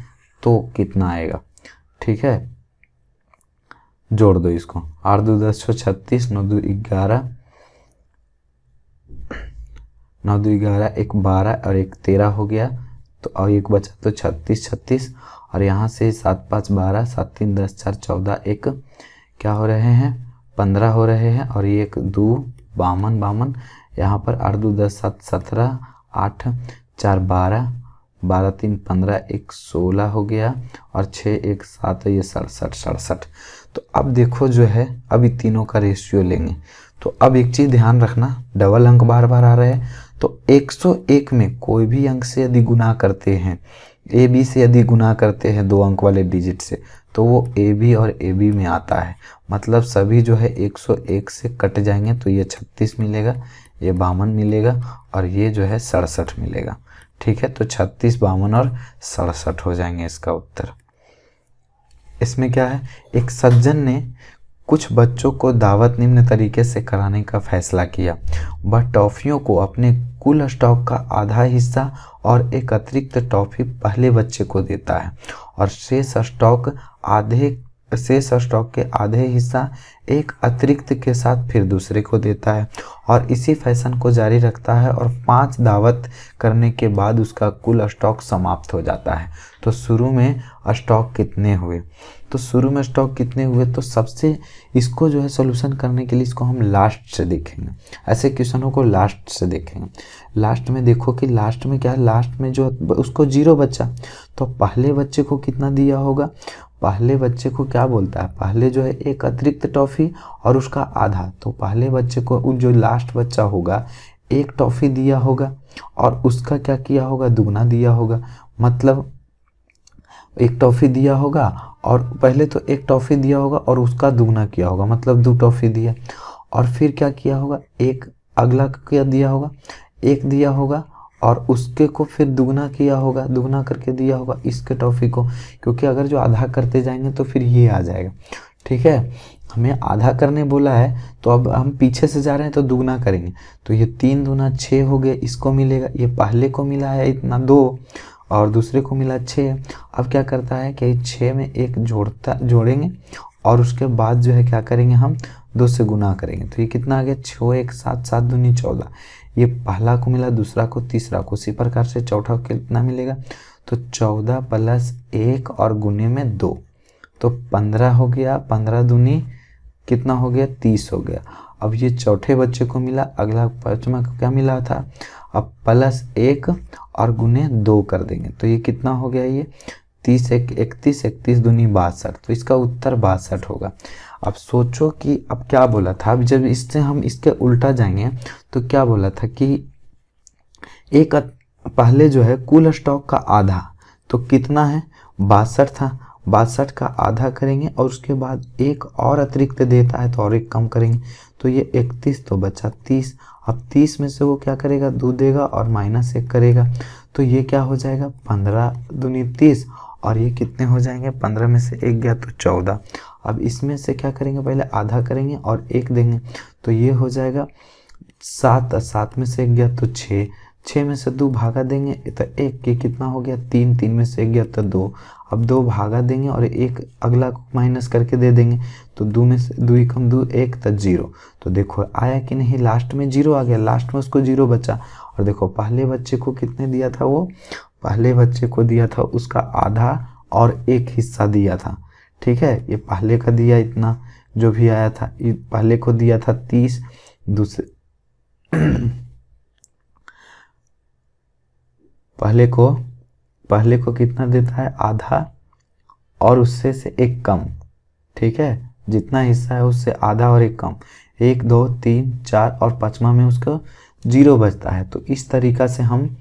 तो कितना आएगा, ठीक है, जोड़ दो इसको। 8 2 10 36, 9 2 11, 9 2 11, एक 12 और एक 13 हो गया। तो और एक बचा तो 36 और यहाँ से 7 5 12, 7 3 10 4 14, एक क्या हो रहे हैं, 15 हो रहे हैं और ये 1 2 52, यहाँ पर 8 2 10 7 17, 8 4 12, 12 3 15, 1 16 हो गया और 6 1 7, ये 67। तो अब देखो जो है अभी तीनों का रेशियो लेंगे। तो अब एक चीज़ ध्यान रखना, डबल अंक बार बार आ रहे हैं। तो 101 में कोई भी अंक से यदि गुना करते हैं, ए बी से यदि गुना करते हैं 2 अंक वाले डिजिट से, तो वो ए बी और ए बी में आता है। मतलब सभी जो है 101 से कट जाएंगे तो ये 36 मिलेगा, ये 52 मिलेगा और ये जो है 67 मिलेगा, ठीक है। तो 36 52 और 67 हो जाएंगे इसका उत्तर। इसमें क्या है, एक सज्जन ने कुछ बच्चों को दावत निम्न तरीके से कराने का फैसला किया। वह टॉफियों को अपने कुल स्टॉक का आधा हिस्सा और एक अतिरिक्त टॉफी पहले बच्चे को देता है और शेष स्टॉक के आधे हिस्सा एक अतिरिक्त के साथ फिर दूसरे को देता है और इसी फैशन को जारी रखता है और 5 दावत करने के बाद उसका कुल स्टॉक समाप्त हो जाता है। तो शुरू में स्टॉक कितने हुए, तो शुरू में स्टॉक कितने हुए, तो सबसे इसको जो है सॉल्यूशन करने के लिए इसको हम लास्ट से देखेंगे। ऐसे क्वेश्चनों को लास्ट से देखेंगे। लास्ट में देखो कि लास्ट में क्या है, लास्ट में जो उसको 0 बचा तो पहले बच्चे को कितना दिया होगा, पहले बच्चे को क्या बोलता है, पहले जो है एक अतिरिक्त टॉफ़ी और उसका आधा। तो पहले बच्चे को जो लास्ट बच्चा होगा एक टॉफ़ी दिया होगा और उसका क्या किया होगा, दुगना दिया होगा। मतलब एक टॉफ़ी दिया होगा और पहले तो एक टॉफ़ी दिया होगा और उसका दुगना किया होगा, मतलब 2 टॉफ़ी दिया। और फिर क्या किया होगा, एक अगला क्या दिया होगा, एक दिया होगा और उसके को फिर दुगना किया होगा, दुगना करके दिया होगा इसके टॉफ़ी को, क्योंकि अगर जो आधा करते जाएंगे तो फिर ये आ जाएगा, ठीक है। हमें आधा करने बोला है तो अब हम पीछे से जा रहे हैं तो दुगना करेंगे। तो ये 3 दूना 6 हो गए, इसको मिलेगा, ये पहले को मिला है इतना 2 और दूसरे को मिला 6। अब क्या करता है कि 6 में एक जोड़ेंगे और उसके बाद जो है क्या करेंगे, हम 2 से गुना करेंगे। तो ये कितना आ गया, 6 1 7, 7 दूनी 14। ये पहला को मिला, दूसरा को, तीसरा को। इसी प्रकार से चौथा कितना मिलेगा, तो 14 + 1 और गुने में 2 तो 15 हो गया। 15 दूनी कितना हो गया, 30 हो गया। अब ये चौथे बच्चे को मिला, अगला पांचवा को क्या मिला था, अब +1 और गुने 2 कर देंगे। तो ये कितना हो गया, ये 30 1 31, 31 दूनी 62। तो इसका उत्तर 62 होगा। अब सोचो कि अब क्या बोला था, अब जब इससे हम इसके उल्टा जाएंगे तो क्या बोला था कि एक पहले जो है कुल स्टॉक का आधा, तो कितना है 62 था, 62 का आधा करेंगे और उसके बाद एक और अतिरिक्त देता है तो और एक कम करेंगे। तो ये 31 तो बचा 30। अब 30 में से वो क्या करेगा, 2 देगा और -1 करेगा। तो ये क्या हो जाएगा, 15 दूनी 30 और ये कितने हो जाएंगे, 15 में से 1 गया तो 14। अब इसमें से क्या करेंगे, पहले आधा करेंगे और 1 देंगे। तो ये हो जाएगा 7, 7 में से 1 गया तो 6, 6 में से 2 भागा देंगे तो 1, के कितना हो गया 3, 3 में से 1 गया तो 2, अब 2 भागा देंगे और 1 अगला को माइनस करके दे देंगे तो 2 में से 2 ही कम 2 1 तो 0। तो देखो आया कि नहीं, लास्ट में 0 आ गया, लास्ट में उसको 0 बचा। और देखो पहले बच्चे को कितने दिया था, वो पहले बच्चे को दिया था उसका आधा और 1 हिस्सा दिया था। ठीक है, ये पहले का दिया इतना जो भी आया था, ये पहले को दिया था 30, दूसरे पहले को कितना देता है, आधा और उससे से 1 कम। ठीक है, जितना हिस्सा है उससे आधा और 1 कम, 1 2 3 4 और 5वां में उसको 0 बचता है। तो इस तरीका से हम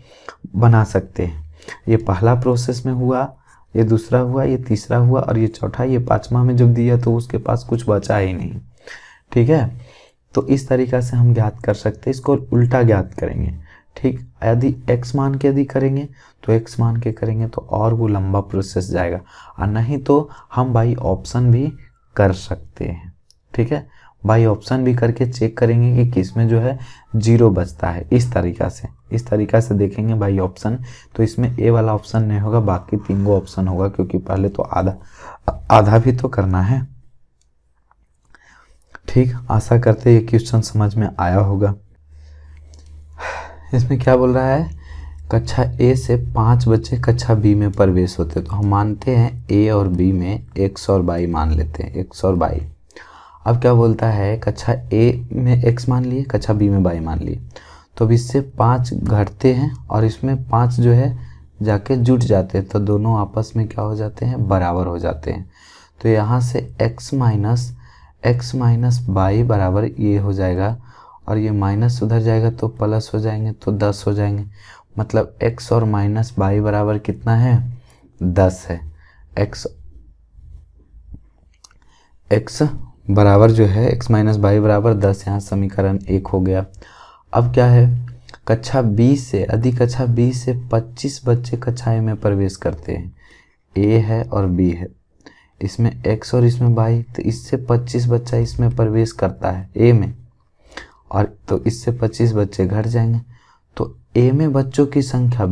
बना सकते हैं। ये पहला प्रोसेस में हुआ, ये दूसरा हुआ, ये तीसरा हुआ और ये चौथा, ये 5वां में जब दिया तो उसके पास कुछ बचा ही नहीं। ठीक है, तो इस तरीका से हम ज्ञात कर सकते हैं। इसको उल्टा ज्ञात करेंगे। ठीक, यदि x मान के यदि करेंगे तो x मान के करेंगे तो और वो लंबा प्रोसेस जाएगा, और नहीं तो हम बाई ऑप्शन भी कर सकते हैं। ठीक है, बाई ऑप्शन भी करके चेक करेंगे कि किस में जो है 0 बचता है। इस तरीका से देखेंगे बाई ऑप्शन, तो इसमें ए वाला ऑप्शन नहीं होगा, बाकी 3 गो ऑप्शन होगा, क्योंकि पहले तो आधा भी तो करना है। ठीक, आशा करते हैं ये क्वेश्चन समझ में आया होगा। इसमें क्या बोल रहा है, कक्षा ए से 5 बच्चे कक्षा बी में प्रवेश होते, तो हम मानते हैं ए और बी में x और y मान लेते हैं, x और y। अब क्या बोलता है, कक्षा ए में x मान लिए, कक्षा बी में y मान लिए, तो अब इससे 5 घटते हैं और इसमें 5 जो है जाके जुट जाते हैं, तो दोनों आपस में क्या हो जाते हैं, बराबर हो जाते हैं। तो यहाँ से x माइनस y बराबर ये हो जाएगा, और ये माइनस उधर जाएगा तो प्लस हो जाएंगे, तो 10 हो जाएंगे। मतलब x और माइनस y बराबर कितना है, 10 है। x बराबर जो है x माइनस y बराबर 10, यहाँ समीकरण 1 हो गया। अब क्या है, कक्षा बी से यदि कक्षा बी से 25 बच्चे कक्षा ए में प्रवेश करते हैं, a है और b है, इसमें x और इसमें y, तो इससे 25 बच्चा इसमें प्रवेश करता है a में, और तो इससे 25 बच्चे घट जाएंगे। तो a में बच्चों की संख्या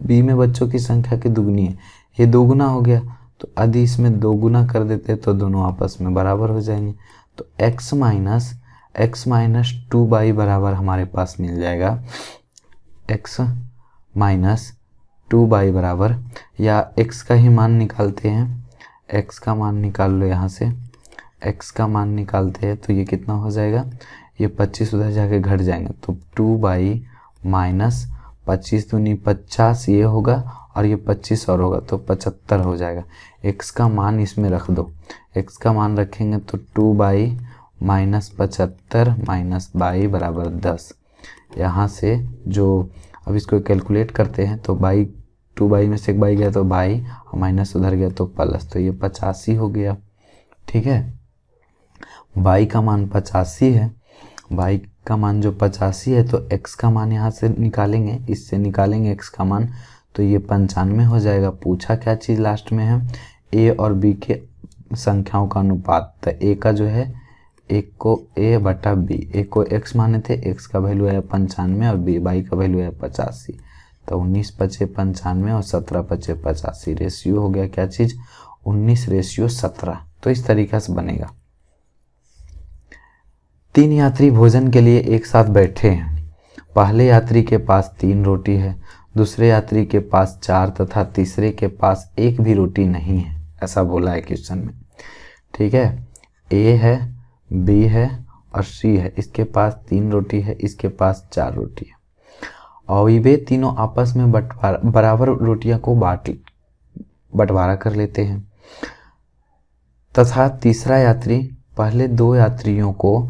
b में बच्चों की संख्या की दुगनी है, ये दोगुना हो गया, तो यदि इसमें दोगुना कर देते तो दोनों आपस में बराबर हो जाएंगे। तो x माइनस 2y बराबर हमारे पास मिल जाएगा, x माइनस 2y बराबर, या x का ही मान निकालते हैं, x का मान निकाल लो, यहाँ से x का मान निकालते हैं तो ये कितना हो जाएगा, ये 25 उधर जाके घट जाएंगे, तो 2y माइनस 25 दूनी 50 ये होगा, और ये 25 और होगा तो 75 हो जाएगा। x का मान इसमें रख दो, x का मान रखेंगे तो 2y माइनस 75 माइनस y बराबर 10। यहाँ से जो अब इसको कैलकुलेट करते हैं तो 2y में से 1 y गया तो y, माइनस उधर गया तो प्लस, तो ये 85 हो गया। ठीक है, y का मान 85 है, y का मान जो 85 है, तो x का मान यहाँ से निकालेंगे, इससे निकालेंगे x का मान, तो ये 95 हो जाएगा। पूछा क्या चीज़ लास्ट में है, a और b के संख्याओं का अनुपात, तो a का जो है, एक को a बटा b, एक को x माने थे, x का वैल्यू है 95 और y का वैल्यू है 85, तो 19 × 95 और 17 × 85, रेशियो हो गया क्या चीज़, 19:17। तो इस तरीक़ा से बनेगा। 3 यात्री भोजन के लिए एक साथ बैठे हैं। पहले यात्री के पास 3 रोटी है, दूसरे यात्री के पास 4 तथा तीसरे के पास 1 भी रोटी नहीं है, ऐसा बोला है क्वेश्चन में। ठीक है, A है, B है और C है, इसके पास 3 रोटी है, इसके पास 4 रोटी है, और वे तीनों आपस में बराबर रोटियां को बंटवारा कर लेते हैं, तथा तीसरा यात्री पहले 2 यात्रियों को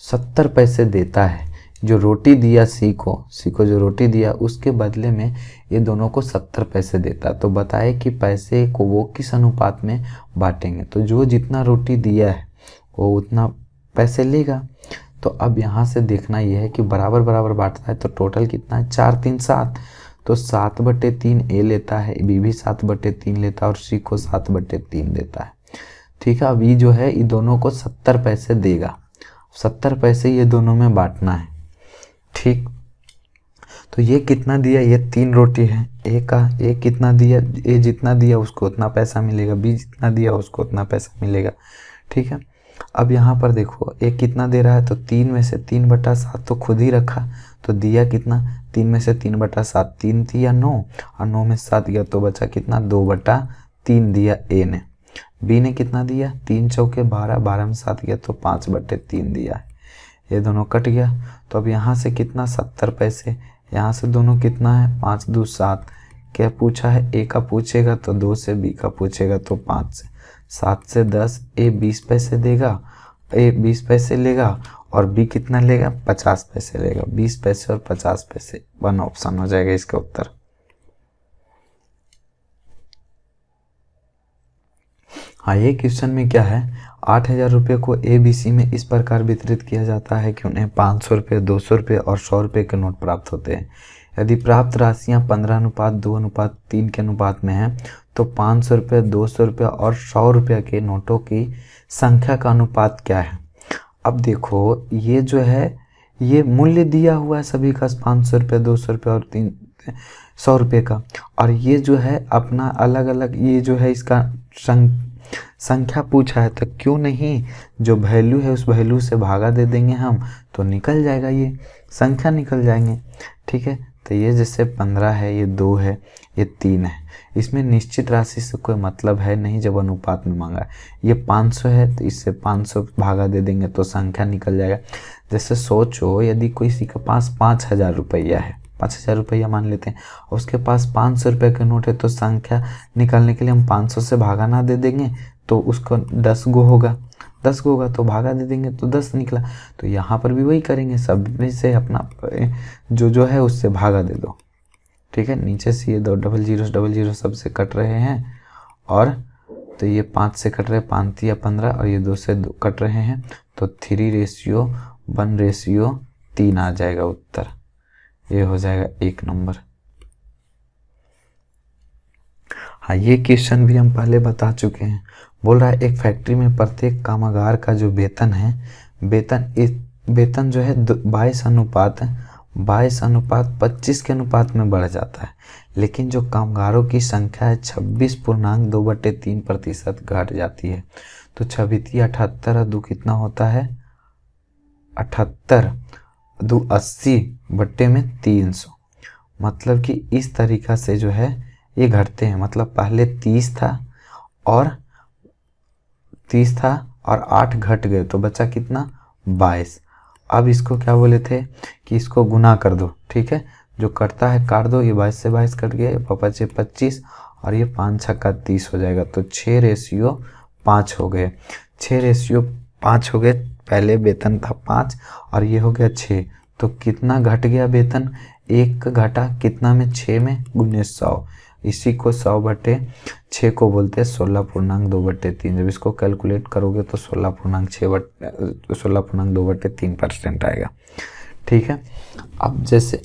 70 पैसे देता है। जो रोटी दिया सी को जो रोटी दिया उसके बदले में ये दोनों को 70 पैसे देता। तो बताए कि पैसे को वो किस अनुपात में बांटेंगे, तो जो जितना रोटी दिया है वो उतना पैसे लेगा। तो अब यहाँ से देखना यह है कि बराबर बराबर बांटता है, तो टोटल कितना है, 4 3 7, तो 7/3 ए लेता है, बी भी 7/3 लेता है और सी को 7/3 देता है। ठीक है, अब ये जो है ये दोनों को 70 पैसे देगा, 70 पैसे ये दोनों में बांटना है। ठीक, तो ये कितना दिया, ये 3 रोटी है, ए का ए कितना दिया, ए जितना दिया उसको उतना पैसा मिलेगा, बी जितना दिया उसको उतना पैसा मिलेगा। ठीक है, अब यहाँ पर देखो ए कितना दे रहा है, तो 3 में से 3/7 तो खुद ही रखा, तो दिया कितना, 3 में से 3/7, 3 दिया 9 और 9 में 7 गया तो बचा कितना, 2/3 दिया ए ने। बी ने कितना दिया, 3 चौके 12, 12 में 7 गया तो 5/3 दिया है। ये दोनों कट गया, तो अब यहाँ से कितना, 70 पैसे, यहाँ से दोनों कितना है, 5 2 7। क्या पूछा है, ए का पूछेगा तो 2 से, बी का पूछेगा तो 5 से। 7 से 10, ए 20 पैसे देगा, ए 20 पैसे लेगा और बी कितना लेगा, 50 पैसे लेगा। 20 पैसे और 50 पैसे, 1 ऑप्शन हो जाएगा इसका उत्तर। हाँ, ये क्वेश्चन में क्या है, 8,000 रुपये को ABC में इस प्रकार वितरित किया जाता है कि उन्हें 500 रुपये, 200 रुपये और 100 रुपये के नोट प्राप्त होते हैं। यदि प्राप्त राशियाँ 15:2:3 के अनुपात में हैं तो 500 रुपये, 200 रुपये और 100 रुपये के नोटों की संख्या का अनुपात क्या है। अब देखो ये जो है, ये मूल्य दिया हुआ है सभी का, 500 रुपये, 200 रुपये और 100 रुपये का, और ये जो है अपना अलग अलग, ये जो है इसका संख्या पूछा है, तो क्यों नहीं जो वैल्यू है उस वैल्यू से भागा दे देंगे हम, तो निकल जाएगा, ये संख्या निकल जाएंगे। ठीक है, तो ये जैसे 15 है, ये 2 है, ये 3 है, इसमें निश्चित राशि से कोई मतलब है नहीं जब अनुपात में मांगा है। ये 500 है तो इससे 500 भागा दे देंगे तो संख्या निकल जाएगा। जैसे सोचो यदि किसी के पास 5,000 रुपया है, 5,000 रुपया मान लेते हैं, और उसके पास 500 रुपये के नोट है, तो संख्या निकालने के लिए हम 500 से भागा ना दे देंगे तो उसको 10 गो होगा, 10 गो होगा तो भागा दे देंगे तो 10 निकला। तो यहाँ पर भी वही करेंगे, सब में से अपना जो है उससे भागा दे दो। ठीक है, नीचे से ये 2 00 सबसे कट रहे हैं, और तो ये 5 से कट रहे हैं, 5 या 15, और ये 2 से 2 कट रहे हैं, तो 3:1:3 आ जाएगा उत्तर। ये हो जाएगा 1 नंबर। हाँ, ये क्वेश्चन भी हम पहले बता चुके हैं। बोल रहा है एक फैक्ट्री में प्रत्येक कामगार का जो वेतन है, वेतन जो है 22:25 के अनुपात में बढ़ जाता है, लेकिन जो कामगारों की संख्या है 26.2/3% घट जाती है। तो 26 78 और 2 कितना होता है, 78, 2 80/300। मतलब कि इस तरीक़ा से जो है ये घटते हैं। मतलब पहले 30 था और 8 घट गए तो बचा कितना, 22। अब इसको क्या बोले थे कि इसको गुना कर दो। ठीक है, जो कटता है काट दो, ये 22 से 22 कट गए, 25 और ये 5 छक्का 30 हो जाएगा। तो 6:5 हो गए, 6:5 हो गए। पहले वेतन था 5 और ये हो गया 6, तो कितना घट गया वेतन, 1 घटा कितना में, 6 में, गुने 100। इसी को 100/6 को बोलते हैं 16.2/3। जब इसको कैलकुलेट करोगे तो 16.2/3% आएगा। ठीक है, अब जैसे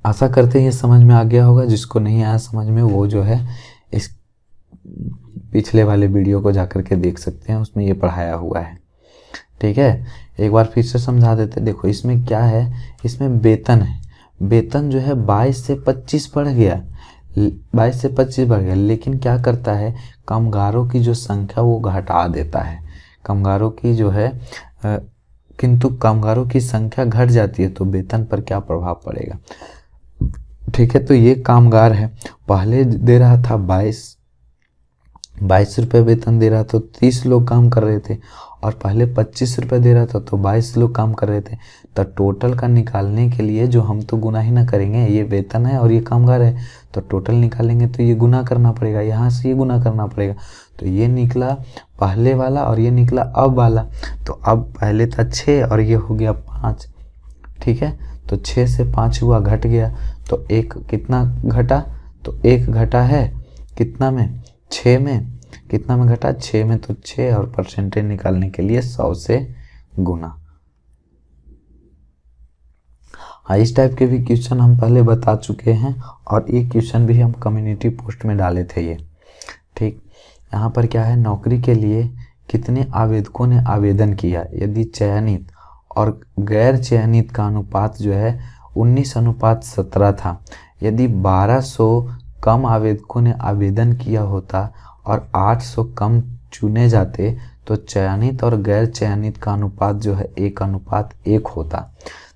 आशा करते हैं ये समझ में आ गया होगा। जिसको नहीं आया समझ में वो जो है इस पिछले वाले वीडियो को जाकर के देख सकते हैं, उसमें ये पढ़ाया हुआ है। ठीक है, एक बार फिर से समझा देते। देखो इसमें क्या है, इसमें वेतन है, वेतन जो है 22 से 25 बढ़ गया, 22 से 25 बढ़ गया, लेकिन क्या करता है, कामगारों की जो संख्या वो घटा देता है, कामगारों की जो है किंतु कामगारों की संख्या घट जाती है तो वेतन पर क्या प्रभाव पड़ेगा। ठीक है, तो ये कामगार है, पहले दे रहा था 22 रुपये वेतन दे रहा था, तो 30 लोग काम कर रहे थे, और पहले 25 रुपये दे रहा था तो 22 लोग काम कर रहे थे। तो टोटल का निकालने के लिए जो हम तो गुना ही ना करेंगे, ये वेतन है और ये कामगार है, तो टोटल निकालेंगे तो ये गुना करना पड़ेगा, यहाँ से ये गुना करना पड़ेगा। तो ये निकला पहले वाला और ये निकला अब वाला। तो अब पहले था 6 और ये हो गया 5। ठीक है, तो 6 से 5 हुआ, घट गया, तो 1 कितना घटा, तो 1 घटा है कितना में, 6 में, कितना में घटा, 6 में, तो 6 और परसेंटेज निकालने के लिए 100 से गुना। हाँ, इस टाइप के भी क्वेश्चन हम पहले बता चुके हैं और एक क्वेश्चन भी हम कम्युनिटी पोस्ट में डाले थे ये। ठीक, यहाँ पर क्या है, नौकरी के लिए कितने आवेदकों ने आवेदन किया, यदि चयनित और गैर चयनित का अनुपात जो है 19:17 था। यदि 1200 कम आवेदकों ने आवेदन किया होता और 800 कम चुने जाते तो चयनित और गैर चयनित का अनुपात जो है 1:1 होता।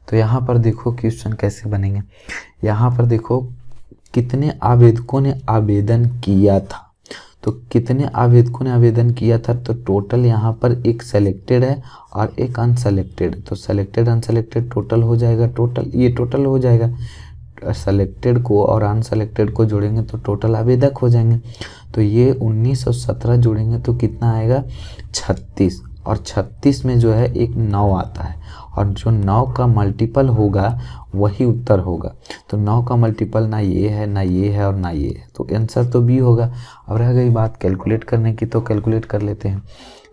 तो यहाँ पर देखो क्वेश्चन कैसे बनेंगे। यहाँ पर देखो कितने आवेदकों ने आवेदन किया था, तो कितने आवेदकों ने आवेदन किया था, तो टोटल यहाँ पर एक सेलेक्टेड है और एक अनसेलेक्टेड, तो सेलेक्टेड अनसेलेक्टेड टोटल हो जाएगा, टोटल हो जाएगा। सेलेक्टेड को और अनसेलेक्टेड को जोड़ेंगे तो टोटल आवेदक हो जाएंगे। तो ये 1917 जोड़ेंगे तो कितना आएगा 36, और 36 में जो है एक 9 आता है, और जो 9 का मल्टीपल होगा वही उत्तर होगा। तो 9 का मल्टीपल ना ये है ना ये है और ना ये है, तो आंसर तो बी होगा। अब रह गई बात कैलकुलेट करने की, तो कैलकुलेट कर लेते हैं।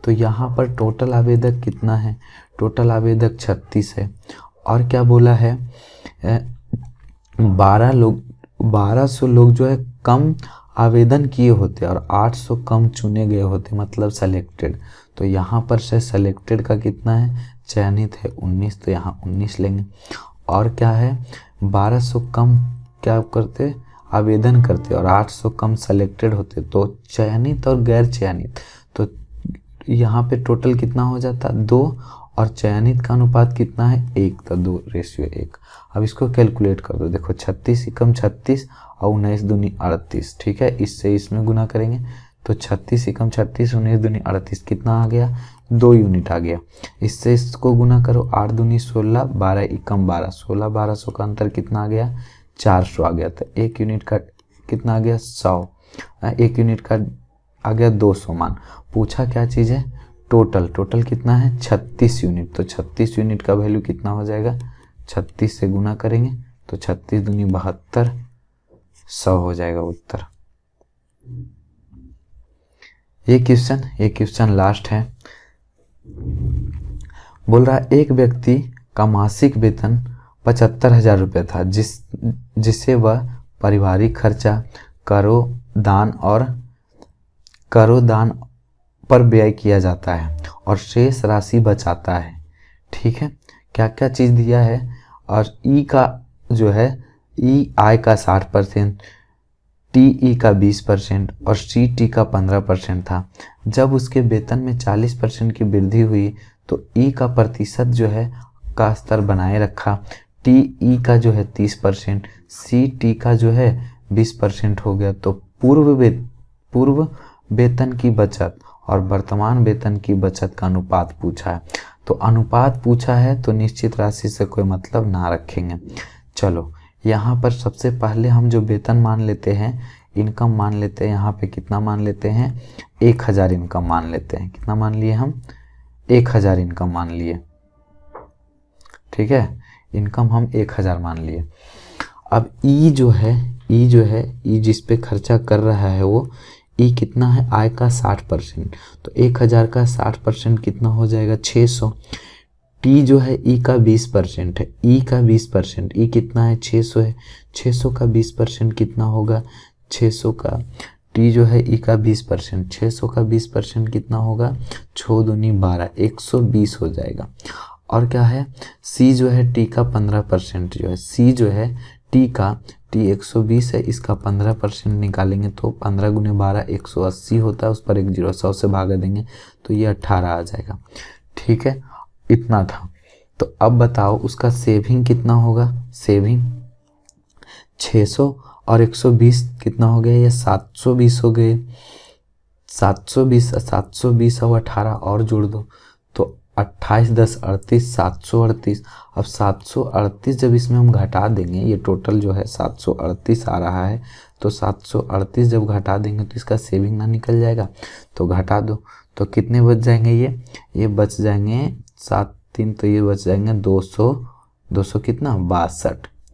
तो यहाँ पर टोटल आवेदक कितना है, टोटल आवेदक 36 है, और क्या बोला है 1200 लोग जो है कम आवेदन किए होते और 800 कम चुने गए होते, मतलब सेलेक्टेड। तो यहाँ पर से सेलेक्टेड का कितना है, चयनित है 19, तो यहाँ 19 लेंगे। और क्या है 1200 कम क्या करते आवेदन करते और 800 कम सेलेक्टेड होते, तो चयनित और गैर चयनित, तो यहाँ पे टोटल कितना हो जाता 2, और चयनित का अनुपात कितना है 1, तो 2:1। अब इसको कैलकुलेट कर दो, देखो 36 एकम 36 और 19 दूनी 38, ठीक है। इससे इसमें गुना करेंगे तो 36 एकम 36 19 दूनी 38 कितना आ गया 2 यूनिट आ गया। इससे इसको गुना करो 8 दूनी 16 12 एकम 12 16 1200 का अंतर कितना आ गया 400 आ गया। तो 1 यूनिट का कितना आ गया 100, 1 यूनिट का आ गया 200 मान। पूछा क्या चीज़ है टोटल कितना है 36 यूनिट, तो 36 यूनिट का वैल्यू कितना हो जाएगा 36 से गुना करेंगे तो 36 दूनी 72 100 हो जाएगा उत्तर। ये क्वेश्चन लास्ट है। बोल रहा एक व्यक्ति का मासिक वेतन 75,000 रुपये था, जिसे वह पारिवारिक खर्चा, करोदान पर व्यय किया जाता है और शेष राशि बचाता है। ठीक है, क्या क्या चीज़ दिया है, और ई का जो है ई आई का 60%, टी ई का 20% और सी टी का 15% था। जब उसके वेतन में 40% की वृद्धि हुई तो ई का प्रतिशत जो है का स्तर बनाए रखा, टी ई का जो है 30%, सी टी का जो है 20% हो गया। तो पूर्व वेतन की बचत और वर्तमान वेतन की बचत का अनुपात पूछा है। तो अनुपात पूछा है तो निश्चित राशि से कोई मतलब ना रखेंगे। चलो यहाँ पर सबसे पहले हम जो वेतन मान लेते हैं, इनकम मान लेते हैं। यहाँ पे कितना मान लेते हैं 1000 इनकम मान लेते हैं। कितना मान लिए हम 1000 इनकम मान लिए, ठीक है, इनकम हम 1000 मान लिए। अब ई जो है जिस पे खर्चा कर रहा है वो ई कितना है आय का 60%, तो 1000 का 60% कितना हो जाएगा 600। टी जो है ई का 20% है, ई का 20%, ई कितना है 600 है, 600 का 20% कितना होगा 600 का, टी जो है ई का 20%, 600 का 20% कितना होगा 6 दूनी 12 120 हो जाएगा। और क्या है सी जो है टी का 15% जो है, सी जो है टी का, टी 120 है, इसका 15% निकालेंगे तो 15 गुने 12 180 होता है, उस पर 1 0 100 से भागा देंगे तो ये 18 आ जाएगा। ठीक है, इतना था। तो अब बताओ उसका सेविंग कितना होगा, सेविंग 600 और 120 कितना हो गया, ये 720 हो गए। 720 और 18 और जोड़ दो तो 28 10 38 738। अब 738 जब इसमें हम घटा देंगे, ये टोटल जो है 738 आ रहा है, तो 738 जब घटा देंगे तो इसका सेविंग ना निकल जाएगा, तो घटा दो तो कितने बच जाएंगे, ये बच जाएंगे 7 3, तो ये बच जाएंगे 200 कितना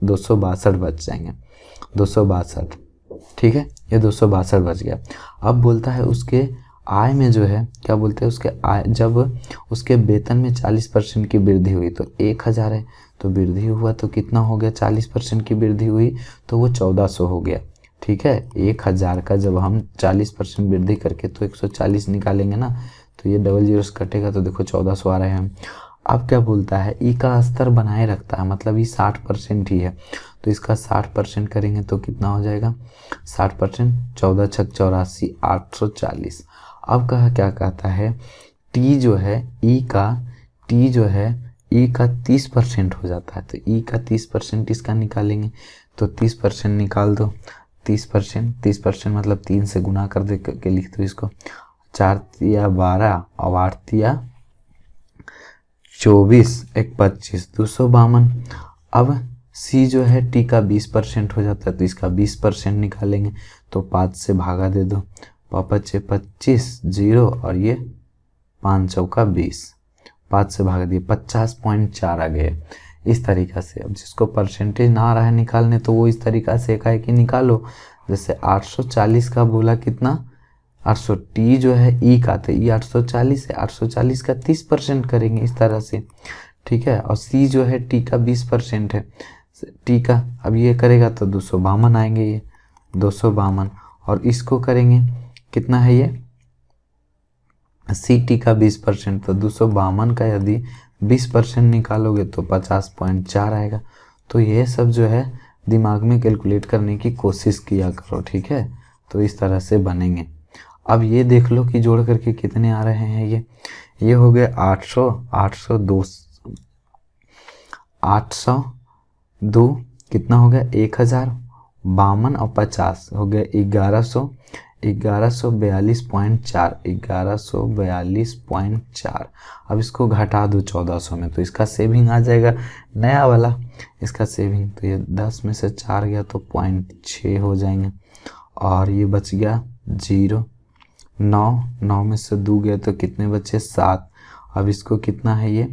262 बच जाएंगे 262। ठीक है, ये 262 बच गया। अब बोलता है उसके आय में जो है क्या बोलते हैं उसके आय, जब उसके वेतन में 40% की वृद्धि हुई तो 1000 है, तो वृद्धि हुआ तो कितना हो गया 40% की वृद्धि हुई तो वो 1400 हो गया। ठीक है, 1000 का जब हम 40% वृद्धि करके तो 140 निकालेंगे ना, तो ये 00 से कटेगा तो देखो 1400 आ रहे हैं। अब क्या बोलता है, ई का स्तर बनाए रखता है, मतलब ई 60% ही है, तो इसका 60% करेंगे तो कितना हो जाएगा 60%, 14 छक 84, 840। अब कहा क्या कहता है, टी जो है ई का 30% हो जाता है, तो ई का 30% इसका निकालेंगे, तो 30% निकाल दो, 30% मतलब 3 से गुना कर दे के लिख दो इसको, 4 तिया 12 और 8 तिया 24, 1 25, 252। अब सी जो है टी का 20% हो जाता है, तो इसका 20% निकालेंगे, तो 5 से भागा दे दो, 5 25 0 और ये 5 चौका 20, 5 से भागा दिए 50.4 आ गए। इस तरीक़ा से अब जिसको परसेंटेज ना आ रहा है निकालने तो वो इस तरीक़ा से एकाएक ही निकालो। जैसे 840 का बोला कितना 800, टी जो है ई का, तो ई 840 है, 840 का 30% करेंगे इस तरह से, ठीक है। और सी जो है टी का 20% है, टी का अब ये करेगा तो 252 आएंगे, ये 252। और इसको करेंगे कितना है ये सी टी का 20%, तो 252 का यदि 20% निकालोगे तो 50.4 आएगा। तो ये सब जो है दिमाग में कैलकुलेट करने की कोशिश किया करो, ठीक है। तो इस तरह से बनेंगे। अब ये देख लो कि जोड़ करके कितने आ रहे हैं, ये हो गए 800, 802 कितना हो गया 1052 और 50 हो गया 1142.4, 1142.4। अब इसको घटा दो 1400 में, तो इसका सेविंग आ जाएगा नया वाला, इसका सेविंग, तो ये 10 में से 4 गया तो 0.6 हो जाएंगे, और ये बच गया 0, 9 में से 2 गया तो कितने बचे 7। अब इसको कितना है, ये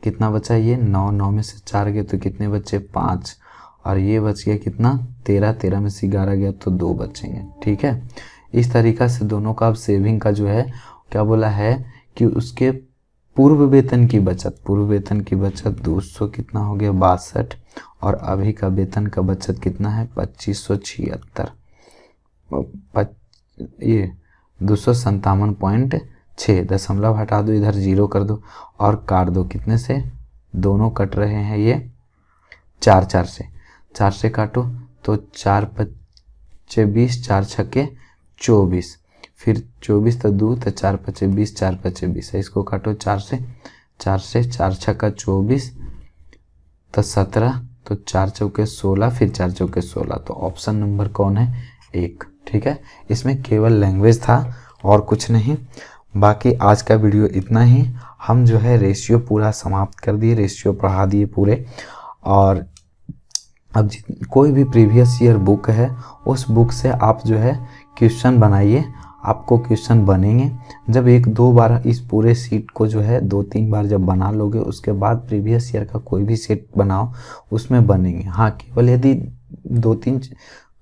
कितना बचा, ये 9 में से 4 गए तो कितने बचे 5, और ये बच गया कितना 13 में से 11 गया तो 2 बचेंगे, ठीक है। इस तरीक़ा से दोनों का अब सेविंग का जो है क्या बोला है कि उसके पूर्व वेतन की बचत 200 कितना हो गया 62, और अभी का वेतन का बचत कितना है 2576, ये 257.6, दशमलव हटा दो, इधर 0 कर दो और काट दो, कितने से दोनों कट रहे हैं ये 4 से काटो तो 4 पच्चे 20, 4 छक्के 24, फिर 24 तो 2 तो 4 पच्चे 20, 4 पच्चे 20 है, इसको काटो 4 से 4 छक्का 24 तो 17, तो 4 चौके 16, फिर 4 चौके 16, तो ऑप्शन नंबर कौन है 1, ठीक है। इसमें केवल लैंग्वेज था और कुछ नहीं। बाकी आज का वीडियो इतना ही। हम जो है रेशियो पूरा समाप्त कर दिए, रेशियो पढ़ा दिए पूरे। और अब कोई भी प्रीवियस ईयर बुक है उस बुक से आप जो है क्वेश्चन बनाइए, आपको क्वेश्चन बनेंगे। जब 1-2 बार इस पूरे सीट को जो है 2-3 बार जब बना लोगे उसके बाद प्रीवियस ईयर का कोई भी सेट बनाओ, उसमें बनेंगे। हाँ, केवल यदि 2-3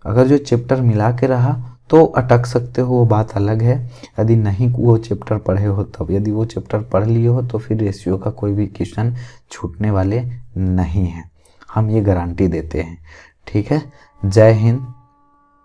अगर जो चैप्टर मिला के रहा तो अटक सकते हो, वो बात अलग है। यदि नहीं वो चैप्टर पढ़े हो तब, यदि वो चैप्टर पढ़ लिए हो तो फिर रेशियो का कोई भी क्वेश्चन छूटने वाले नहीं हैं, हम ये गारंटी देते हैं, ठीक है। जय हिंद।